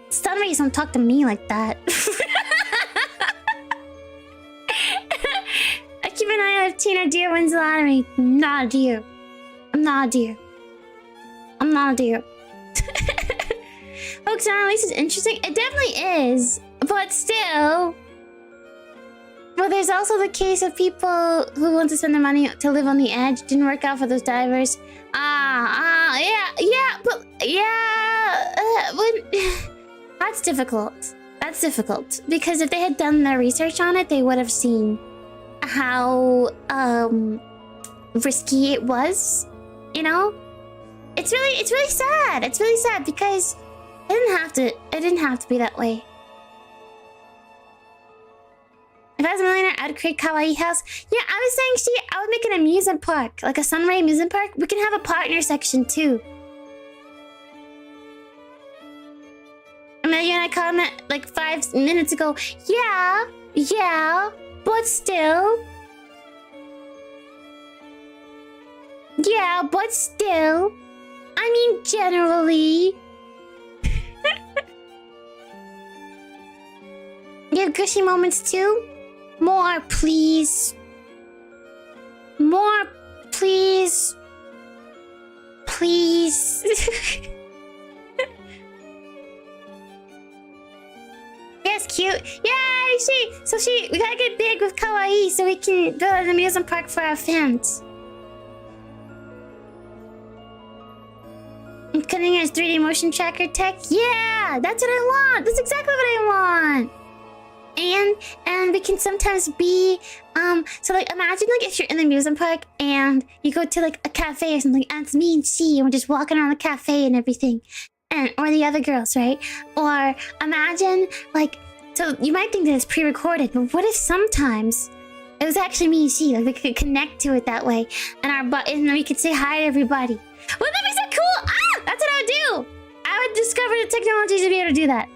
Sunrays don't talk to me like that. I keep an eye on if Tina Deer wins the lottery. I'm not a deer. I'm not a deer. I'm not a deer. Hoax on Elise is interesting. It definitely is, but still. But there's also the case of people who want to spend their money to live on the edge. Didn't work out for those divers. That's difficult. That's difficult, because if they had done their research on it, they would have seen how risky it was. You know, it's really sad. It's really sad because it didn't have to be that way. If I was a millionaire, I'd create Kawaii House. Yeah, I was saying, I would make an amusement park, like a Sunray amusement park. We can have a partner section too. Amelia and I comment like 5 minutes ago. Yeah, but still. Yeah, but still. I mean, generally. You have gushy moments too? More, please. More, please. Please. Yes, cute. Yay, we gotta get big with Kawaii so we can build an amusement park for our fans. I'm cutting his 3D motion tracker tech. Yeah, that's what I want. That's exactly what I want. And we can sometimes be so like imagine like if you're in the amusement park and you go to like a cafe or something, and it's me and she, and we're just walking around the cafe and everything, and or the other girls, right? Or imagine like, so you might think that it's pre-recorded, but what if sometimes it was actually me and she, like we could connect to it that way, and then we could say hi to everybody. Wouldn't that be so cool? That's what I would do. I would discover the technology to be able to do that.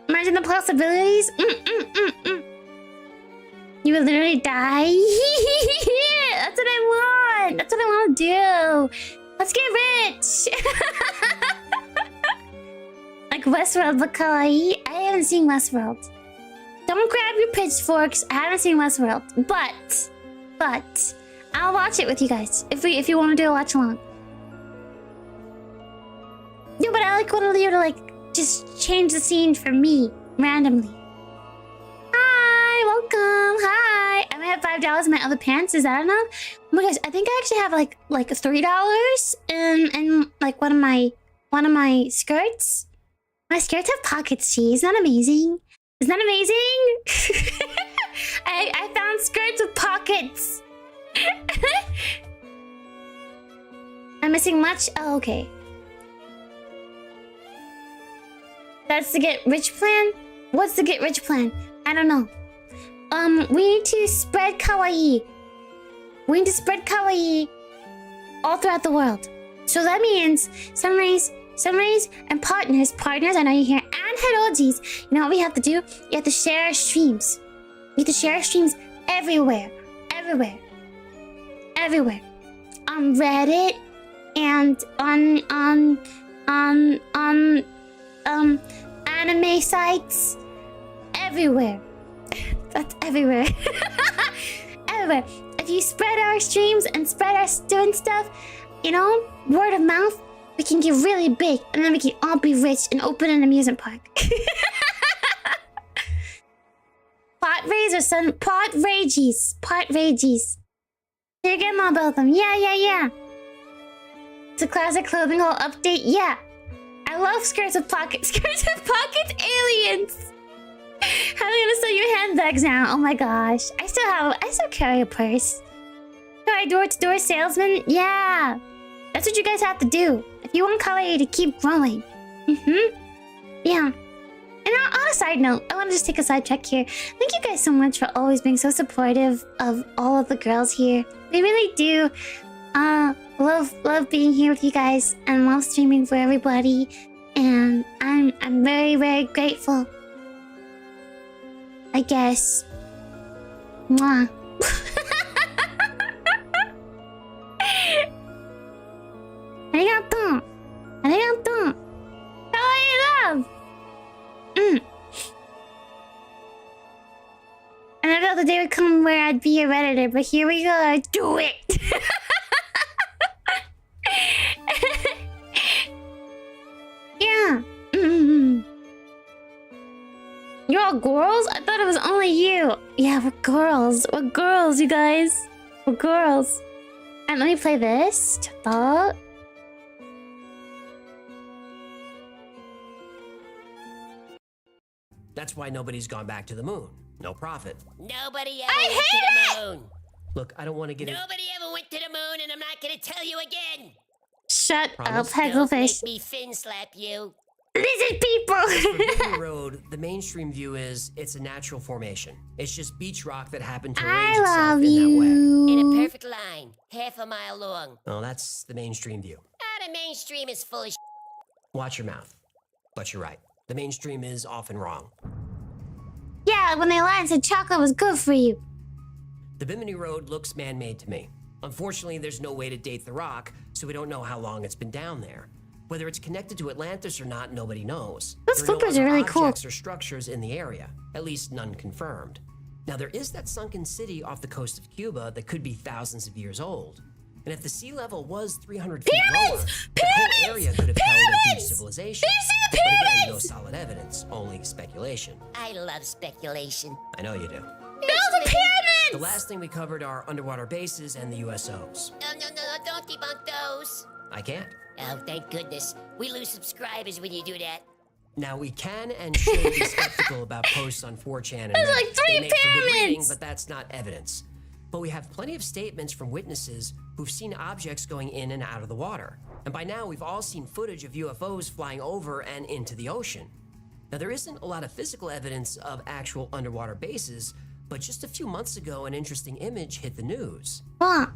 Imagine the possibilities. You would literally die. That's what I want. That's what I want to do. Let's get rich. Like Westworld, but Kawaii. I haven't seen Westworld. Don't grab your pitchforks. I haven't seen Westworld, but but I'll watch it with you guys if you want to do a watch along. No, but I like one of you to like just change the scene for me randomly. Hi, welcome. Hi. I might have $5 in my other pants. Is that enough? Oh my gosh, I think I actually have like $3 in like one of my skirts. My skirts have pockets. Gee, isn't that amazing? Isn't that amazing? I found skirts with pockets. I'm missing much. Oh, okay. That's the get rich plan? What's the get rich plan? I don't know. We need to spread kawaii. We need to spread kawaii all throughout the world. So that means sunrays, and partners, I know you're here, and herojis. You know what we have to do? You have to share our streams. We have to share our streams everywhere. On Reddit and on anime sites. Everywhere. That's everywhere. Everywhere. If you spread our streams and spread our doing stuff, you know, word of mouth, we can get really big, and then we can all be rich and open an amusement park. Pot ragies. You're getting all about them. Yeah. It's a classic clothing haul update. Yeah. I love skirts with pockets. Skirts with pockets, aliens. How are you gonna sell your handbags now? Oh my gosh. I still carry a purse. Sorry, door-to-door salesman. Yeah. That's what you guys have to do if you want Kawaii to keep growing. Yeah. And on a side note, I want to just take a sidetrack here. Thank you guys so much for always being so supportive of all of the girls here. We really do love being here with you guys and love streaming for everybody. And I'm very, very grateful. I guess. Mwah. Arigato. Kawaii love. I never thought the day would come where I'd be a Redditor, but here we go. I do it. Yeah. You're all girls? I thought it was only you. Yeah, we're girls. We're girls, you guys. We're girls. And let me play this. Chata. That's why nobody's gone back to the moon. No profit. Nobody ever went to the moon. Look, I don't want to get Nobody ever went to the moon, and I'm not gonna tell you again. Shut Promise? up, Hecklefish. Make me fin slap you. Lizard people! For Baby Road, the mainstream view is it's a natural formation. It's just beach rock that happened to arrange itself in that way. In a perfect line, half a mile long. Well, that's the mainstream view. The mainstream is full of Watch your mouth. But you're right. The mainstream is often wrong. Yeah, when they lied and said chocolate was good for you. The Bimini Road looks man-made to me. Unfortunately, there's no way to date the rock, so we don't know how long it's been down there. Whether it's connected to Atlantis or not, nobody knows. Those flippers are really cool. Objects or structures in the area, at least none confirmed. Now, there is that sunken city off the coast of Cuba that could be thousands of years old. And if the sea level was 300 feet lower, the whole area could have held a huge civilization. But again, no solid evidence, only speculation. I love speculation. I know you do. No, the pyramids! The last thing we covered are underwater bases and the USOs. No, don't debunk those. I can't. Oh, thank goodness. We lose subscribers when you do that. Now, we can and should be skeptical about posts on 4chan and There's Reddit. like 3 They make for good reading, pyramids! but that's not evidence. But we have plenty of statements from witnesses who've seen objects going in and out of the water. And by now, we've all seen footage of UFOs flying over and into the ocean. Now, there isn't a lot of physical evidence of actual underwater bases, but just a few months ago, an interesting image hit the news. What?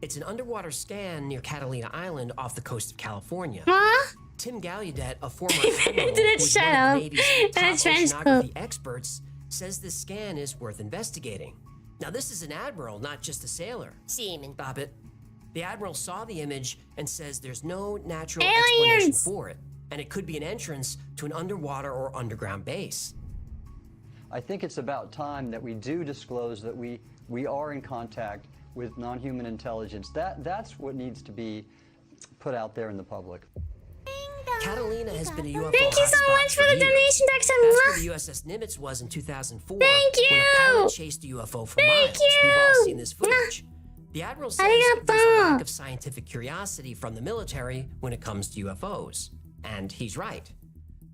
It's an underwater scan near Catalina Island off the coast of California. Huh? Tim Gallaudet, a former admiral Didn't who's shut one of up. the Navy's top In a trench oceanography coat. experts, says this scan is worth investigating. Now, this is an admiral, not just a sailor. Seaman. Stop it. The admiral saw the image and says there's no natural Aliens! explanation for it, and it could be an entrance to an underwater or underground base. I think it's about time that we do disclose that we We are in contact with non-human intelligence. That's what needs to be put out there in the public. Catalina has been a UFO Thank you so hotspot much for the years. donation, That's Dexter. where the USS Nimitz was in 2004. Thank When a you. pilot chased a UFO for Thank miles. you. We've all seen this footage. The Admiral says there's a Arigato. lack of scientific curiosity from the military when it comes to UFOs. And he's right.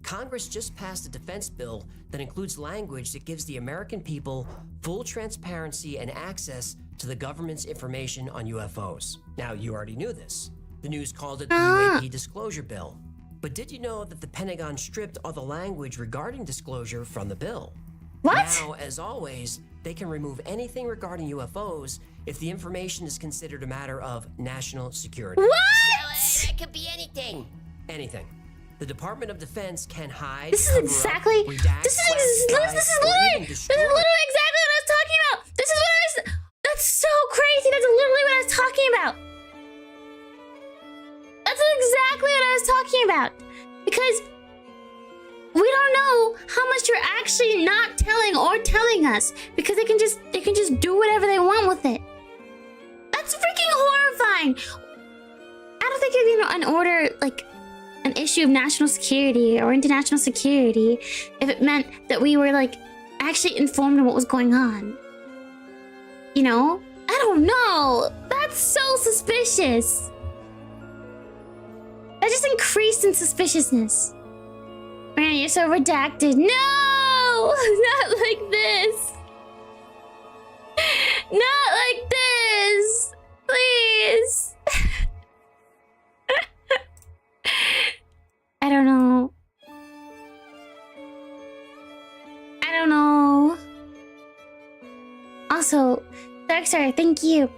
Congress just passed a defense bill that includes language that gives the American people full transparency and access to the government's information on UFOs. Now, you already knew this. The news called it the UAP Disclosure Bill. But did you know that the Pentagon stripped all the language regarding disclosure from the bill? What? Now, as always, they can remove anything regarding UFOs if the information is considered a matter of national security. What? So, that could be anything. Anything. The Department of Defense can hide, This is cover exactly. up, redact, This is classify, or literally. even This is destroy. literally exactly what I was talking about. This is what I was. That's so crazy. That's literally what I was talking about. That's exactly what I was talking about. Because we don't know how much you're actually not telling or telling us. Because they can just do whatever they want with it. That's freaking horrifying. I don't think it'd be an order like an issue of national security or international security if it meant that we were like actually informed of what was going on. You know? I don't know. That's so suspicious. That just increased in suspiciousness. Man, you're so redacted. No! Not like this. Not like this. Please. I don't know. I don't know. Also, Darkstar, thank you.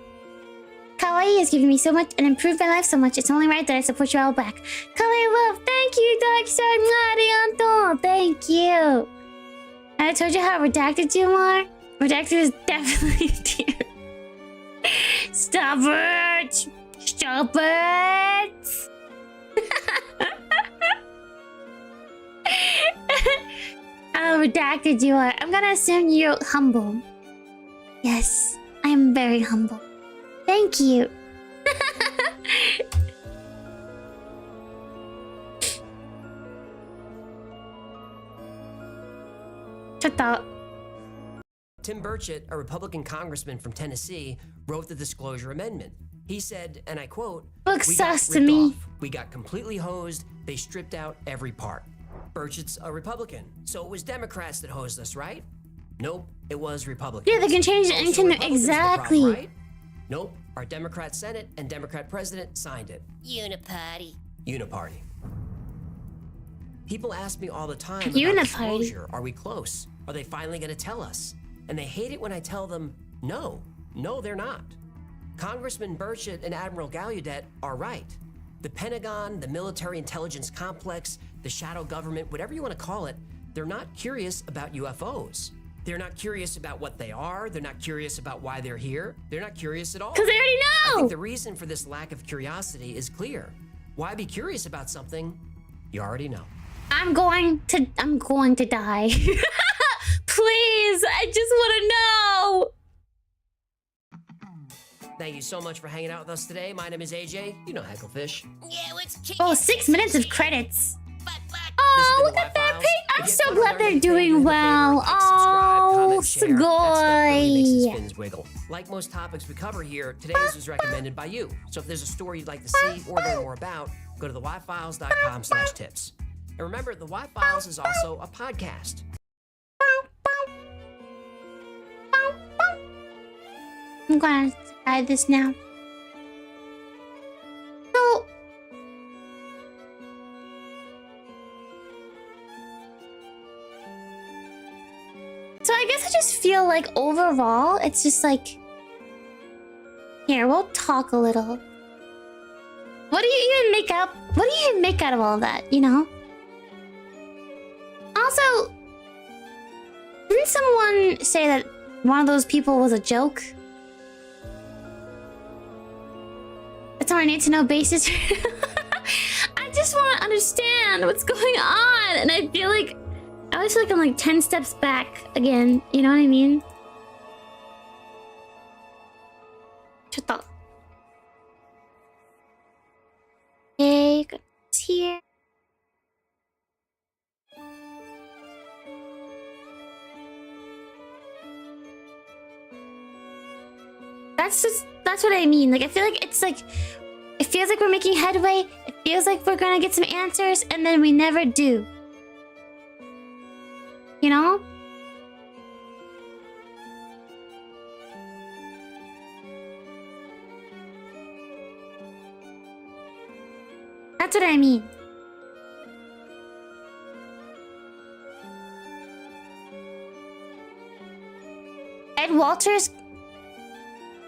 Kawaii has given me so much and improved my life so much. It's only right that I support you all back. Kawaii love, thank you, Darkstar. Arigato. Thank you. I told you how redacted you are. Redacted is definitely dear. Stop it! Stop it! How redacted you are. I'm gonna assume you're humble. Yes, I am very humble. Thank you. Shut up. Tim Burchett, a Republican congressman from Tennessee, wrote the disclosure amendment. He said, and I quote, Looks "We got sus to ripped me. off. We got completely hosed. They stripped out every part." Burchett's a Republican, so it was Democrats that hosed us, right? Nope, it was Republicans. Yeah, they can change it Also, anytime they're Republicans are the exactly. problem, right? Nope, our Democrat Senate and Democrat President signed it. Uniparty. Uniparty. People ask me all the time about Uniparty. disclosure. Are we close? Are they finally going to tell us? And they hate it when I tell them, no, they're not. Congressman Burchett and Admiral Gallaudet are right. The Pentagon, the military intelligence complex, the shadow government, whatever you want to call it, they're not curious about UFOs. They're not curious about what they are. They're not curious about why they're here. They're not curious at all. Because they already I know. think the reason for this lack of curiosity is clear. Why be curious about something you already know? I'm going to die. Please, I just want to know. Thank you so much for hanging out with us today. My name is AJ. You know Hecklefish. Yeah, what's Oh, 6 minutes of credits. This Oh, has look been at the that Y-Files. pig. If I'm you so haven't glad learned they're anything, doing do me a favor, well. like, subscribe, Oh, comment, share. That stuff really makes the sugoi. spins wiggle. Like most topics we cover here, today's was recommended by you. So if there's a story you'd like to see or learn more about, go to theyfiles.com/tips. And remember, the Y-Files is also a podcast. I'm gonna try this now. So I guess I just feel like overall, it's just like, here, we'll talk a little. What do you even make up? What do you even make out of all that, you know? Also, didn't someone say that one of those people was a joke? That's on a need-to-know basis. I just want to understand what's going on, and I feel like I always feel like I'm like 10 steps back again. You know what I mean? 좋다. Okay, good. It's here. That's what I mean. Like, I feel like it's like, it feels like we're making headway. It feels like we're gonna get some answers, and then we never do. You know? That's what I mean. Ed Walters'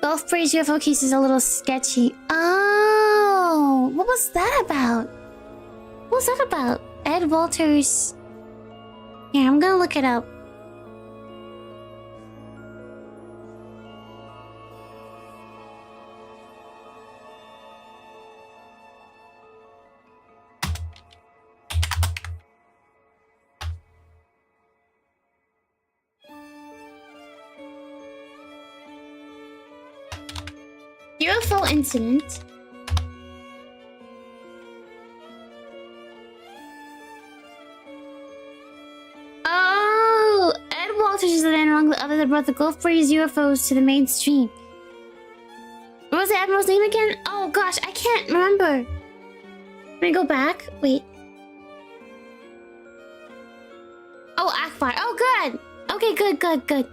Gulf Breeze UFO case is a little sketchy. Oh, what was that about? What was that about? Ed Walters. Here, I'm gonna look it up. UFO incident. Oh, Ed Walters is the man among the others that brought the Gulf Breeze UFOs to the mainstream. What was the Admiral's name again? Oh gosh, I can't remember. Let me go back. Wait. Oh, Akbar. Oh, good. Okay, good.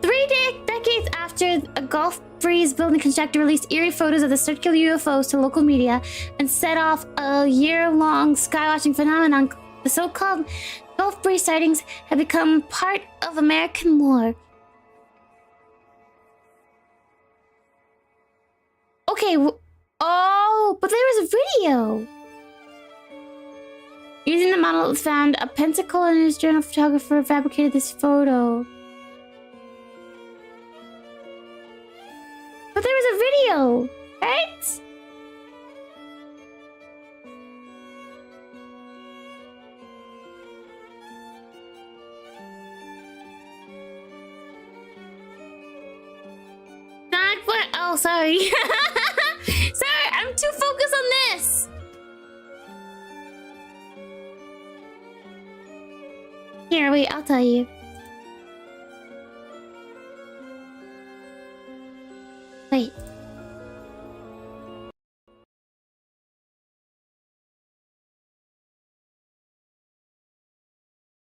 3 decades after a Gulf Breeze building constructor released eerie photos of the circular UFOs to local media and set off a year-long skywatching phenomenon, the so-called Gulf Breeze sightings have become part of American lore. Okay, oh, but there was a video. Using the model that was found, a Pensacola News Journal photographer fabricated this photo. But there was a video, right? Oh, sorry. Sorry, I'm too focused on this. Here, wait, I'll tell you. Wait.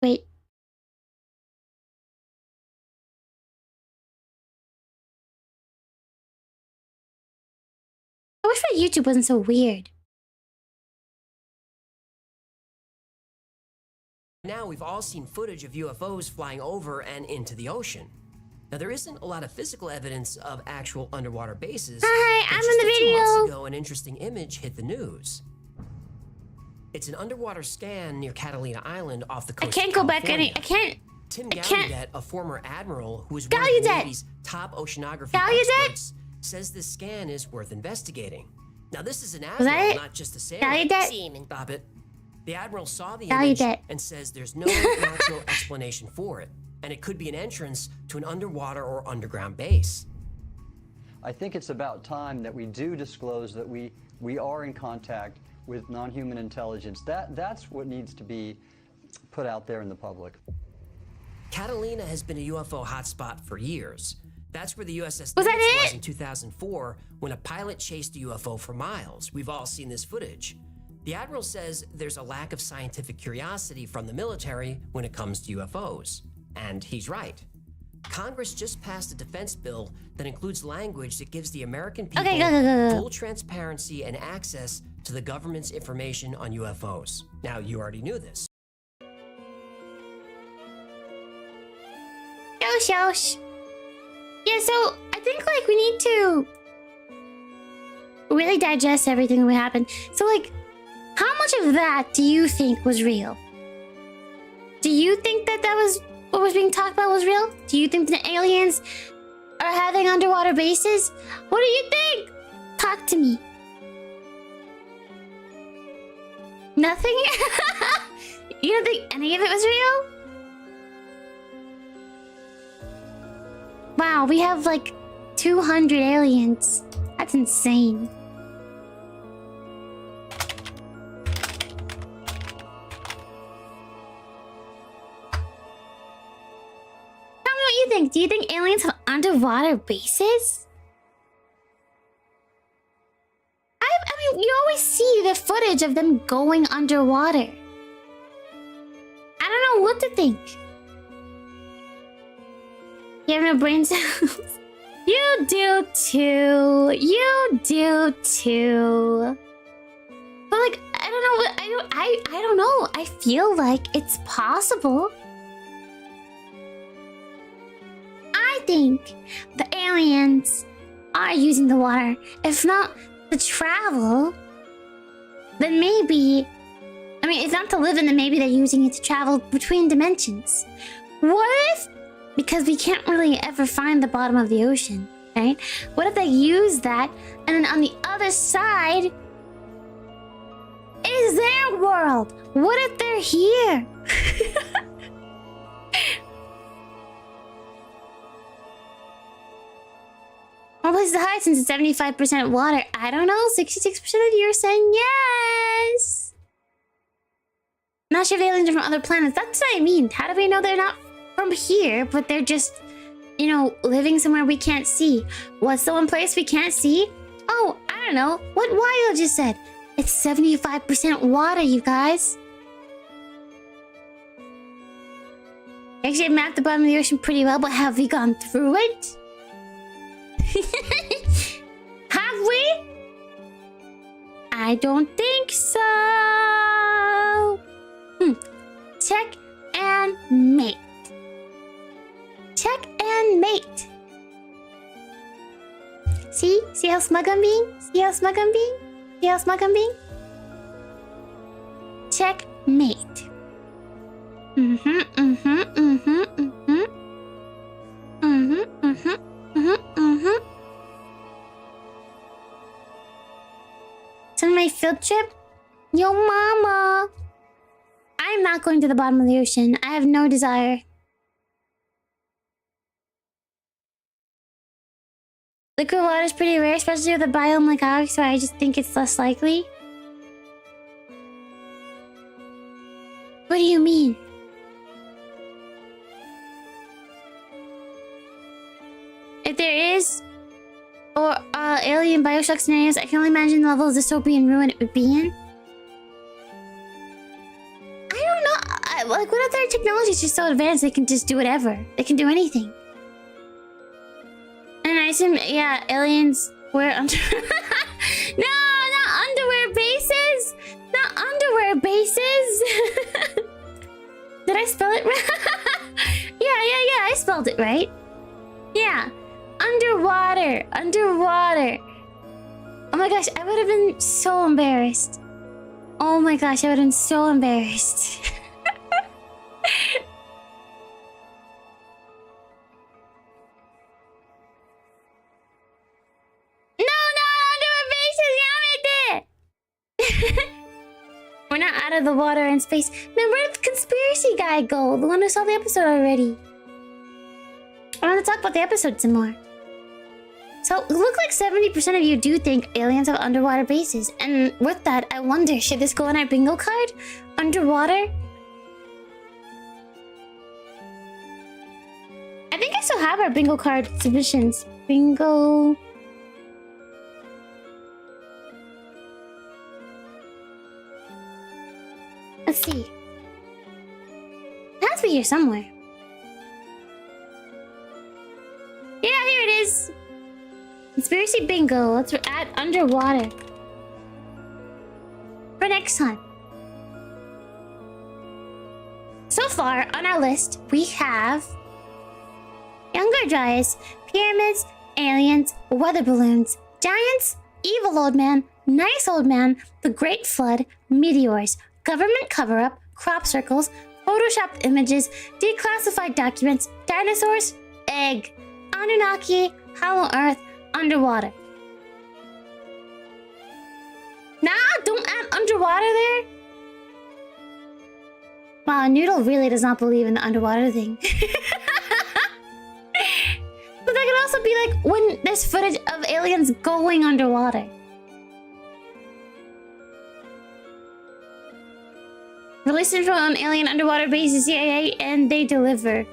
Wait. I wish my YouTube wasn't so weird. Now we've all seen footage of UFOs flying over and into the ocean. Now there isn't a lot of physical evidence of actual underwater bases. Hi, I'm in the video. 2 months video. ago, an interesting image hit the news. It's an underwater scan near Catalina Island off the coast. I can't of go back California. any. I can't. Tim I can't. Gallaudet, a former admiral who is one of the Navy's top oceanography experts, says this scan is worth investigating. Now this is an admiral, not just a sailor. Stop it. The admiral saw the image and says there's no natural explanation for it, and it could be an entrance to an underwater or underground base. I think it's about time that we do disclose that we are in contact with non-human intelligence. That's what needs to be put out there in the public. Catalina has been a UFO hotspot for years. That's where the USS Was Nimitz was in 2004 when a pilot chased a UFO for miles. We've all seen this footage. The admiral says there's a lack of scientific curiosity from the military when it comes to UFOs. And he's right. Congress just passed a defense bill that includes language that gives the American people full transparency and access to the government's information on UFOs. Now, you already knew this. Yosh. Yeah, so I think like we need to really digest everything that happened. So like, how much of that do you think was real? Do you think that was what was being talked about was real? Do you think the aliens are having underwater bases? What do you think? Talk to me. Nothing? You don't think any of it was real? Wow, we have like 200 aliens. That's insane. Tell me what you think. Do you think aliens have underwater bases? I mean, you always see the footage of them going underwater. I don't know what to think. You have no brain cells? You do too. You do too. But like, I don't know what I don't know. I feel like it's possible. I think the aliens are using the water. If not to travel, then maybe, I mean, if not to live in, then maybe they're using it to travel between dimensions. What if, because we can't really ever find the bottom of the ocean, right? What if they use that, and then on the other side is their world? What if they're here? What was the high since it's 75% water? I don't know. 66% of you are saying yes. Not sure if aliens are from other planets. That's what I mean. How do we know they're not from here, but they're just, you know, living somewhere we can't see? What's the one place we can't see? Oh, I don't know. What Wild just said. It's 75% water, you guys. Actually, I mapped the bottom of the ocean pretty well, but have we gone through it? Have we? I don't think so. Check and mate. Check and mate. See? See how smug I'm being? See how smug I'm being? See how smug I'm being? Check mate. So my field trip? Yo mama! I'm not going to the bottom of the ocean. I have no desire. Liquid water is pretty rare, especially with a biome like ours, so I just think it's less likely. What do you mean? If there is, or alien Bioshock scenarios, I can only imagine the level of dystopian ruin it would be in. I don't know. Like, what if their technology is just so advanced they can just do whatever? They can do anything. And I assume, yeah, aliens wear under... No, not underwear bases! Not underwear bases! Did I spell it right? Yeah, I spelled it right. Yeah. Underwater. Underwater. Oh my gosh, I would have been so embarrassed. Oh my gosh, I would have been so embarrassed. No, not underwear bases, damn it! We're not out of the water in space. Man, where did the conspiracy guy go? The one who saw the episode already. I want to talk about the episode some more. So, it looked like 70% of you do think aliens have underwater bases. And with that, I wonder, should this go on our bingo card? Underwater? I think I still have our bingo card submissions. Bingo... Let's see. It has to be here somewhere. Yeah, here it is. Conspiracy bingo. Let's add underwater. For next time. So far on our list, we have younger Dryas, pyramids, aliens, weather balloons, giants, evil old man, nice old man, the Great Flood, meteors, government cover-up, crop circles, photoshopped images, declassified documents, dinosaurs, egg, Anunnaki, Hollow Earth, underwater. Nah, don't add underwater there. Wow, Noodle really does not believe in the underwater thing. But that could also be like when there's footage of aliens going underwater. Release info on alien underwater bases, CIA, and they deliver.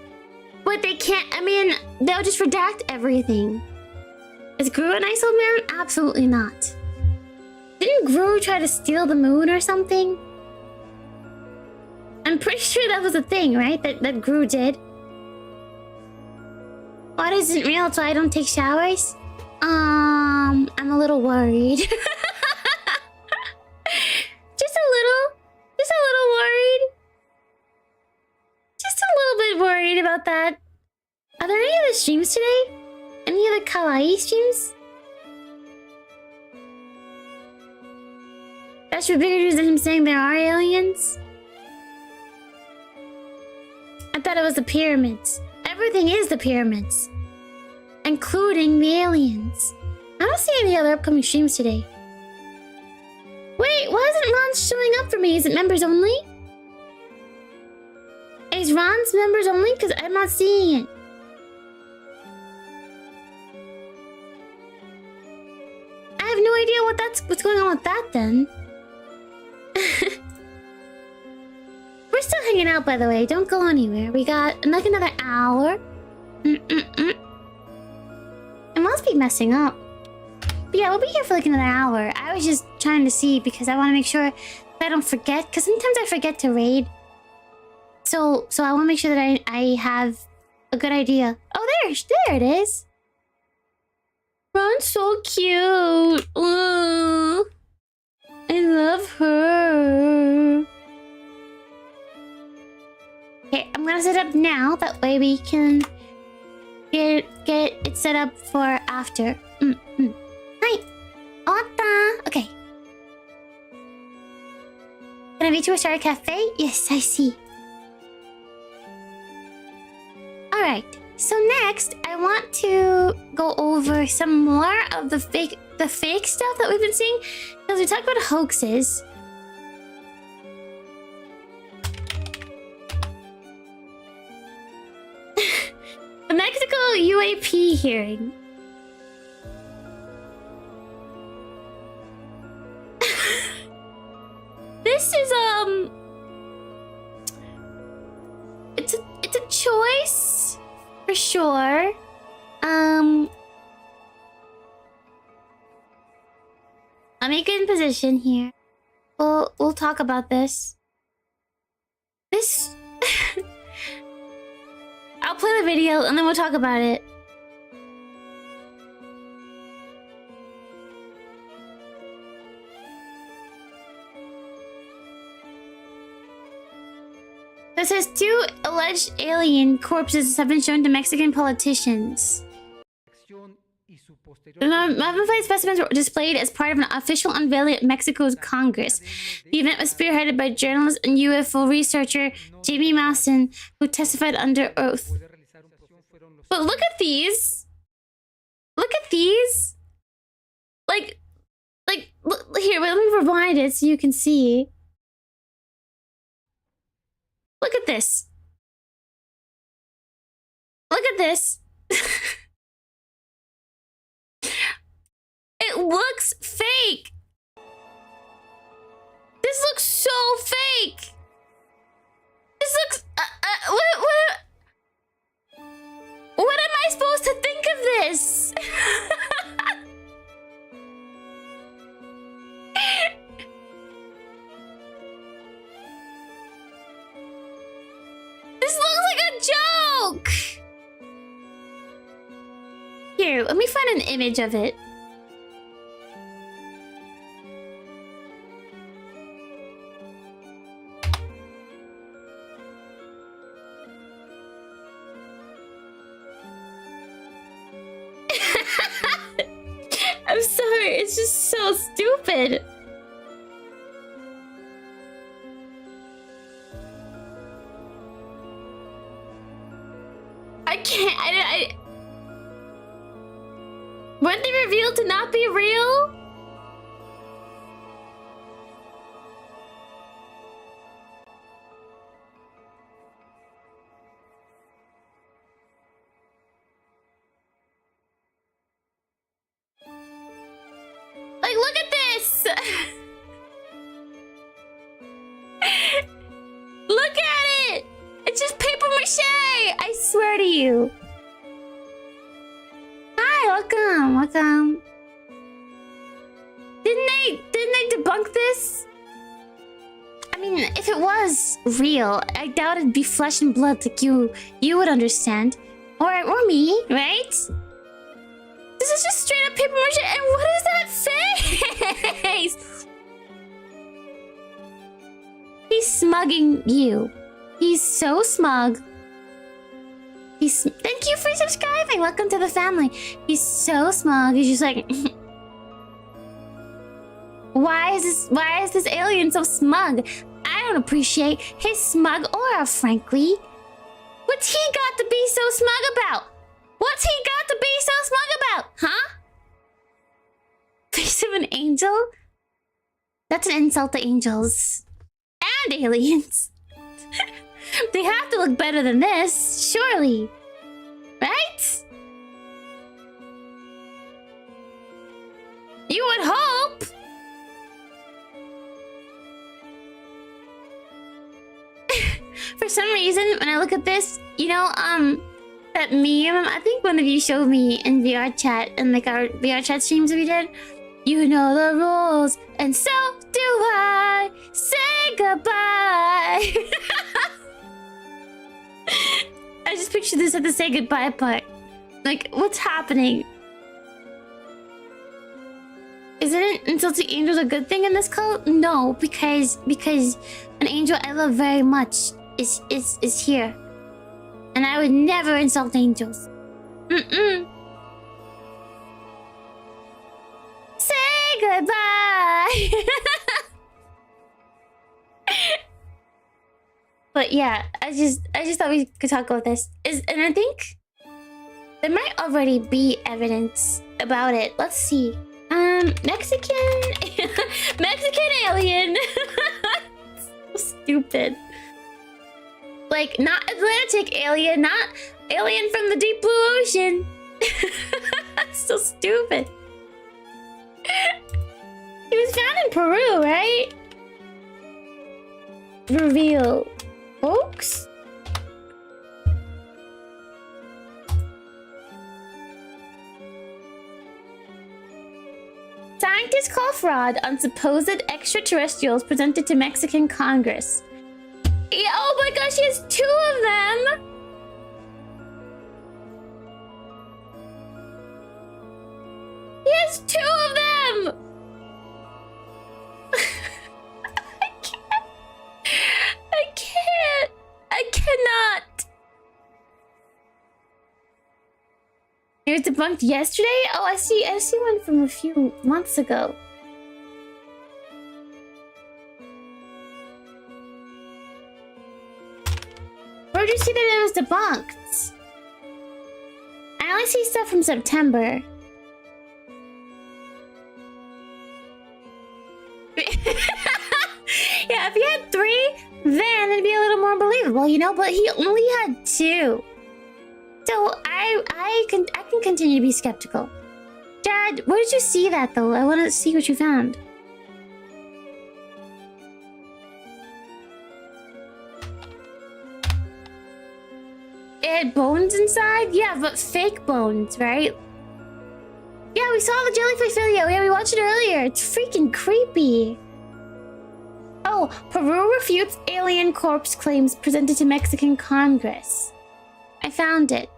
But they can't, I mean, they'll just redact everything. Is Gru an ISO man? Absolutely not. Didn't Gru try to steal the moon or something? I'm pretty sure that was a thing, right? That Gru did. Water isn't real, so I don't take showers? I'm a little worried. Just a little worried. Just a little bit worried about that. Are there any other streams today? Any other Kawaii streams? That's for bigger news than him saying there are aliens? I thought it was the pyramids. Everything is the pyramids. Including the aliens. I don't see any other upcoming streams today. Wait, why isn't Ron showing up for me? Is it members only? Is Ron's members only? Because I'm not seeing it. I have no idea what's going on with that then. We're still hanging out, by the way. Don't go anywhere. We got like another hour. It must be messing up. But yeah, we'll be here for like another hour. I was just trying to see because I want to make sure that I don't forget. Because sometimes I forget to raid. So I want to make sure that I have a good idea. Oh, there it is. Ron's so cute. Ooh, I love her. Okay, I'm gonna set up now. That way we can get it set up for after. Hi. Ota. Okay. Can I be to a Star Cafe? Yes, I see. Alright. So next, I want to go over some more of the fake stuff that we've been seeing. Because we talked about hoaxes. The Mexico UAP hearing. This is it's a choice for sure. Let me get in position here. We'll talk about this. I'll play the video and then we'll talk about it. It says 2 alleged alien corpses have been shown to Mexican politicians. The mummified specimens were displayed as part of an official unveiling at Mexico's Congress. The event was spearheaded by journalist and UFO researcher Jamie Mawson, who testified under oath. But look at these! Look at these! Like, here, let me rewind it so you can see. Look at this. Look at this. It looks fake. This looks so fake. This looks... What am I supposed to think of this? This looks like a joke! Here, let me find an image of it. I'm sorry, it's just so stupid. I can't, weren't they revealed to not be real? Look at it! It's just paper mache! I swear to you. Hi, welcome. Didn't they debunk this? I mean, if it was real, I doubt it'd be flesh and blood like you would understand. Or me, right? This is just straight up paper mache, and what is that face? He's smugging you. He's so smug. Thank you for subscribing. Welcome to the family. He's so smug. He's just like, why is this alien so smug? I don't appreciate his smug aura, frankly. What's he got to be so smug about? What's he got to be so smug about? Huh? Face of an angel? That's an insult to angels. And aliens. They have to look better than this, surely. Right? You would hope. For some reason, when I look at this, you know, that meme, I think one of you showed me in VR chat, and like our VR chat streams that we did. You know the rules, and so do I. Say goodbye. I just picture this at the say goodbye part. Like, what's happening? Isn't insulting angels a good thing in this cult? No, because an angel I love very much is here. And I would never insult angels. Say goodbye. But yeah, I just thought we could talk about this. And I think there might already be evidence about it. Let's see. Mexican alien. So stupid. Like, not Atlantic alien, not alien from the deep blue ocean. So stupid. He was found in Peru, right? Reveal. Hoax? Scientists call fraud on supposed extraterrestrials presented to Mexican Congress. Yeah, oh my gosh, he has 2 of them! He has 2 of them! I cannot! It was debunked yesterday? Oh, I see one from a few months ago. Where did you see that it was debunked? I only see stuff from September. Yeah, if he had 3, then it'd be a little more believable, you know? But he only had 2. So I can continue to be skeptical. Dad, where did you see that though? I want to see what you found. It had bones inside? Yeah, but fake bones, right? Yeah, we saw the jellyfish video. Yeah, we watched it earlier. It's freaking creepy. Oh, Peru refutes alien corpse claims presented to Mexican Congress. I found it.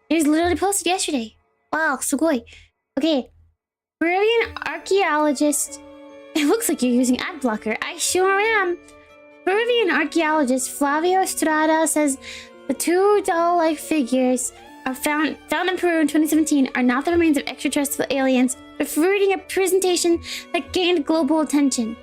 It was literally posted yesterday. Wow, sugoi. Okay. Peruvian archaeologist. It looks like you're using ad blocker. I sure am. Peruvian archaeologist Flavio Estrada says the 2 doll-like figures are found in Peru in 2017 are not the remains of extraterrestrial aliens, refuting a presentation that gained global attention.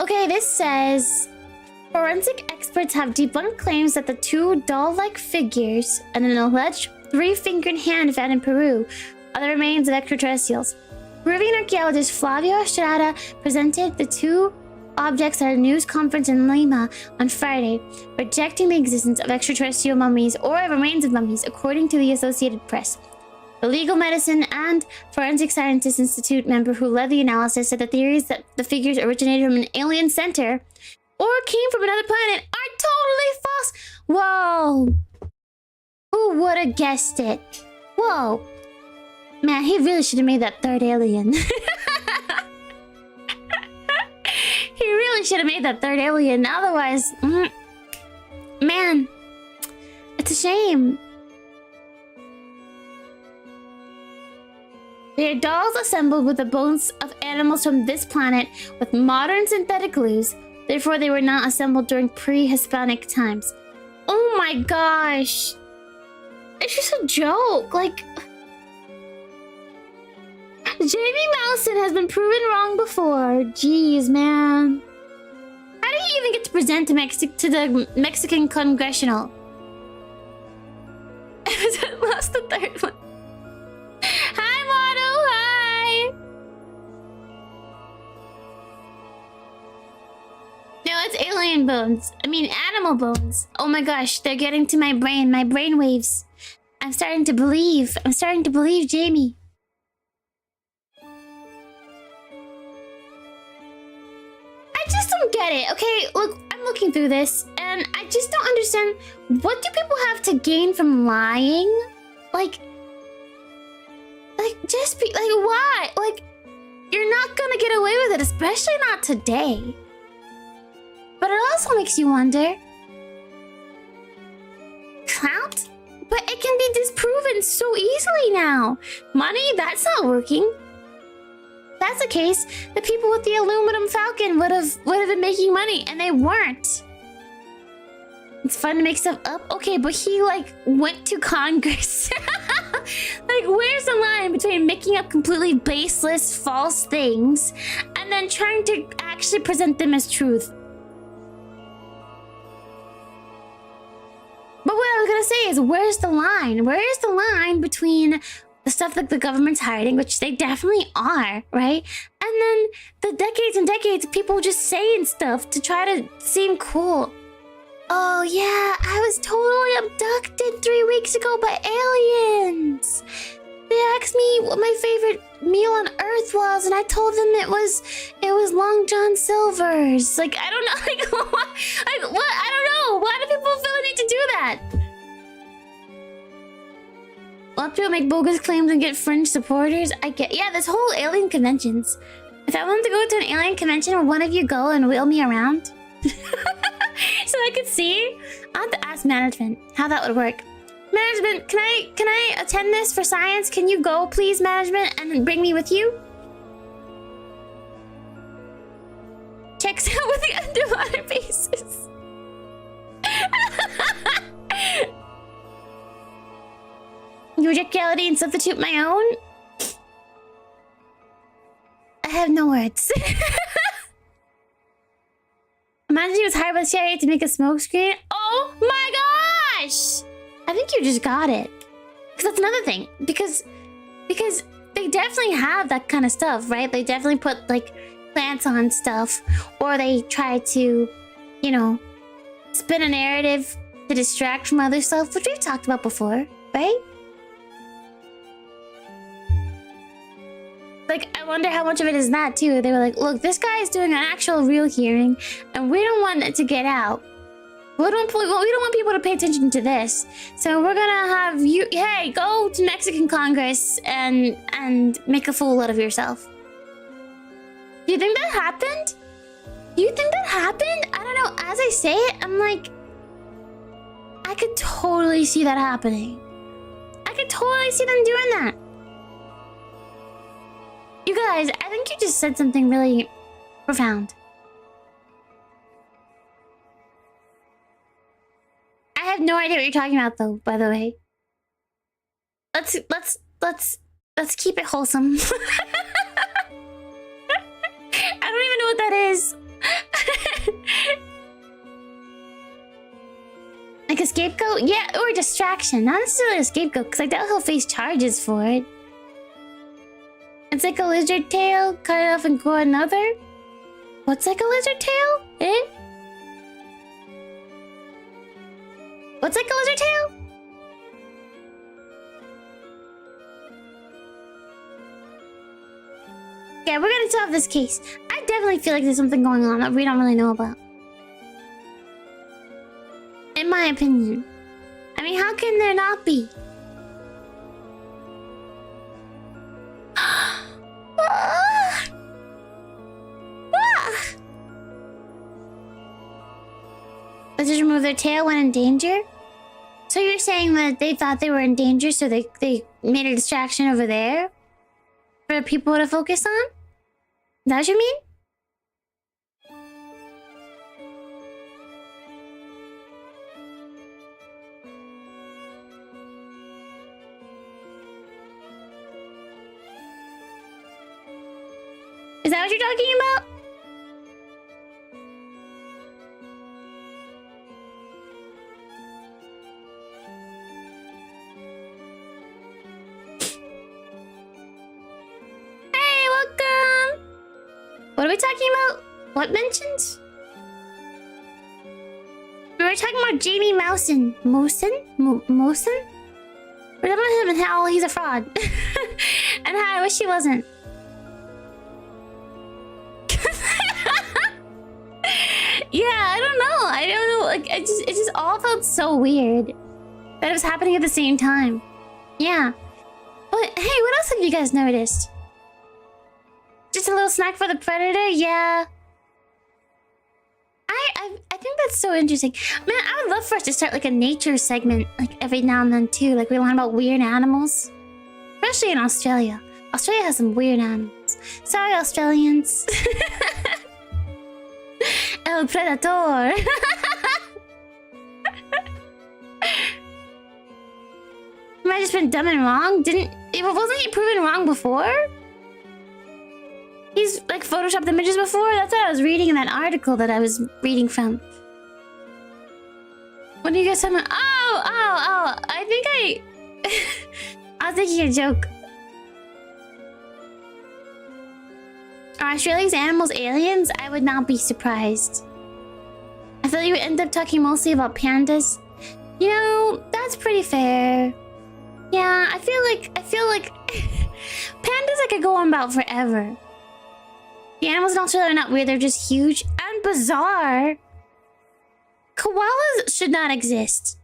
Okay, this says forensic experts have debunked claims that the 2 doll-like figures and an alleged 3-fingered hand found in Peru are the remains of extraterrestrials. Peruvian archaeologist Flavio Estrada presented the two objects at a news conference in Lima on Friday, rejecting the existence of extraterrestrial mummies or remains of mummies, according to the Associated Press. The Legal Medicine and Forensic Scientists Institute member who led the analysis said the theories that the figures originated from an alien center or came from another planet are totally false. Whoa. Who would have guessed it? Whoa. Man, he really should have made that third alien. He really should have made that third alien. Otherwise, man, it's a shame. They are dolls assembled with the bones of animals from this planet with modern synthetic glues. Therefore, they were not assembled during pre-Hispanic times. Oh my gosh. It's just a joke. Like, Jamie Mousen has been proven wrong before. Jeez, man. How do you even get to present to the Mexican Congressional? I lost the third one. Hi, Mono. Hi. No, it's alien bones. I mean, animal bones. Oh my gosh, they're getting to my brain. My brain waves. I'm starting to believe. I'm starting to believe Jamie. I just don't get it. Okay, look, I'm looking through this, and I just don't understand. What do people have to gain from lying? Like, just be like, why? Like, you're not gonna get away with it, especially not today. But it also makes you wonder. Clout? But it can be disproven so easily now. Money? That's not working. If that's the case, the people with the aluminum falcon would have been making money, and they weren't. It's fun to make stuff up. Okay, but he, like, went to Congress. Like, where's the line between making up completely baseless, false things and then trying to actually present them as truth? But what I was gonna say is, where's the line? Where is the line between the stuff that the government's hiding, which they definitely are, right? And then the decades and decades of people just saying stuff to try to seem cool. Oh yeah, I was totally abducted 3 weeks ago by aliens. They asked me what my favorite meal on Earth was, and I told them it was Long John Silver's. Like, I don't know, like what? I don't know. Why do people feel the need to do that? A lot of people make bogus claims and get fringe supporters. Yeah, this whole alien conventions. If I wanted to go to an alien convention, would one of you go and wheel me around? So I could see? I'll have to ask management how that would work. Management, can I attend this for science? Can you go, please, management, and bring me with you? Checks out with the underwater bases. You reject reality and substitute my own? I have no words. Imagine he was hired by the CIA to make a smokescreen. Oh my gosh! I think you just got it. Because that's another thing. Because they definitely have that kind of stuff, right? They definitely put, like, plants on stuff. Or they try to, you know, spin a narrative to distract from other stuff, which we've talked about before, right? Like, I wonder how much of it is that, too. They were like, look, this guy is doing an actual real hearing, and we don't want it to get out. We don't want people to pay attention to this. So we're gonna have you, hey, go to Mexican Congress and make a fool out of yourself. Do you think that happened? Do you think that happened? I don't know. As I say it, I'm like, I could totally see that happening. I could totally see them doing that. You guys, I think you just said something really profound. I have no idea what you're talking about, though, by the way. Let's keep it wholesome. I don't even know what that is. Like a scapegoat? Yeah, or a distraction. Not necessarily a scapegoat, because I doubt he'll face charges for it. It's like a lizard tail, cut it off and grow another? What's like a lizard tail? Eh? What's like a lizard tail? Yeah, we're gonna solve this case. I definitely feel like there's something going on that we don't really know about. In my opinion. I mean, how can there not be? Let's just remove their tail when in danger? So you're saying that they thought they were in danger, so they made a distraction over there? For people to focus on? Is that what you mean? Is that what you're talking about? Hey, welcome! What are we talking about? What mentions? We were talking about Jamie Mousen. Mousen? Mousen? We're talking about him and how he's a fraud. And how I wish he wasn't. Yeah, I don't know. Like, it just all felt so weird that it was happening at the same time. Yeah. But hey, what else have you guys noticed? Just a little snack for the predator? Yeah. I think that's so interesting. Man, I would love for us to start like a nature segment, like every now and then too. Like we learn about weird animals, especially in Australia. Australia has some weird animals. Sorry, Australians. El Predator. Am I just been dumb and wrong? Wasn't he proven wrong before? He's like photoshopped images before? That's what I was reading in that article that I was reading from. What are you guys talking about? Oh! I think I was thinking a joke. Are Australia's animals aliens? I would not be surprised. I thought you would end up talking mostly about pandas. You know, that's pretty fair. Yeah, I feel like pandas I could go on about forever. The animals in Australia are not weird, they're just huge and bizarre. Koalas should not exist.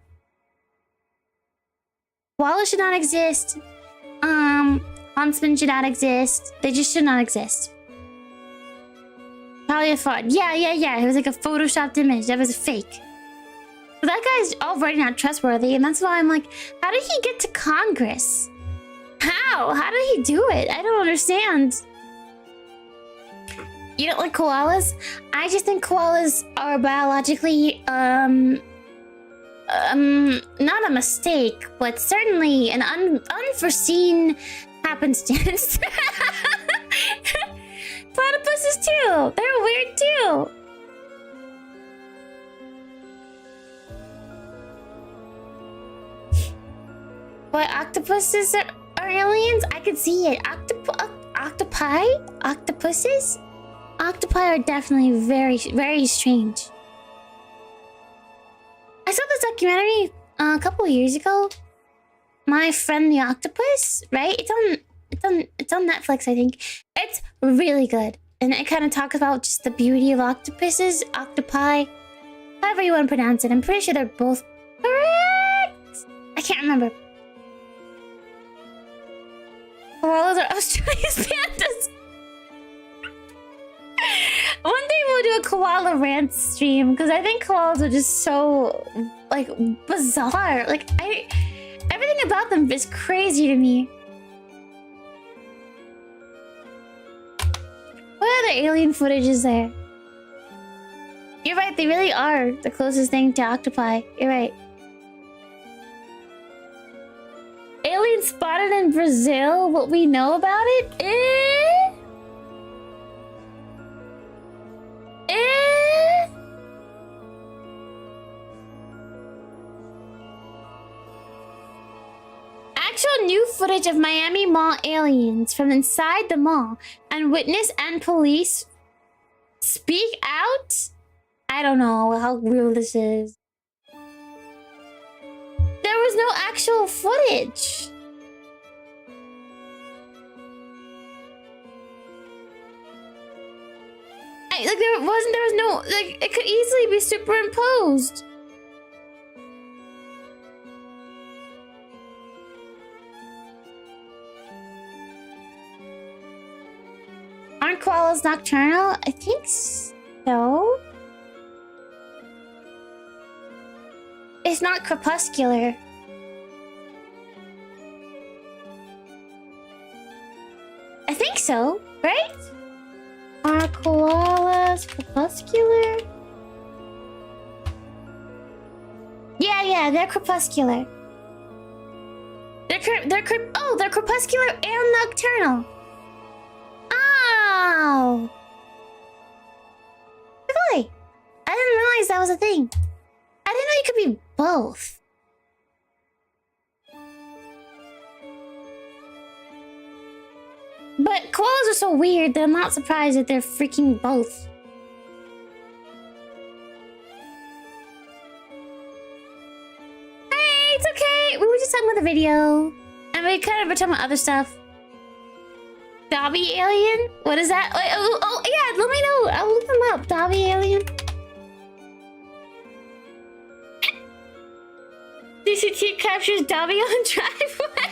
Koalas should not exist. Huntsmen should not exist. They just should not exist. Probably a fraud. Yeah. It was like a photoshopped image. That was fake. But that guy's already not trustworthy, and that's why I'm like, how did he get to Congress? How? How did he do it? I don't understand. You don't like koalas? I just think koalas are biologically, not a mistake, but certainly an unforeseen happenstance. Platypuses too! They're weird too! What, octopuses are aliens? I could see it. Octopi? Octopuses? Octopi are definitely very, very strange. I saw this documentary a couple of years ago. My Friend the Octopus, right? It's on Netflix, I think. It's really good. And it kind of talks about just the beauty of octopuses, octopi, however you want to pronounce it. I'm pretty sure they're both correct. I can't remember. Koalas are Australia's pandas. One day we'll do a koala rant stream because I think koalas are just so like bizarre. Like everything about them is crazy to me. What other alien footage is there? You're right, they really are the closest thing to octopi. You're right. Alien spotted in Brazil? What we know about it? Actual new footage of Miami Mall aliens from inside the mall, and witness and police speak out? I don't know how real this is. There was no actual footage. There was no, like, it could easily be superimposed. Aren't koalas nocturnal? I think so. It's not crepuscular. I think so, right? Are koalas crepuscular? Yeah, they're crepuscular. They're crepuscular and nocturnal. Oh! Really? I didn't realize that was a thing. I didn't know you could be both. But koalas are so weird that I'm not surprised that they're freaking both. Hey, it's okay. We were just talking about the video. And we kind of were talking about other stuff. Dobby alien? What is that? Oh, yeah, let me know. I'll look them up. Dobby alien. DCT captures Dobby on driveway.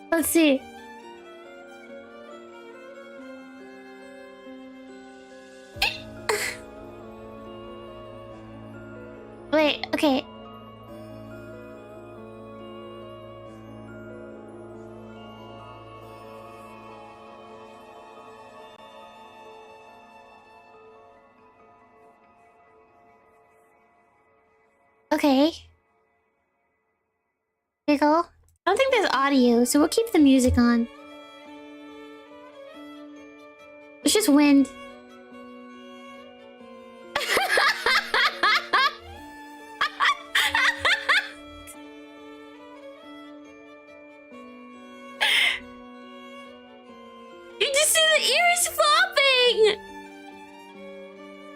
Let's see. Wait, okay. Okay. Here you go. I don't think there's audio, so we'll keep the music on. It's just wind. You just see the ears flopping!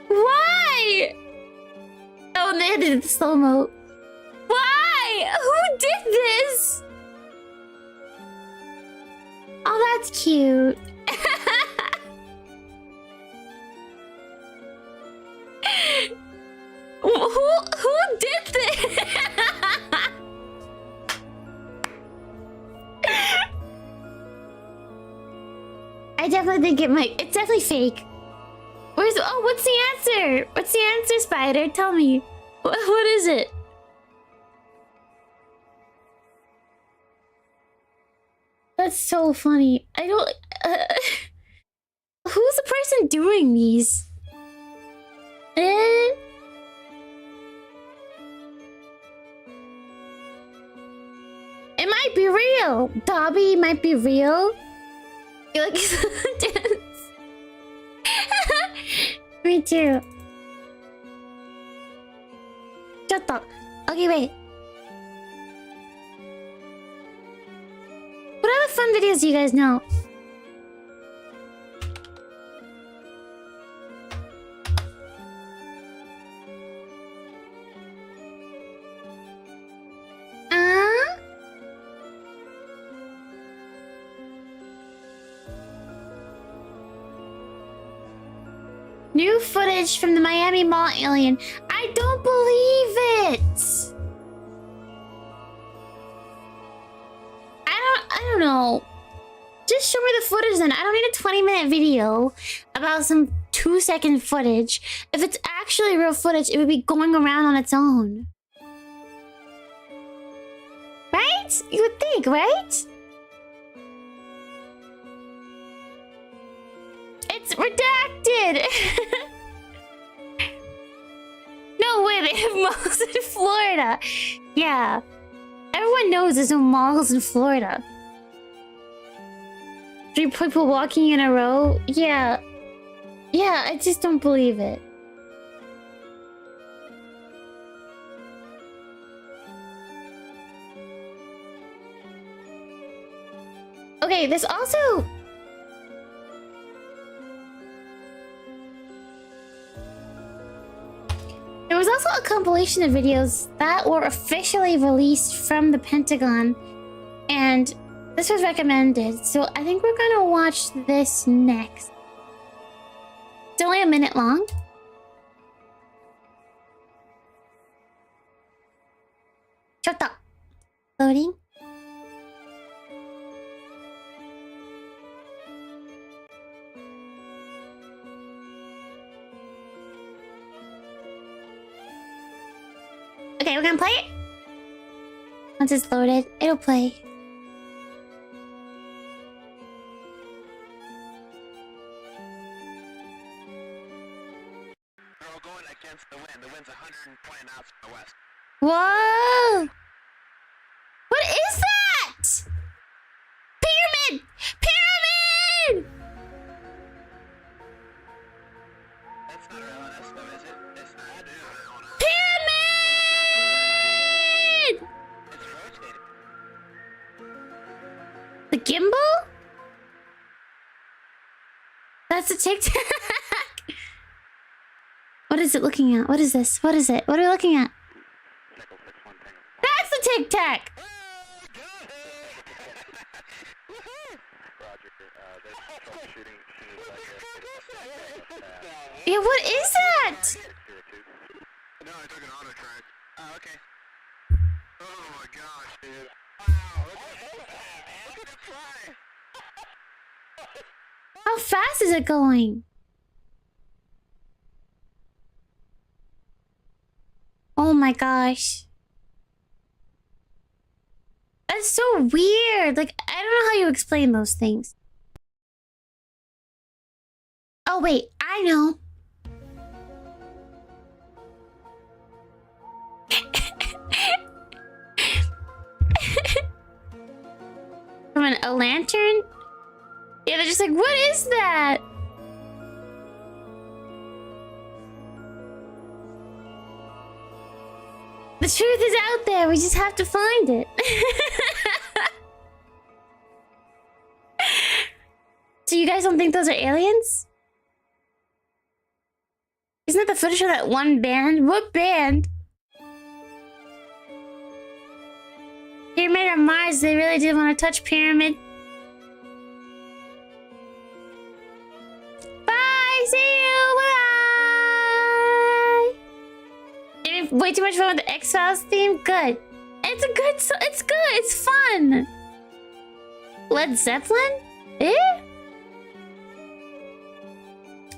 Why? Oh, and they had to do the slow-mo. Why? Who did this? Oh, that's cute. Who did this? I definitely think it's definitely fake. What's the answer? What's the answer, Spider? Tell me. What is it? That's so funny. I don't... who's the person doing these? It might be real. Dobby might be real. You like dance? Me too. Shut up. Okay, wait. What other fun videos do you guys know? New footage from the Miami Mall alien. I don't believe it. I don't know. Just show me the footage then. I don't need a 20-minute video about some 2-second footage. If it's actually real footage, it would be going around on its own. Right? You would think, right? It's redacted! No way, they have malls in Florida. Yeah. Everyone knows there's no malls in Florida. 3 people walking in a row? Yeah. Yeah, I just don't believe it. Okay, there's also... There was also a compilation of videos that were officially released from the Pentagon, and this was recommended, so I think we're gonna watch this next. It's only a minute long. Shut up. Loading. Okay, we're gonna play it. Once it's loaded, it'll play. They're all going against the wind. The wind's 120 knots from the west. Whoa! What is that? Pyramid! Pyramid! That's not RLS though, is it? It's not. It is RLS. Pyramid! It's rotating. The gimbal? That's a tic-tac. What is it looking at? What is this? What is it? What are we looking at? That's the tic-tac! Yeah, what is that? No, I took an auto track. Oh, okay. Oh my gosh, dude. Wow, look at it fly. How fast is it going? Oh my gosh. That's so weird. Like, I don't know how you explain those things. Oh wait, I know. From a lantern? Yeah, they're just like, what is that? The truth is out there, we just have to find it. So you guys don't think those are aliens? Isn't that the footage of that one band? What band? Pyramid on Mars, they really did want to touch Pyramid. Bye, see you, bye! Having way too much fun with the X-Files theme? Good. It's a good, it's good, it's fun. Led Zeppelin? Eh?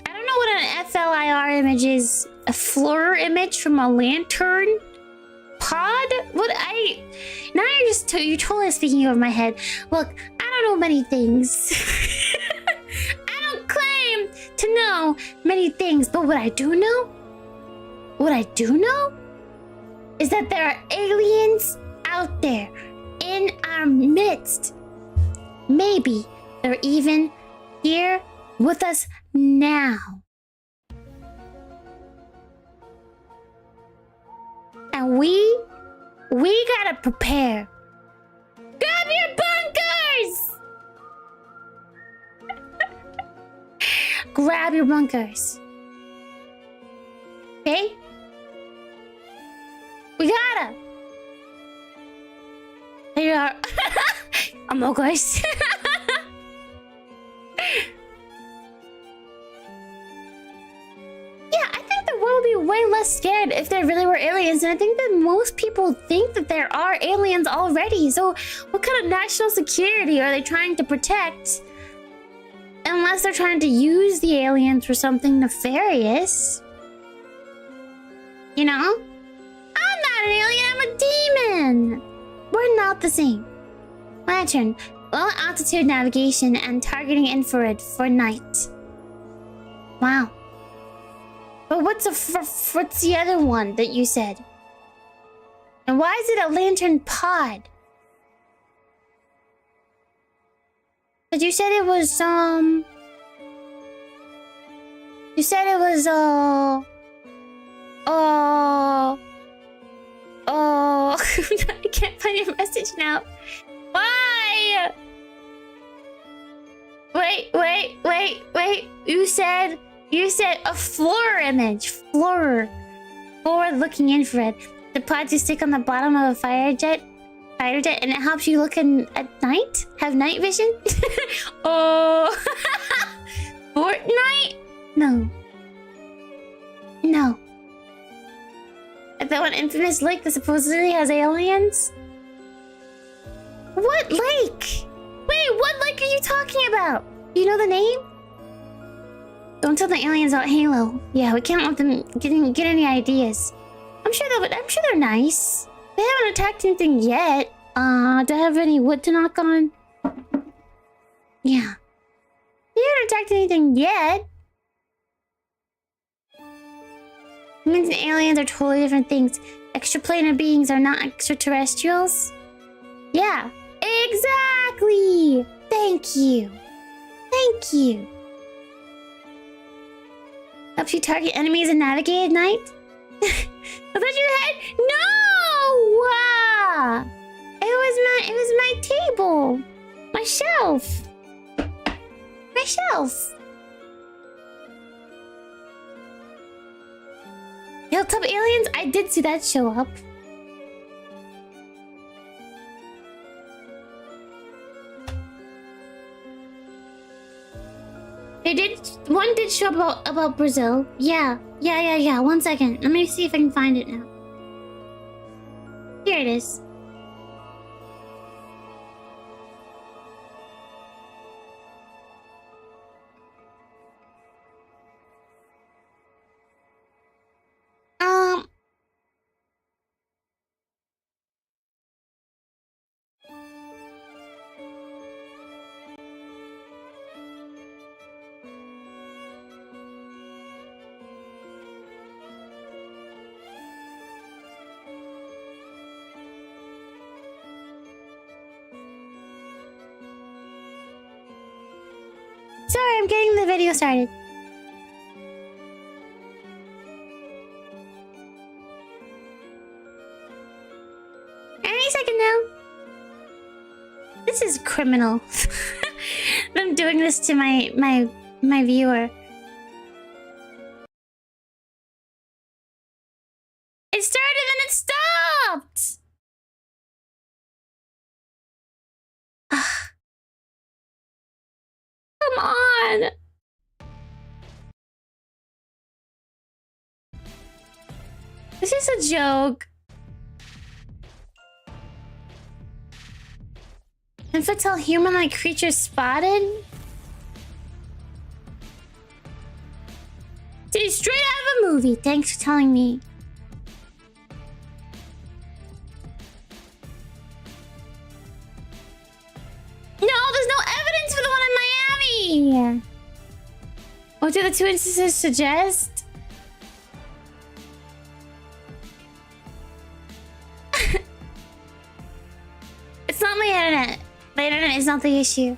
I don't know what an FLIR image is. A FLIR image from a lantern? Pod? What now you're totally speaking over my head. Look, I don't know many things. I don't claim to know many things, but what I do know is that there are aliens out there in our midst. Maybe they're even here with us now. And we gotta prepare. Grab your bunkers! Grab your bunkers. Okay? We gotta. There you are. I'm course. Yeah, I think the world would be way less scared if there really were aliens, and I think that most people think that there are aliens already. So what kind of national security are they trying to protect? Unless they're trying to use the aliens for something nefarious. You know? I'm not an alien, I'm a demon! We're not the same. Lantern, low altitude navigation and targeting infrared for night. Wow. But what's the other one that you said? And why is it a lantern pod? But you said it was, you said it was, I can't find your message now. Why? Wait. You said a floor image. Forward-looking infrared. The pods you stick on the bottom of a fighter jet, and it helps you look in at night? Have night vision? Oh. Fortnite? No. That one infamous lake that supposedly has aliens? What lake? Wait, what lake are you talking about? Do you know the name? Don't tell the aliens about Halo. Yeah, we can't let them get any ideas. I'm sure they're nice. They haven't attacked anything yet. Do I have any wood to knock on? Yeah. They haven't attacked anything yet. Humans and aliens are totally different things. Extraplanar beings are not extraterrestrials. Yeah, exactly. Thank you. Helps you target enemies and navigate at night? I thought you had... No! It was my table. My shelf. Hilltop aliens? I did see that show up. One did show up about Brazil. Yeah. 1 second. Let me see if I can find it now. Here it is. Sorry, I'm getting the video started. Any second now. This is criminal. I'm doing this to my viewer. It started and it stopped. Come on. This is a joke. Infantile human-like creatures spotted? Dude, straight out of a movie. Thanks for telling me. No, there's no evidence for the one in Miami. What do the two instances suggest? It's not my internet. My internet is not the issue.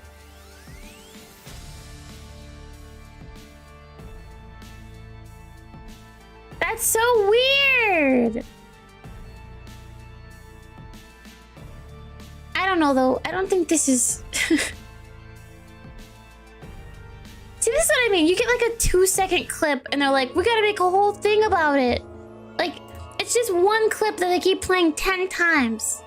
That's so weird. I don't know though. I don't think this is... See, this is what I mean. You get like a 2-second clip and they're like, we gotta make a whole thing about it. Like, it's just one clip that they keep playing 10 times.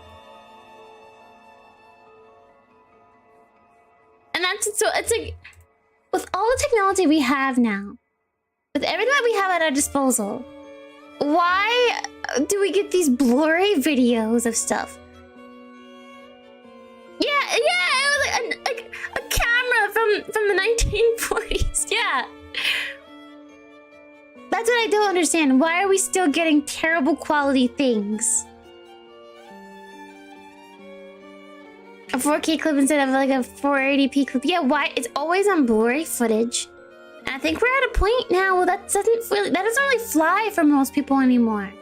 And that's so, it's like, with all the technology we have now, with everything that we have at our disposal, why do we get these blurry videos of stuff? Yeah, it was like a camera from the 1940s. Yeah. That's what I don't understand. Why are we still getting terrible quality things? A 4K clip instead of like a 480p clip. Yeah, why? It's always on blurry footage. And I think we're at a point now where that doesn't really fly for most people anymore.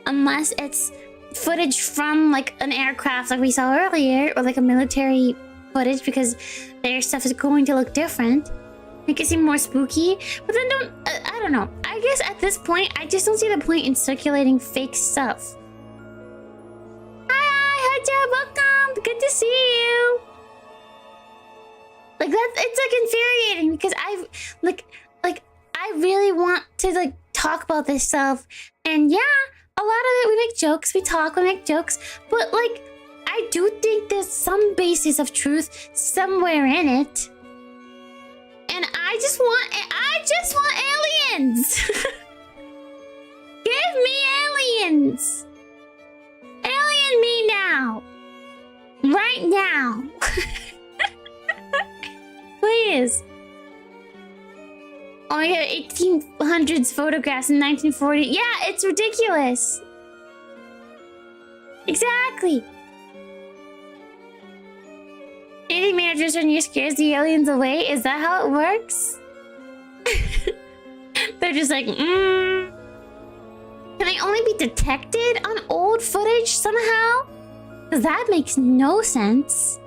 Unless it's footage from like an aircraft like we saw earlier, or like a military footage, because their stuff is going to look different. Make it seem more spooky. But then I don't know. I guess at this point, I just don't see the point in circulating fake stuff. Hi, Hajab, welcome. Good to see you. Like it's like infuriating because I really want to like talk about this stuff, and yeah, a lot of it we make jokes, we talk, we make jokes, but like I do think there's some basis of truth somewhere in it, and I just want aliens. Give me aliens. Alien me now. Right now. Please. Oh my god, 1800s photographs in 1940. Yeah, it's ridiculous. Exactly. Anything managers on you scares the aliens away? Is that how it works? They're just like, Can they only be detected on old footage somehow? Because that makes no sense.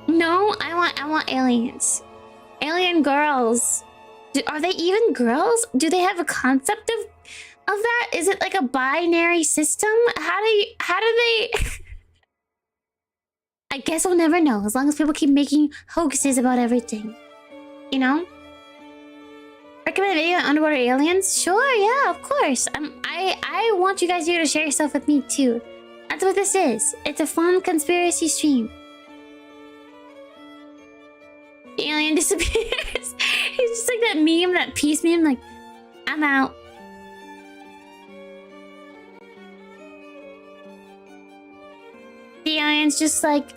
No, I want aliens. Alien girls. Are they even girls? Do they have a concept of that? Is it like a binary system? How do they... I guess we'll never know as long as people keep making hoaxes about everything. You know? Recommend a video on underwater aliens? Sure, yeah, of course. I want you guys here to share stuff with me too. That's what this is. It's a fun conspiracy stream. The alien disappears. He's just like that meme, that peace meme, like, I'm out. The alien's just like,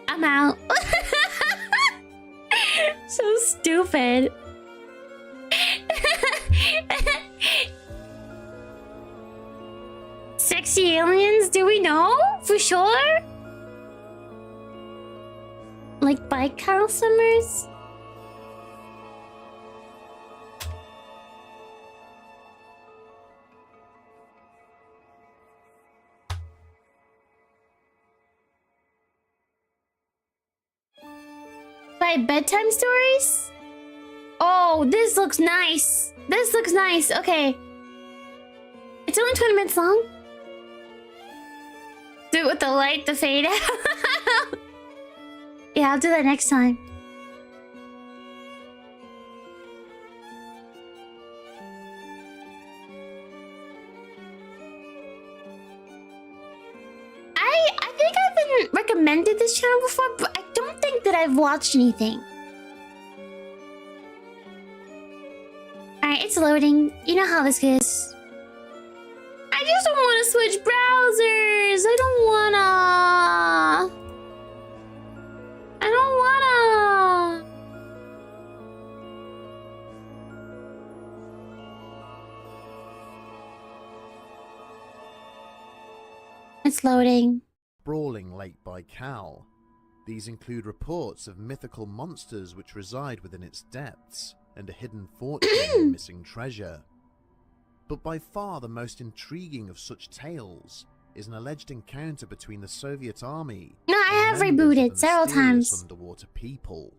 I'm out. So stupid. Sexy aliens? Do we know? For sure? Like Baikal summers? By bedtime stories? Oh, this looks nice. This looks nice. Okay. It's only 20 minutes long. Do it with the light, the fade out. Yeah, I'll do that next time. I think I've been recommended this channel before, but I don't think that I've watched anything. Alright, it's loading. You know how this goes. I just don't want to switch browsers. I don't wanna. It's loading. Sprawling Lake Baikal. These include reports of mythical monsters which reside within its depths and a hidden fortune and missing treasure. But by far the most intriguing of such tales is an alleged encounter between the Soviet army No, I have rebooted several times. Underwater people,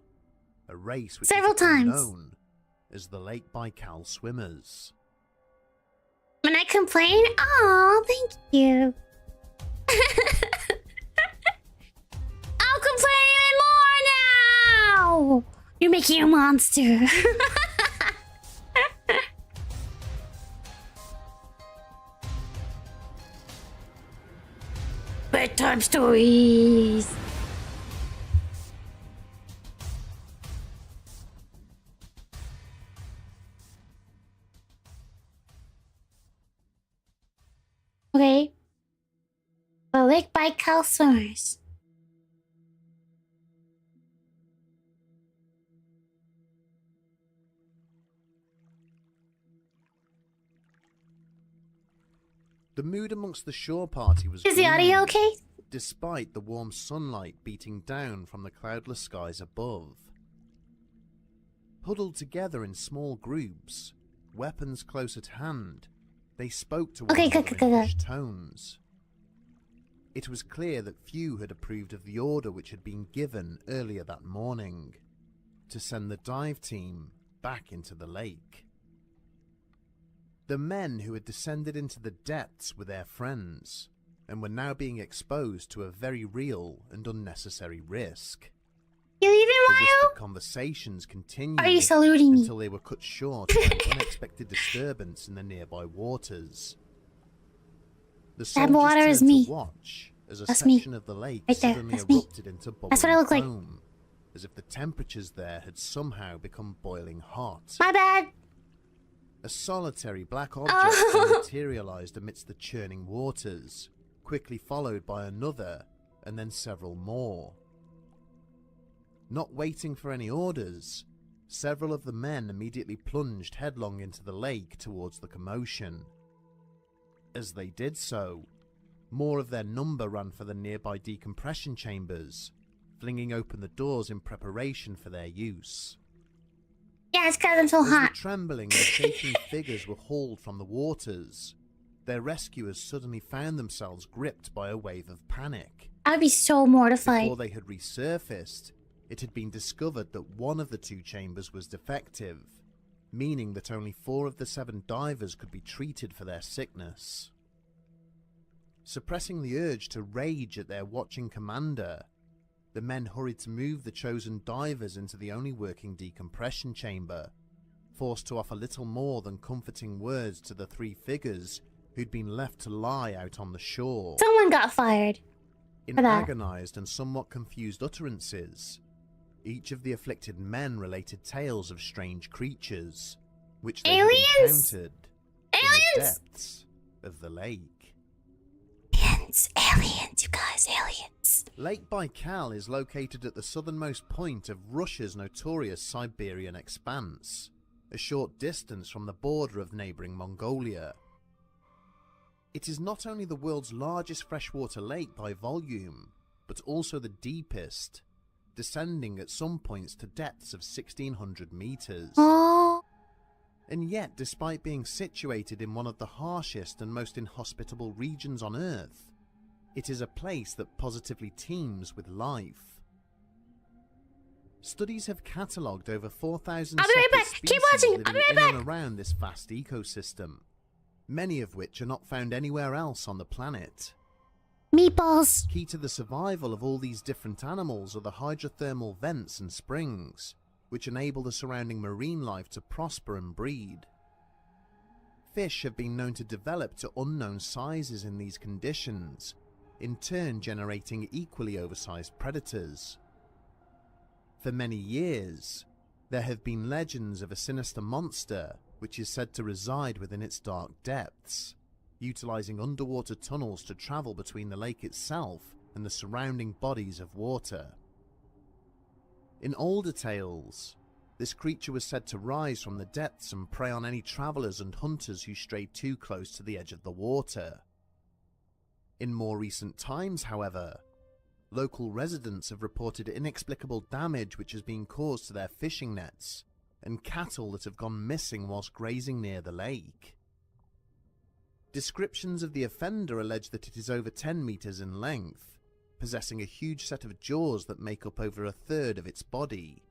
a race which Several is times. known as the Lake Baikal swimmers. When I complain, oh, thank you. I'll complain even more now. You're making a monster. Bedtime stories. Okay. The Lake Baikal swimmers. The mood amongst the shore party was Is the audio gloomy, okay? despite the warm sunlight beating down from the cloudless skies above. Huddled together in small groups, weapons close at hand, they spoke to one another in hushed tones. It was clear that few had approved of the order which had been given earlier that morning, to send the dive team back into the lake. The men who had descended into the depths were their friends, and were now being exposed to a very real and unnecessary risk. You leaving, The Mario? whispered conversations continued Are you saluting me? until they were cut short by an unexpected disturbance in the nearby waters. The That soldiers water turned is me. to watch as a That's me. section of the lake Right there. suddenly That's me. erupted into bubbling That's what I look like. foam, as if the temperatures there had somehow become boiling hot. My bad. A solitary black object materialized amidst the churning waters, quickly followed by another, and then several more. Not waiting for any orders, several of the men immediately plunged headlong into the lake towards the commotion. As they did so, more of their number ran for the nearby decompression chambers, flinging open the doors in preparation for their use. Yeah, it's because I'm so As hot. the trembling and shaking figures were hauled from the waters, their rescuers suddenly found themselves gripped by a wave of panic. I'd be so mortified. Before they had resurfaced, it had been discovered that one of the 2 chambers was defective, meaning that only 4 of the 7 divers could be treated for their sickness. Suppressing the urge to rage at their watching commander, the men hurried to move the chosen divers into the only working decompression chamber, forced to offer little more than comforting words to the 3 figures who'd been left to lie out on the shore. Someone got fired. In for that. agonized and somewhat confused utterances, each of the afflicted men related tales of strange creatures, which they had encountered in the depths of the lake. Aliens, you guys, aliens. Lake Baikal is located at the southernmost point of Russia's notorious Siberian expanse, a short distance from the border of neighboring Mongolia. It is not only the world's largest freshwater lake by volume, but also the deepest, descending at some points to depths of 1,600 meters. Oh. And yet, despite being situated in one of the harshest and most inhospitable regions on Earth, it is a place that positively teems with life. Studies have catalogued over 4,000 I'll be right back. species Keep watching. living I'll be right in back. and around this vast ecosystem, many of which are not found anywhere else on the planet. Meatballs. Key to the survival of all these different animals are the hydrothermal vents and springs, which enable the surrounding marine life to prosper and breed. Fish have been known to develop to unknown sizes in these conditions, in turn generating equally oversized predators. For many years, there have been legends of a sinister monster which is said to reside within its dark depths, utilizing underwater tunnels to travel between the lake itself and the surrounding bodies of water. In older tales, this creature was said to rise from the depths and prey on any travelers and hunters who strayed too close to the edge of the water. In more recent times, however, local residents have reported inexplicable damage which has been caused to their fishing nets and cattle that have gone missing whilst grazing near the lake. Descriptions of the offender allege that it is over 10 meters in length, possessing a huge set of jaws that make up over a third of its body.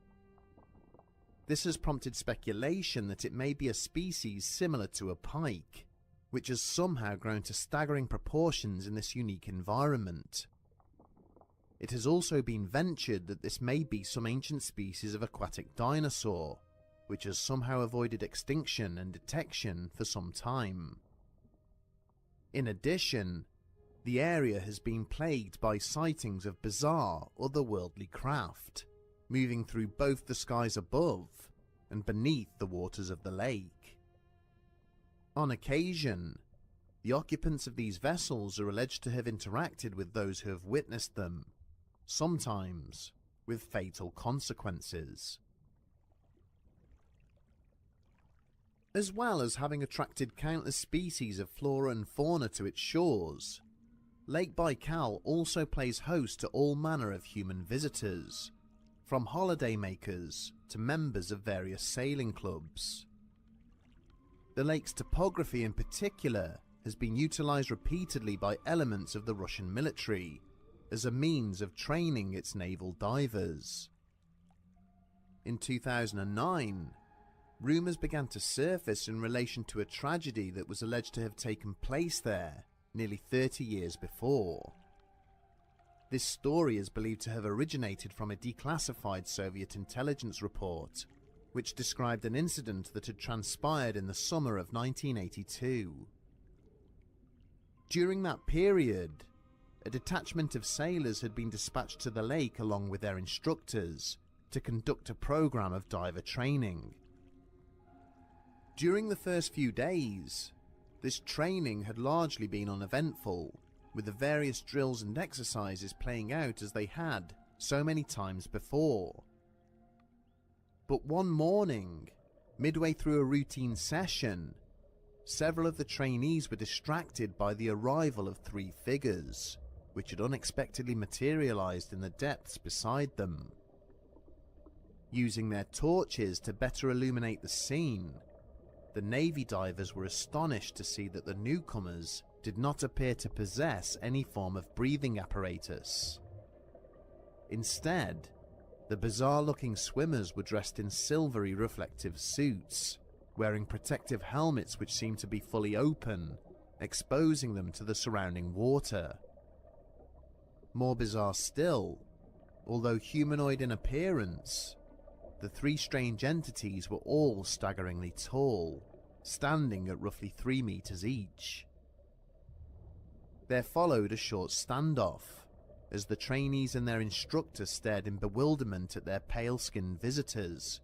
This has prompted speculation that it may be a species similar to a pike, which has somehow grown to staggering proportions in this unique environment. It has also been ventured that this may be some ancient species of aquatic dinosaur, which has somehow avoided extinction and detection for some time. In addition, the area has been plagued by sightings of bizarre, otherworldly craft, moving through both the skies above and beneath the waters of the lake. On occasion, the occupants of these vessels are alleged to have interacted with those who have witnessed them, sometimes with fatal consequences. As well as having attracted countless species of flora and fauna to its shores, Lake Baikal also plays host to all manner of human visitors, from holidaymakers to members of various sailing clubs. The lake's topography in particular has been utilized repeatedly by elements of the Russian military as a means of training its naval divers. In 2009, rumours began to surface in relation to a tragedy that was alleged to have taken place there nearly 30 years before. This story is believed to have originated from a declassified Soviet intelligence report, which described an incident that had transpired in the summer of 1982. During that period, a detachment of sailors had been dispatched to the lake along with their instructors to conduct a program of diver training. During the first few days, this training had largely been uneventful, with the various drills and exercises playing out as they had so many times before. But one morning, midway through a routine session, several of the trainees were distracted by the arrival of 3 figures, which had unexpectedly materialized in the depths beside them. Using their torches to better illuminate the scene, the Navy divers were astonished to see that the newcomers did not appear to possess any form of breathing apparatus. Instead, the bizarre-looking swimmers were dressed in silvery reflective suits, wearing protective helmets which seemed to be fully open, exposing them to the surrounding water. More bizarre still, although humanoid in appearance, the 3 strange entities were all staggeringly tall, standing at roughly 3 meters each. There followed a short standoff, as the trainees and their instructor stared in bewilderment at their pale-skinned visitors,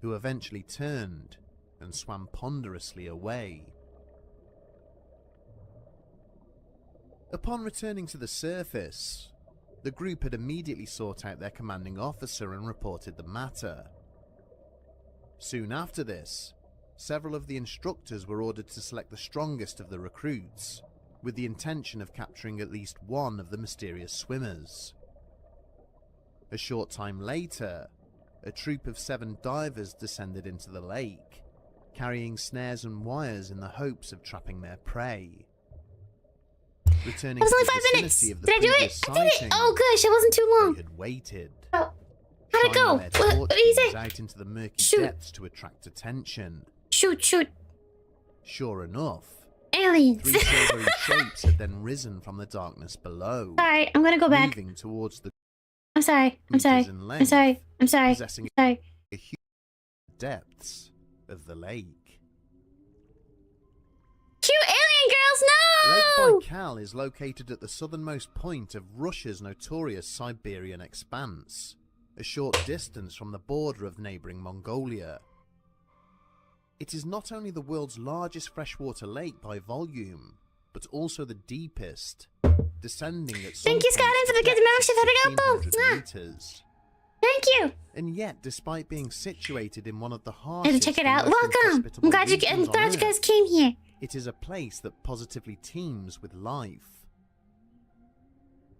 who eventually turned and swam ponderously away. Upon returning to the surface, the group had immediately sought out their commanding officer and reported the matter. Soon after this, several of the instructors were ordered to select the strongest of the recruits, with the intention of capturing at least one of the mysterious swimmers. A short time later, a troop of 7 divers descended into the lake, carrying snares and wires in the hopes of trapping their prey. Returning It was to only the 5 minutes. vicinity of the Did I do it? previous I did it. sighting, Oh gosh, it wasn't too long. they had waited. Oh, how'd it go? shining their What do you torches say? out into the murky Shoot. depths to attract attention. Shoot. Sure enough, Aliens. 3 silvery shapes had then risen from the darkness below. Sorry, I'm gonna go back. Moving towards the I'm sorry. possessing Sorry. a huge depths of the lake. Cute alien girls, no! Lake Baikal is located at the southernmost point of Russia's notorious Siberian expanse, a short distance from the border of neighbouring Mongolia. It is not only the world's largest freshwater lake by volume, but also the deepest, descending at some Thank you, Scott, points for the to good depths emotion. of How'd it go? 1,600 meters. Thank you. And yet, despite being situated in one of the I harshest had to check it and out. most Welcome. inhospitable I'm regions glad on you guys Earth, came here. it is a place that positively teems with life.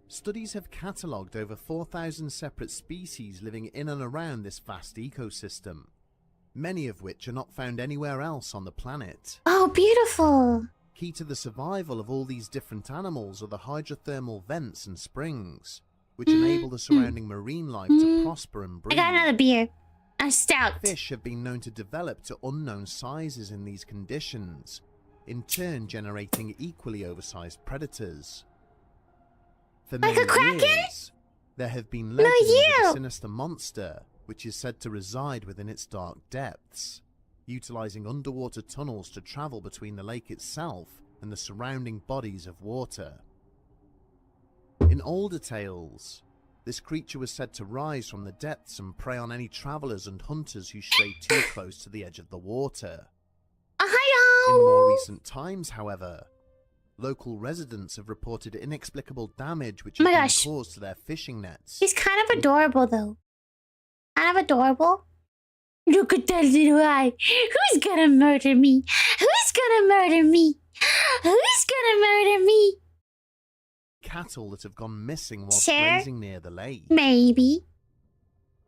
Studies have catalogued over 4,000 separate species living in and around this vast ecosystem, many of which are not found anywhere else on the planet. Oh, beautiful. Key to the survival of all these different animals are the hydrothermal vents and springs, which enable the surrounding marine life to prosper and I breathe. got another beer. A stout. Fish have been known to develop to unknown sizes in these conditions, in turn generating equally oversized predators. For Like many a kraken? years, there have been legends of you! a sinister monster which is said to reside within its dark depths, utilizing underwater tunnels to travel between the lake itself and the surrounding bodies of water. In older tales, this creature was said to rise from the depths and prey on any travelers and hunters who strayed too close to the edge of the water. In more recent times, however, local residents have reported inexplicable damage which Oh my has gosh. been caused to their fishing nets. He's kind of adorable, though. Kind of adorable. Look at that little eye. Who's gonna murder me? Who's gonna murder me? Who's gonna murder me? Cattle that have gone missing while Sure. grazing near the lake. Maybe.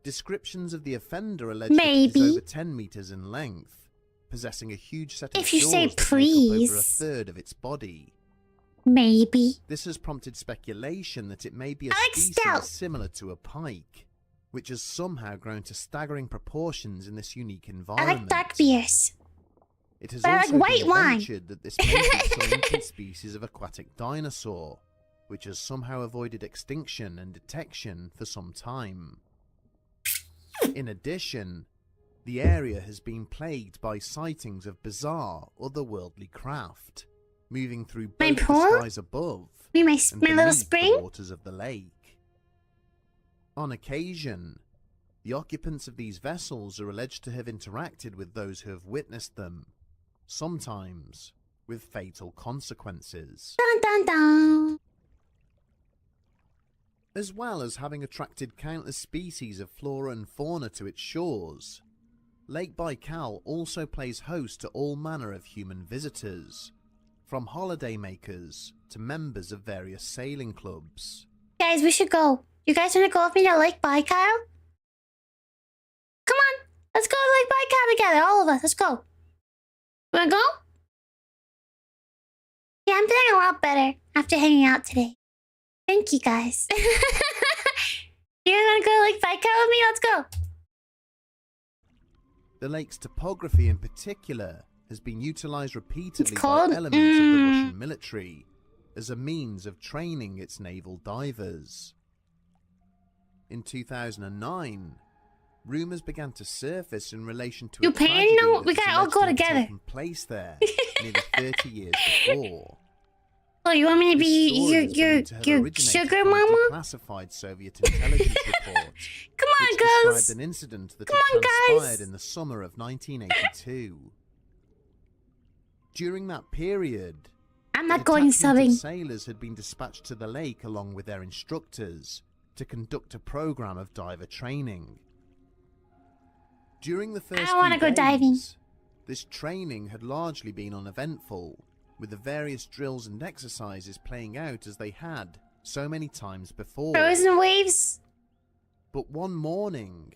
Descriptions of the offender allege that it Maybe. is over 10 meters in length, possessing a huge set of If you say jaws that make up over a please. third of its body. Maybe. This has prompted speculation that it may be a I like species stout. similar to a pike, which has somehow grown to staggering proportions in this unique I environment. like dark beers. It has But I like also white been wine. ventured that this may be some ancient species of aquatic dinosaur, which has somehow avoided extinction and detection for some time. In addition, the area has been plagued by sightings of bizarre, otherworldly craft, moving through both the skies above and my little beneath spring? the waters of the lake. On occasion, the occupants of these vessels are alleged to have interacted with those who have witnessed them, sometimes with fatal consequences. Dun dun dun. As well as having attracted countless species of flora and fauna to its shores, Lake Baikal also plays host to all manner of human visitors, from holidaymakers to members of various sailing clubs. Guys, we should go. You guys want to go with me to Lake Baikal? Come on, let's go to Lake Baikal together, all of us. Let's go. You wanna go? Yeah, I'm feeling a lot better after hanging out today. Thank you, guys. You guys wanna go to Lake Baikal with me? Let's go. The lake's topography in particular has been utilized repeatedly by called- elements of the Russian military as a means of training its naval divers. In 2009, rumors began to surface in relation to a Japan? tragedy No, that we was gotta all alleged go to have together. taken place there nearly 30 years before. Oh, you want me to This be story is your believed to have originated sugar from a mama? declassified Soviet intelligence report, Come on, which girls. described an incident that Come had on, transpired guys. in the summer of 1982. During that period, I'm a not going detachment of subbing. sailors had been dispatched to the lake along with their instructors to conduct a program of diver training. During the first I wanna few go diving. days, this training had largely been uneventful, with the various drills and exercises playing out as they had so many times before. Frozen waves. But one morning,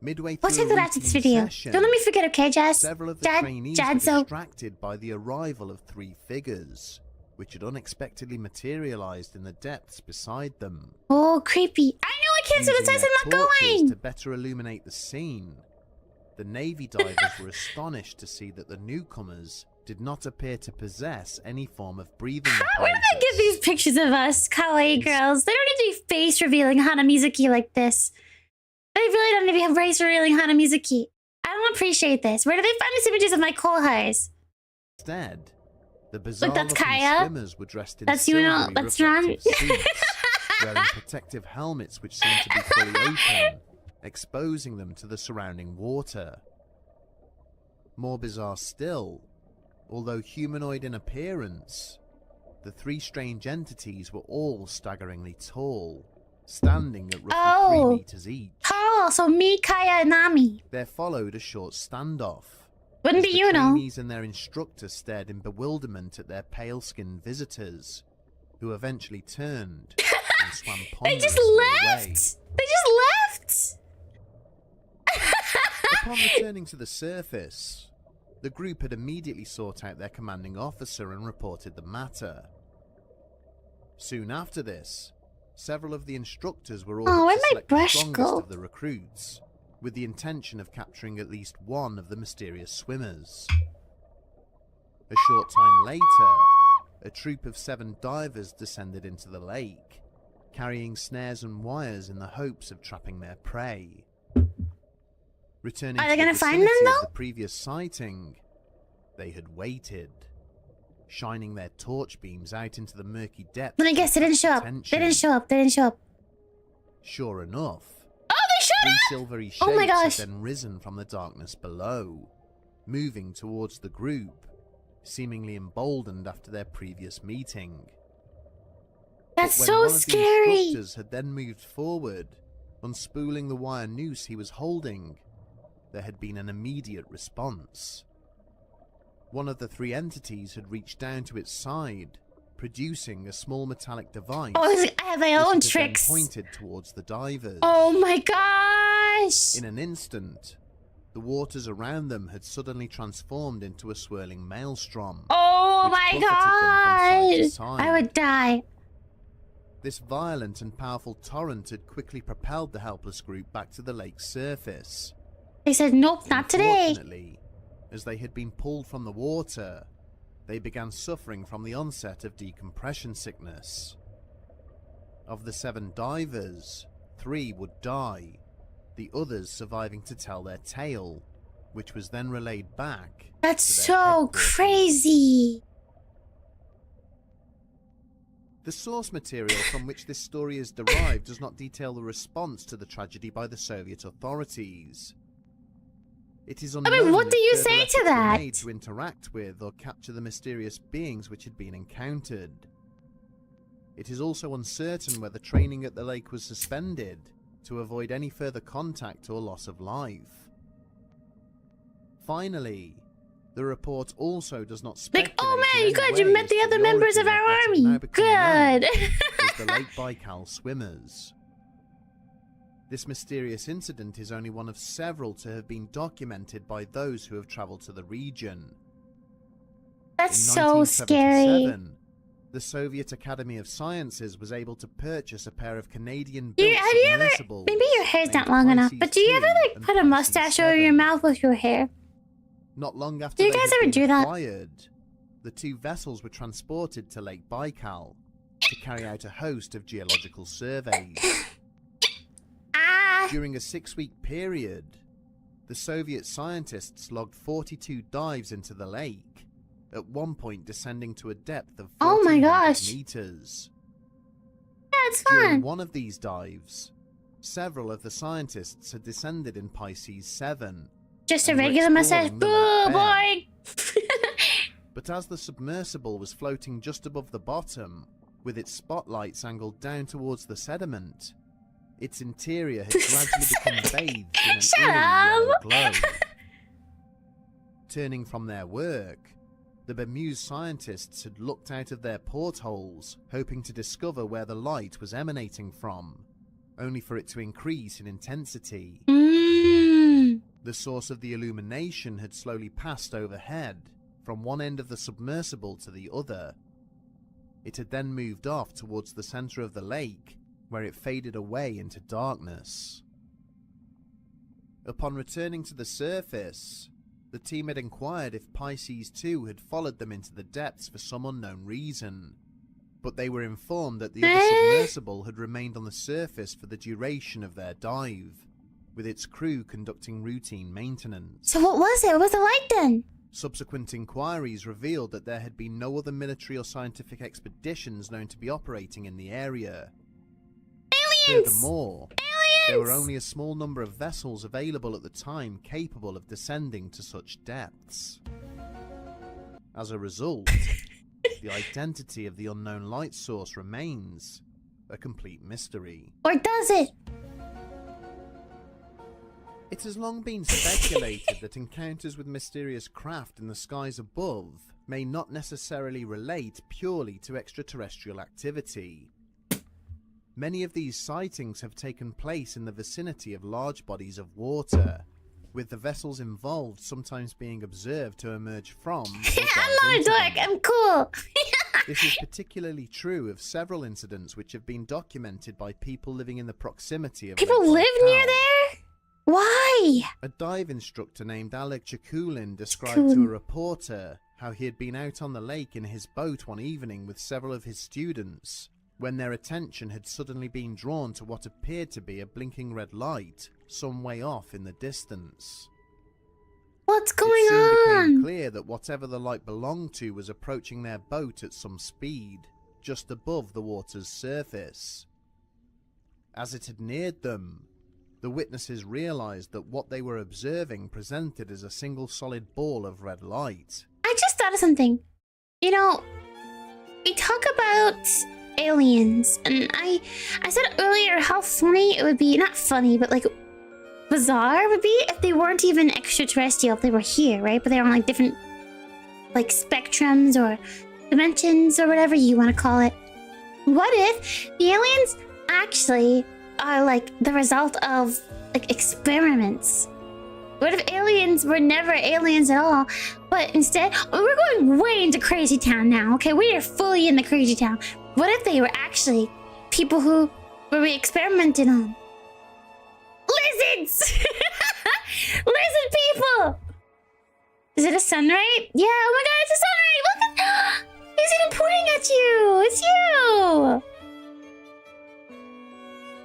midway We'll through take a that after this routine video. session, Don't let me forget, okay, Jazz? several of the trainees were distracted by the arrival of three figures, which had unexpectedly materialized in the depths beside them. Oh, creepy. I know I can't see what it Using says. their I'm not torches going. to better illuminate the scene, the Navy divers were astonished to see that the newcomers did not appear to possess any form of breathing Where did they get these pictures of us, kawaii girls? They don't need to be face revealing Hana Mizuki like this. They really don't need to be face revealing Hana Mizuki. I don't appreciate this. Where did they find these images of my kohais? Instead, the bizarre that's looking Kaya. swimmers were dressed in That's silvery Yuno. That's Ron. reflective suits, wearing protective helmets which seemed to be fully open, exposing them to the surrounding water. More bizarre still, although humanoid in appearance, the three strange entities were all staggeringly tall, standing at roughly 3 meters each. Oh, so me, Kaya, and Nami. There followed a short standoff. Wouldn't as be the Yuno. trainees and their instructor stared in bewilderment at their pale-skinned visitors, who eventually turned and swam They just ponderously left. away. They just left. Upon returning to the surface, the group had immediately sought out their commanding officer and reported the matter. Soon after this, several of the instructors were ordered where'd to my select the brush strongest go? of the recruits, with the intention of capturing at least one of the mysterious swimmers. A short time later, a troop of 7 divers descended into the lake, carrying snares and wires in the hopes of trapping their prey. Returning Are they to the gonna find them, vicinity of though? the previous sighting, they had waited, shining their torch beams out into the murky depths. Let me guess, they didn't show up. They didn't show up. They didn't show up. Sure enough, Oh, they showed three up! silvery shapes Oh my had gosh. then risen from the darkness below, moving towards the group, seemingly emboldened after their previous meeting. That's But when so one of the scary. instructors had then moved forward, unspooling the wire noose he was holding, there had been an immediate response. One of the 3 entities had reached down to its side, producing a small metallic device. Oh, I have my which own it had then tricks. pointed towards the divers. Oh my gosh. In an instant, the waters around them had suddenly transformed into a swirling maelstrom. Oh which my buffeted them from side to god. side. I would die. This violent and powerful torrent had quickly propelled the helpless group back to the lake's surface. They said, nope, not today. Unfortunately, as they had been pulled from the water, they began suffering from the onset of decompression sickness. Of the 7 divers, 3 would die, the others surviving to tell their tale, which was then relayed back. That's so crazy. The source material from which this story is derived does not detail the response to the tragedy by the Soviet authorities. It is unknown what do you if further say to efforts were that? made to interact with or capture the mysterious beings which had been encountered. It is also uncertain whether training at the lake was suspended to avoid any further contact or loss of life. Finally, the report also does not speculate. Like, oh man, in you any guys, you way met as the to other members of origin our what had army. now become known Good. as the Lake Baikal swimmers. This mysterious incident is only one of several to have been documented by those who have travelled to the region. That's In so scary. 1977, the Soviet Academy of Sciences was able to purchase a pair of Canadian Have built you ever, submersibles. maybe your hair's not named long enough, Pisces but do you ever 2 like and put a Pisces mustache over your 7. mouth with your hair? Not long after Do you they guys had ever been do that? acquired, the 2 vessels were transported to Lake Baikal to carry out a host of geological surveys. During a 6-week period, the Soviet scientists logged 42 dives into the lake, at one point descending to a depth of 1,400 meters. Yeah, it's During fun. one of these dives, several of the scientists had descended in Pisces 7. Just a and were regular mustache. exploring the Boo, lake boy. But as the submersible was floating just above the bottom, with its spotlights angled down towards the sediment, its interior had gradually become bathed in an eerie yellow glow. Turning from their work, the bemused scientists had looked out of their portholes, hoping to discover where the light was emanating from, only for it to increase in intensity. The source of the illumination had slowly passed overhead, from one end of the submersible to the other. It had then moved off towards the center of the lake, where it faded away into darkness. Upon returning to the surface, the team had inquired if Pisces 2 had followed them into the depths for some unknown reason, but they were informed that the other submersible had remained on the surface for the duration of their dive, with its crew conducting routine maintenance. So what was it? What was it like then? Subsequent inquiries revealed that there had been no other military or scientific expeditions known to be operating in the area. Aliens! Furthermore, there were only a small number of vessels available at the time capable of descending to such depths. As a result, the identity of the unknown light source remains a complete mystery. Or does it? It has long been speculated that encounters with mysterious craft in the skies above may not necessarily relate purely to extraterrestrial activity. Many of these sightings have taken place in the vicinity of large bodies of water, with the vessels involved sometimes being observed to emerge from. I'm not a dork, I'm cool. This is particularly true of several incidents which have been documented by people living in the proximity of People Lake live near Baikal. there? Why? A dive instructor named Alec Chakulin described to a reporter how he had been out on the lake in his boat one evening with several of his students, when their attention had suddenly been drawn to what appeared to be a blinking red light some way off in the distance. What's going It soon on? became clear that whatever the light belonged to was approaching their boat at some speed, just above the water's surface. As it had neared them, the witnesses realized that what they were observing presented as a single solid ball of red light. I just thought of something. You know, we talk about aliens, and I said earlier how funny it would be, not funny, but like bizarre it would be if they weren't even extraterrestrial, if they were here, right? But they're on like different like spectrums or dimensions or whatever you want to call it. What if the aliens actually are like the result of like experiments? What if aliens were never aliens at all, but instead, we're going way into crazy town now, okay? We are fully in the crazy town. What if they were actually people who were experimented on. Lizards! Lizard people! Is it a sunray? Yeah, oh my god, it's a sunray! Look at... He's even pointing at you! It's you!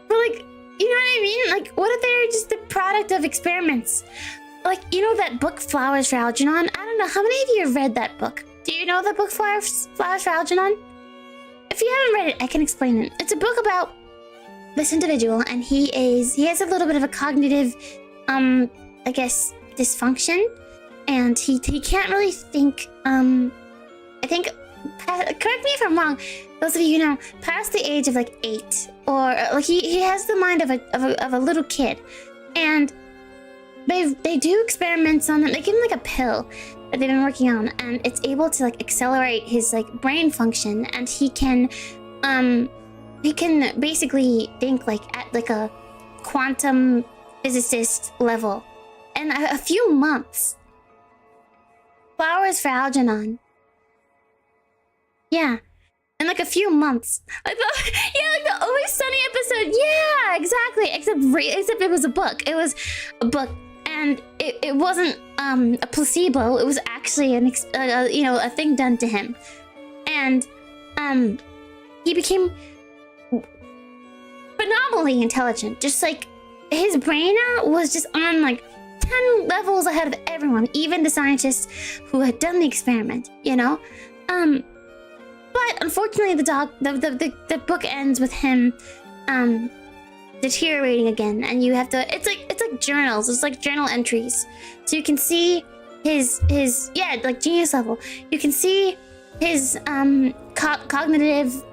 But like, you know what I mean? Like, what if they're just the product of experiments? Like, you know that book, Flowers for Algernon? I don't know, how many of you have read that book? Do you know the book, Flowers for Algernon? If you haven't read it, I can explain it. It's a book about this individual, and he has a little bit of a cognitive, I guess, dysfunction. And he can't really think, I think, correct me if I'm wrong, those of you who know, past the age of like 8, or like he has the mind of a little kid, and they do experiments on it. They give him like a pill that they've been working on, and it's able to like accelerate his like brain function, and he can basically think like at like a quantum physicist level. And a few months. Flowers for Algernon. Yeah. In like a few months. Like the Always Sunny episode. Yeah, exactly. Except it was a book. It was a book, and it wasn't a placebo. It was actually a thing done to him, and he became phenomenally intelligent. Just like his brain was just on like 10 levels ahead of everyone, even the scientists who had done the experiment, you know? But unfortunately the book ends with him deteriorating again, and you have to it's like journals, it's like journal entries. So you can see his like genius level. You can see his cognitive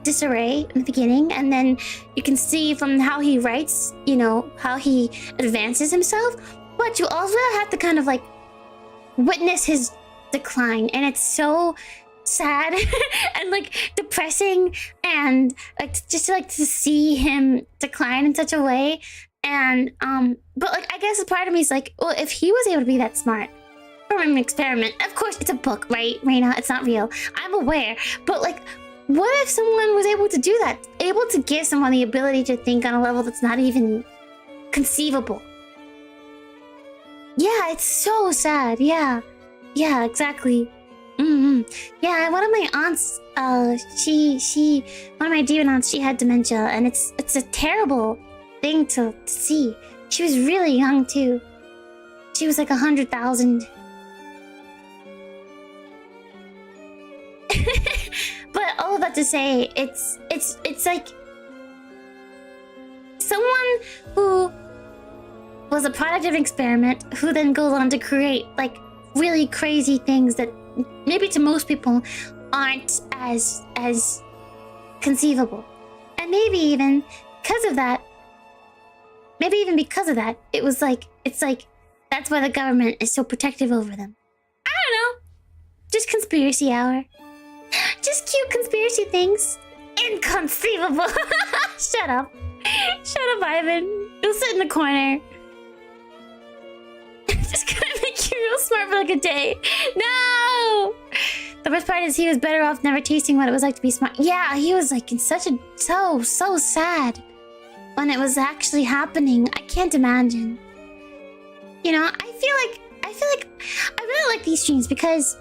disarray in the beginning, and then you can see from how he writes, you know, how he advances himself. But you also have to kind of like witness his decline, and it's so sad and like depressing, and like just like to see him decline in such a way. And but like I guess a part of me is like, well, if he was able to be that smart from an experiment, of course it's a book, right, Reina? It's not real. I'm aware, but like, what if someone was able to do that? Able to give someone the ability to think on a level that's not even conceivable. Yeah, it's so sad. Yeah, exactly. Yeah, one of my aunts, one of my demon aunts, she had dementia, and it's a terrible thing to see. She was really young too. She was like 100,000. But all of that to say, it's like someone who was a product of an experiment, who then goes on to create like really crazy things that maybe to most people aren't as conceivable. And maybe even because of that, it was like, it's like that's why the government is so protective over them. I don't know. Just conspiracy hour. Just cute conspiracy things. Inconceivable. Shut up, Ivan. You'll sit in the corner. Just gonna make you real smart for like a day. No! The worst part is he was better off never tasting what it was like to be smart. Yeah, he was like in such a... So sad when it was actually happening. I can't imagine. You know, I feel like I really like these streams because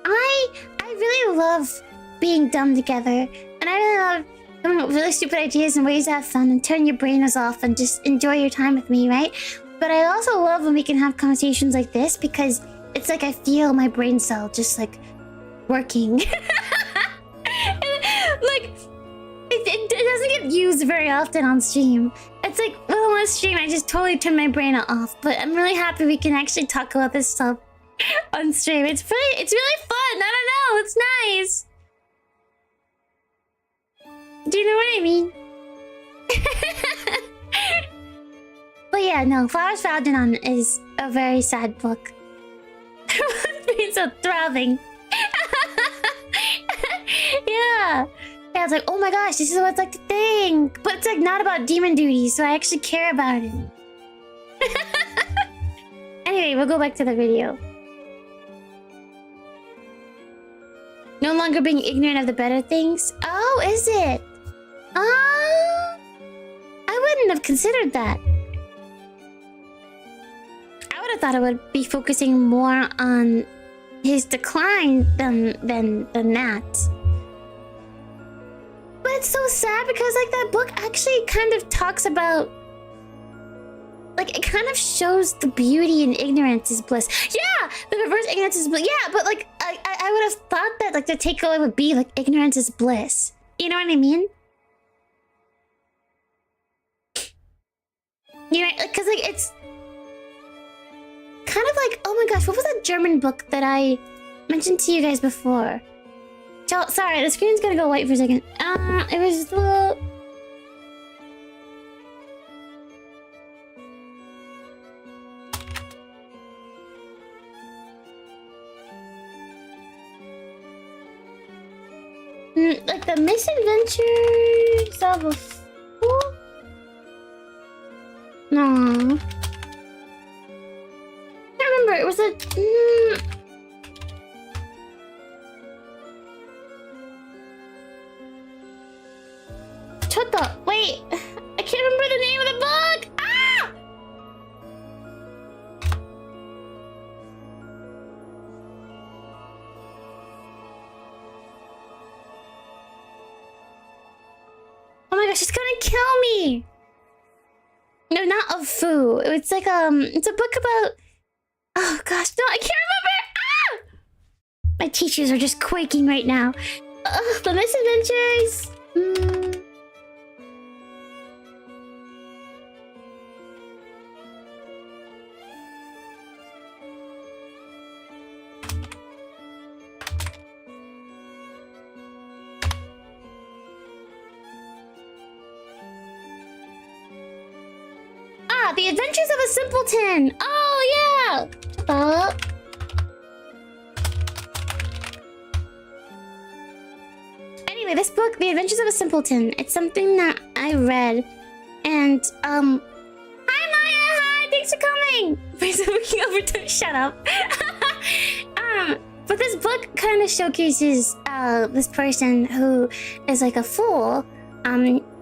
I really love being dumb together, and I really love coming up with really stupid ideas and ways to have fun and turn your brains off and just enjoy your time with me, right? But I also love when we can have conversations like this because it's like I feel my brain cell just like working. Like it doesn't get used very often on stream. It's like, well, on stream I just totally turn my brain off. But I'm really happy we can actually talk about this stuff on stream. It's really fun. I don't know. It's nice. Do you know what I mean? But yeah, no, Flowers for Algernon is a very sad book. It's so throbbing. Yeah. Yeah, it's like, oh my gosh, this is what it's like to think. But it's like not about demon duty, so I actually care about it. Anyway, we'll go back to the video. No longer being ignorant of the better things? Oh, is it? I wouldn't have considered that. I would have thought it would be focusing more on his decline than that. But it's so sad because like that book actually kind of talks about, like, it kind of shows the beauty in ignorance is bliss. Yeah, the reverse ignorance is bliss. Yeah, but like I would have thought that like the takeaway would be like ignorance is bliss. You know what I mean? You know, because like it's kind of like, oh my gosh, what was that German book that I mentioned to you guys before? Sorry, the screen's gonna go white for a second. It was the... like the misadventures of a fool? No. I can't remember. It was a... Chota, wait. I can't remember the name of the book. Ah! Oh my gosh, it's gonna kill me. No, not of Fu. It's like it's a book about. Oh gosh, no, I can't remember. Ah! My teachers are just quaking right now. The misadventures. The Adventures of a Simpleton. Oh yeah. Anyway, this book, The Adventures of a Simpleton, it's something that I read, and hi Maya, hi, thanks for coming. Looking over to shut up. But this book kind of showcases this person who is like a fool.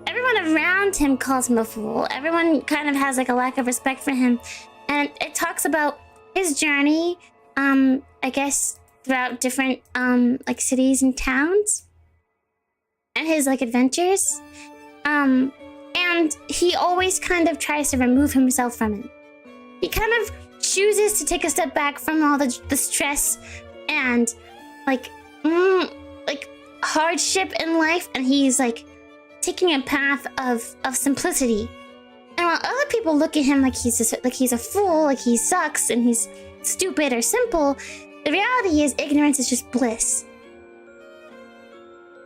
Everyone around him calls him a fool. Everyone kind of has like a lack of respect for him. And it talks about his journey, I guess, throughout different like cities and towns. And his like adventures. And he always kind of tries to remove himself from it. He kind of chooses to take a step back from all the stress and like hardship in life, and he's like taking a path of simplicity. And while other people look at him like he's a fool, like he sucks and he's stupid or simple, the reality is ignorance is just bliss.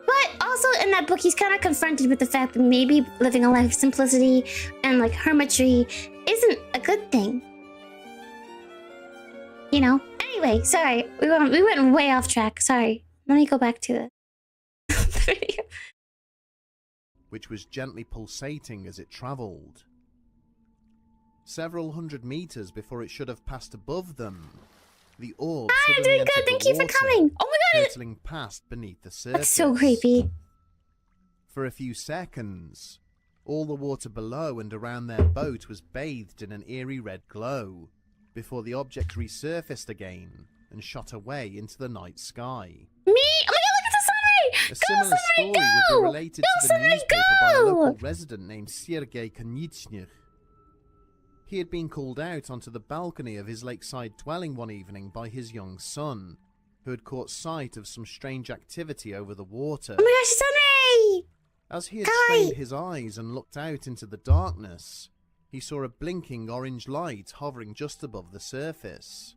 But also in that book, he's kind of confronted with the fact that maybe living a life of simplicity and like hermitry isn't a good thing. You know? Anyway, sorry, we went way off track. Sorry. Let me go back to the video. Which was gently pulsating as it travelled. Several hundred meters before it should have passed above them, the orb I'm doing good, thank you for coming. Oh my god! Hurtling past beneath the surface. That's so creepy. For a few seconds, all the water below and around their boat was bathed in an eerie red glow, before the object resurfaced again and shot away into the night sky. Me? Oh my god, look at the sunray! A similar story would be related to the newspaper by a local resident named Sergei Konyichny. He had been called out onto the balcony of his lakeside dwelling one evening by his young son, who had caught sight of some strange activity over the water. Oh my gosh, sunray! As he had strained his eyes and looked out into the darkness, he saw a blinking orange light hovering just above the surface.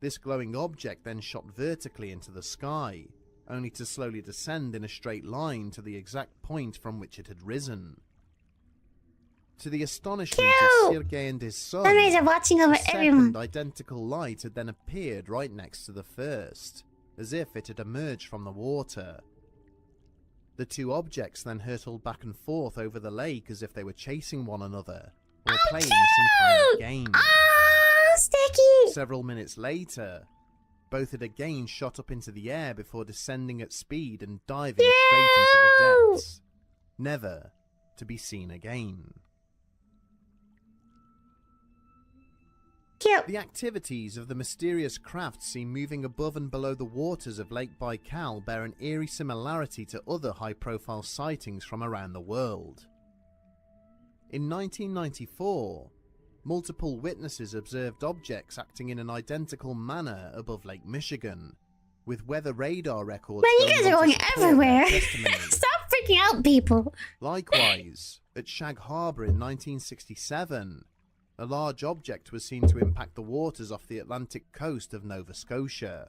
This glowing object then shot vertically into the sky, only to slowly descend in a straight line to the exact point from which it had risen. To the astonishment of Sergei and his son, sunrays are watching over a second everyone. identical light had then appeared right next to the first, as if it had emerged from the water. The two objects then hurtled back and forth over the lake as if they were chasing one another, or playing some kind of game. Oh, sticky! Several minutes later, both had again shot up into the air before descending at speed and diving straight into the depths, never to be seen again. Cute. The activities of the mysterious craft seen moving above and below the waters of Lake Baikal bear an eerie similarity to other high-profile sightings from around the world. In 1994, multiple witnesses observed objects acting in an identical manner above Lake Michigan, with weather radar records. Man, you guys are going everywhere. Stop freaking out, people. Likewise, at Shag Harbor in 1967, a large object was seen to impact the waters off the Atlantic coast of Nova Scotia.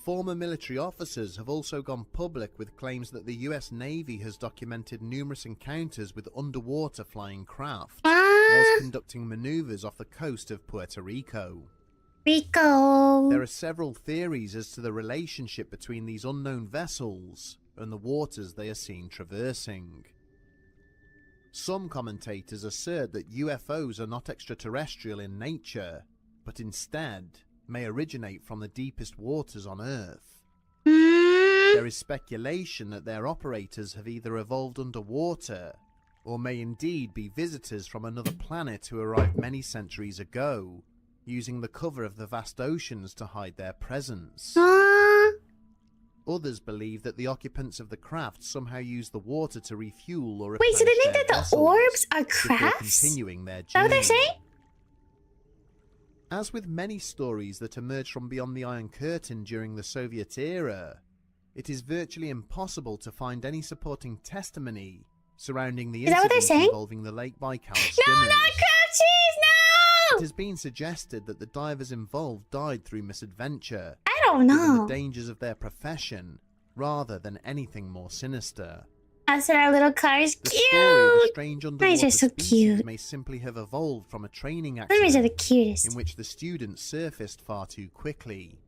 Former military officers have also gone public with claims that the US Navy has documented numerous encounters with underwater flying craft whilst conducting maneuvers off the coast of Puerto Rico. There are several theories as to the relationship between these unknown vessels and the waters they are seen traversing. Some commentators assert that UFOs are not extraterrestrial in nature, but instead may originate from the deepest waters on Earth. There is speculation that their operators have either evolved underwater, or may indeed be visitors from another planet who arrived many centuries ago, using the cover of the vast oceans to hide their presence. Others believe that the occupants of the craft somehow use the water to refuel or replenish. Wait, so they think that the orbs are before crafts? continuing their journey. Is that what they're saying? As with many stories that emerged from beyond the Iron Curtain during the Soviet era, it is virtually impossible to find any supporting testimony surrounding the incident involving the Lake Baikal swimmers. No, not crab cheese, no! It has been suggested that the divers involved died through misadventure. I don't given know. the dangers of their profession, rather than anything more sinister. I said our little car is The cute. story of the strange Guys underwater are so species cute. may simply have evolved from a training Mermaids are accident the cutest. in which the students surfaced far too quickly.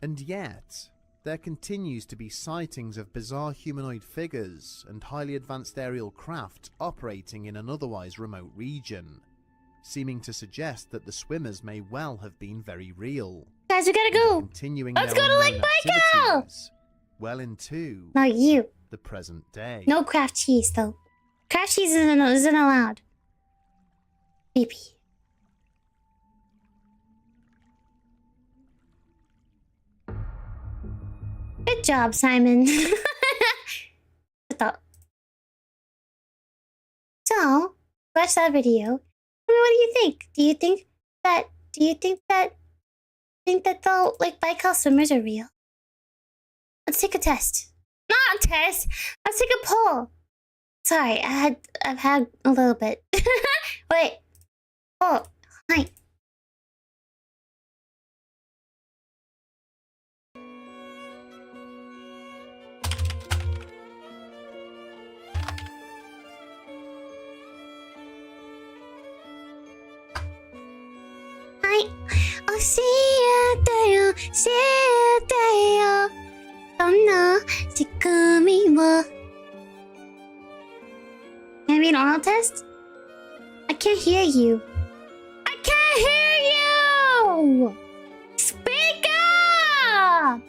And yet, there continues to be sightings of bizarre humanoid figures and highly advanced aerial craft operating in an otherwise remote region, seeming to suggest that the swimmers may well have been very real. Guys, we gotta go. Continuing Let's their go to Lake unknown Baikal. activities well into Not you. the present day. No craft cheese, though. Craft cheese isn't allowed. Maybe. Good job, Simon. So, watch that video. Tell me, what do you think? Do you think that the like Baikal swimmers are real? Let's take a test. Not a test. Let's take a poll. Sorry, I've had a little bit. Wait. Oh, hi. I'll see you there, see you there. Don't know, Can I be an oral test? I can't hear you. I can't hear you! Speak up!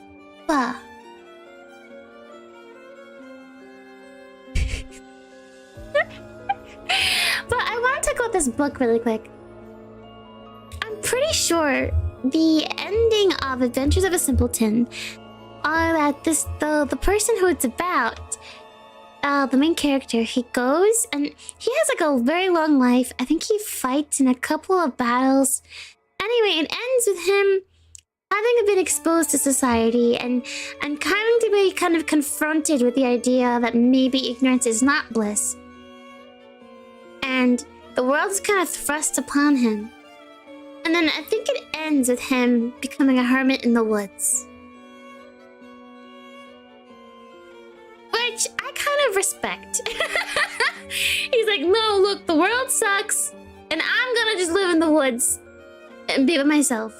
But I want to talk about this book really quick. I'm pretty sure the ending of Adventures of a Simpleton are that the person who it's about, the main character, he goes and he has like a very long life. I think he fights in a couple of battles. Anyway, it ends with him having been exposed to society and coming to be kind of confronted with the idea that maybe ignorance is not bliss. And the world is kind of thrust upon him. And then I think it ends with him becoming a hermit in the woods. Which I kind of respect. He's like, no, look, the world sucks, and I'm gonna just live in the woods and be with myself.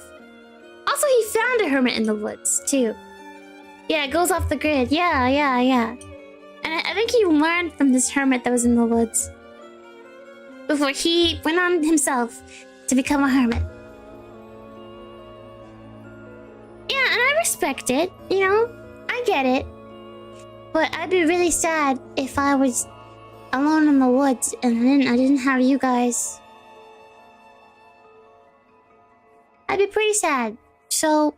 Also, he found a hermit in the woods, too. Yeah, it goes off the grid. Yeah. And I think he learned from this hermit that was in the woods before he went on himself to become a hermit. Yeah, and I respect it, you know? I get it. But I'd be really sad if I was alone in the woods and I didn't have you guys. I'd be pretty sad. So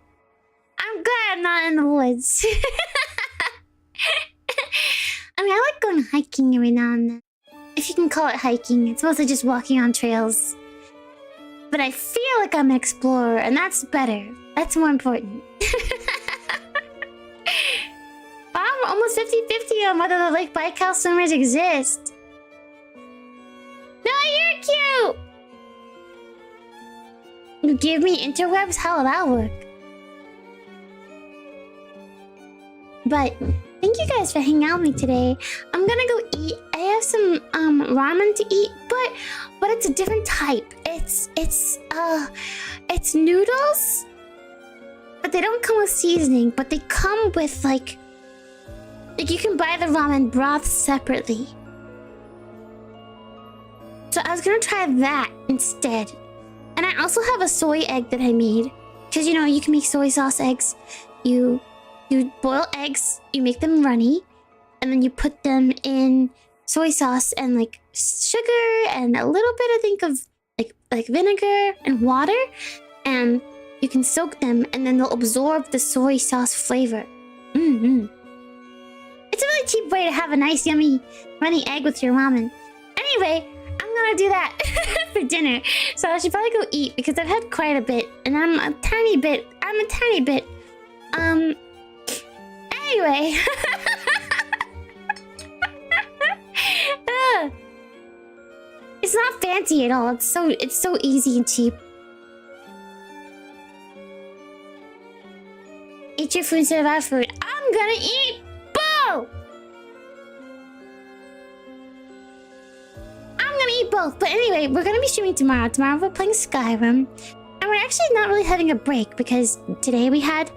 I'm glad I'm not in the woods. I mean, I like going hiking every now and then. If you can call it hiking, it's mostly just walking on trails. But I feel like I'm an explorer, and that's better. That's more important. I'm almost 50-50 on whether the Lake Baikal swimmers exist. No, you're cute! You give me interwebs? How will that work? But thank you guys for hanging out with me today. I'm gonna go eat. I have some ramen to eat, but it's a different type. It's noodles, but they don't come with seasoning. But they come with like you can buy the ramen broth separately. So I was gonna try that instead. And I also have a soy egg that I made, because you know you can make soy sauce eggs. You boil eggs, you make them runny, and then you put them in soy sauce and like sugar and a little bit, I think, of like vinegar and water, and you can soak them, and then they'll absorb the soy sauce flavor. It's a really cheap way to have a nice, yummy, runny egg with your ramen. Anyway, I'm gonna do that for dinner, so I should probably go eat because I've had quite a bit, and I'm a tiny bit. Anyway. It's not fancy at all. It's so easy and cheap. Eat your food instead of our food. I'm gonna eat both! I'm gonna eat both. But anyway, we're gonna be streaming tomorrow. Tomorrow we're playing Skyrim. And we're actually not really having a break because today we had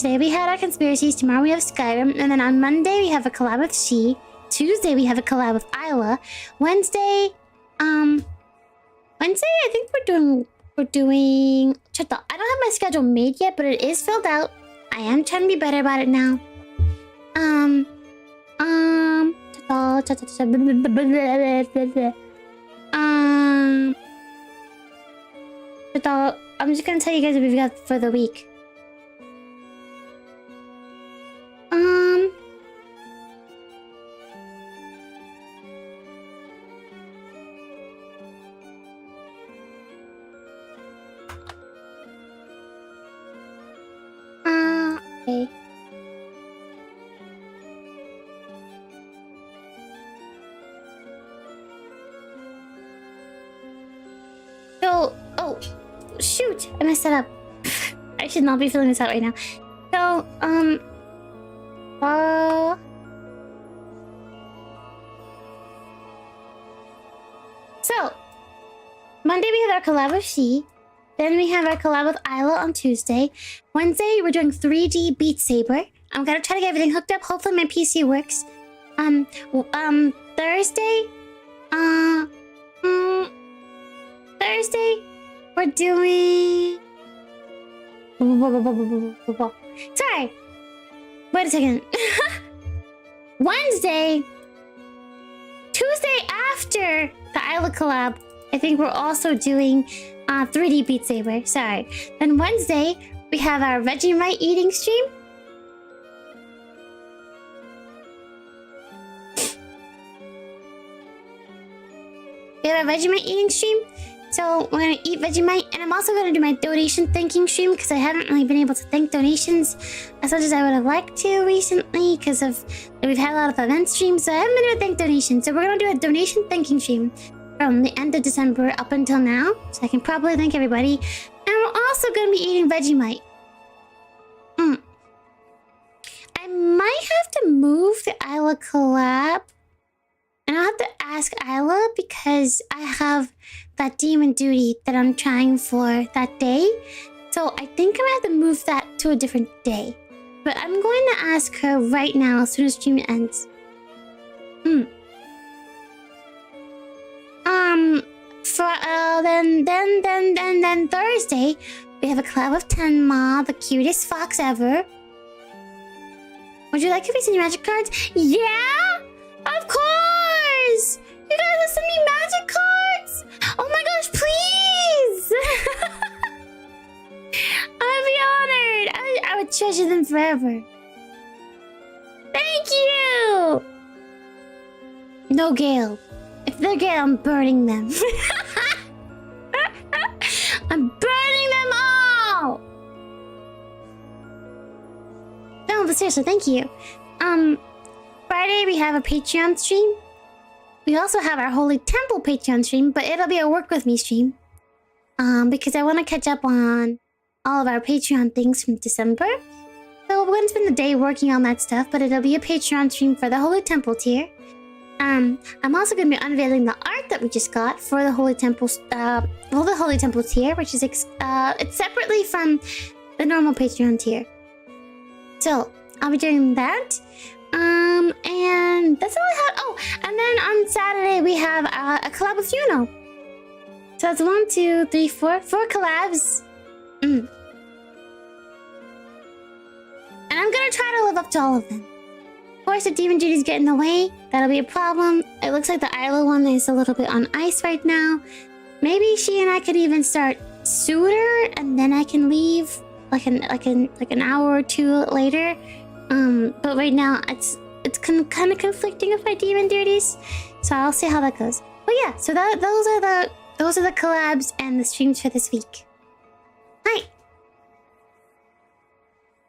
our conspiracies, tomorrow we have Skyrim, and then on Monday we have a collab with She. Tuesday we have a collab with Isla. Wednesday I think we're doing I don't have my schedule made yet, but it is filled out. I am trying to be better about it now. I'm just gonna tell you guys what we've got for the week. Okay. So, oh, shoot, I messed that up. I should not be filling this out right now. So, so, Monday we have our collab with She. Then we have our collab with Isla on Tuesday. Wednesday, we're doing 3D Beat Saber. I'm gonna try to get everything hooked up. Hopefully my PC works. Thursday, we're doing... Sorry. Wait a second. Tuesday after the Isla collab, I think we're also doing 3D Beat Saber. Sorry. Then Wednesday, we have our Vegemite eating stream. We have a Vegemite eating stream. So we're gonna eat Vegemite, and I'm also gonna do my donation thanking stream because I haven't really been able to thank donations as much as I would have liked to recently because we've had a lot of event streams, so I haven't been able to thank donations. So we're gonna do a donation thanking stream from the end of December up until now, so I can probably thank everybody. And we're also gonna be eating Vegemite. I might have to move the Isla collab. And I'll have to ask Isla because I have that demon duty that I'm trying for that day. So I think I'm gonna have to move that to a different day. But I'm going to ask her right now as soon as stream ends. Then Thursday, we have a collab with Tenma, the cutest fox ever. Would you like to send you magic cards? Yeah! Of course! You guys will send me magic cards? Oh my gosh, please! I'd be honored. I would treasure them forever. Thank you! No Gale. If they're Gale, I'm burning them. I'm burning them all! No, but seriously, thank you. Friday we have a Patreon stream. We also have our Holy Temple Patreon stream, but it'll be a work with me stream. Because I want to catch up on all of our Patreon things from December. So we're going to spend the day working on that stuff, but it'll be a Patreon stream for the Holy Temple tier. I'm also going to be unveiling the art that we just got for the Holy Temple, the Holy Temple tier, which is it's separately from the normal Patreon tier. So I'll be doing that. And that's all I have. Oh, and then on Saturday we have a collab with Yuno. So that's 1, 2, 3, 4 collabs. And I'm gonna try to live up to all of them. Of course, if Demon Duties get in the way, that'll be a problem. It looks like the Isla one is a little bit on ice right now. Maybe she and I could even start sooner, and then I can leave like an hour or two later. But right now it's kind of conflicting with my Demon Duties, so I'll see how that goes. But yeah, so those are the collabs and the streams for this week. Hi.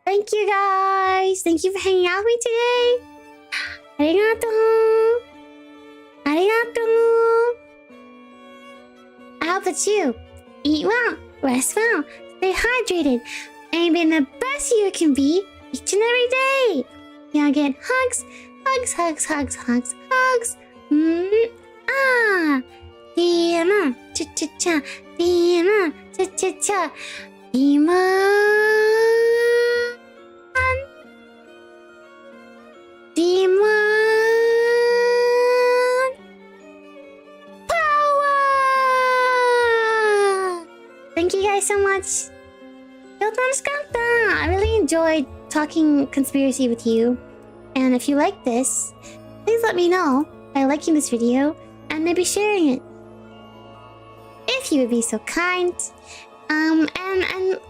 Thank you guys. Thank you for hanging out with me today. Arigato. Arigato. I hope that you eat well, rest well, stay hydrated, and be the best you can be each and every day. Y'all get hugs, hugs, hugs, hugs, hugs, hugs. Dima, cha cha cha, Dima, cha cha cha, Dima. Demon power! Thank you guys so much. I really enjoyed talking conspiracy with you. And if you like this, please let me know by liking this video and maybe sharing it. If you would be so kind. And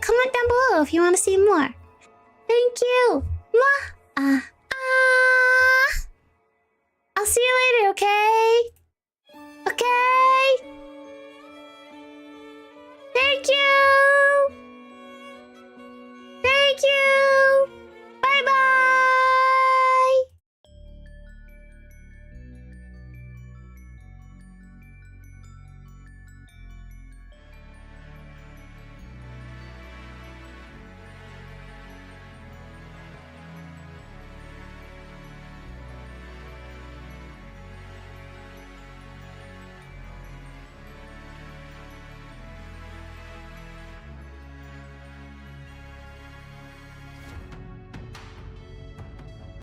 comment down below if you want to see more. Thank you. I'll see you later, okay? Okay?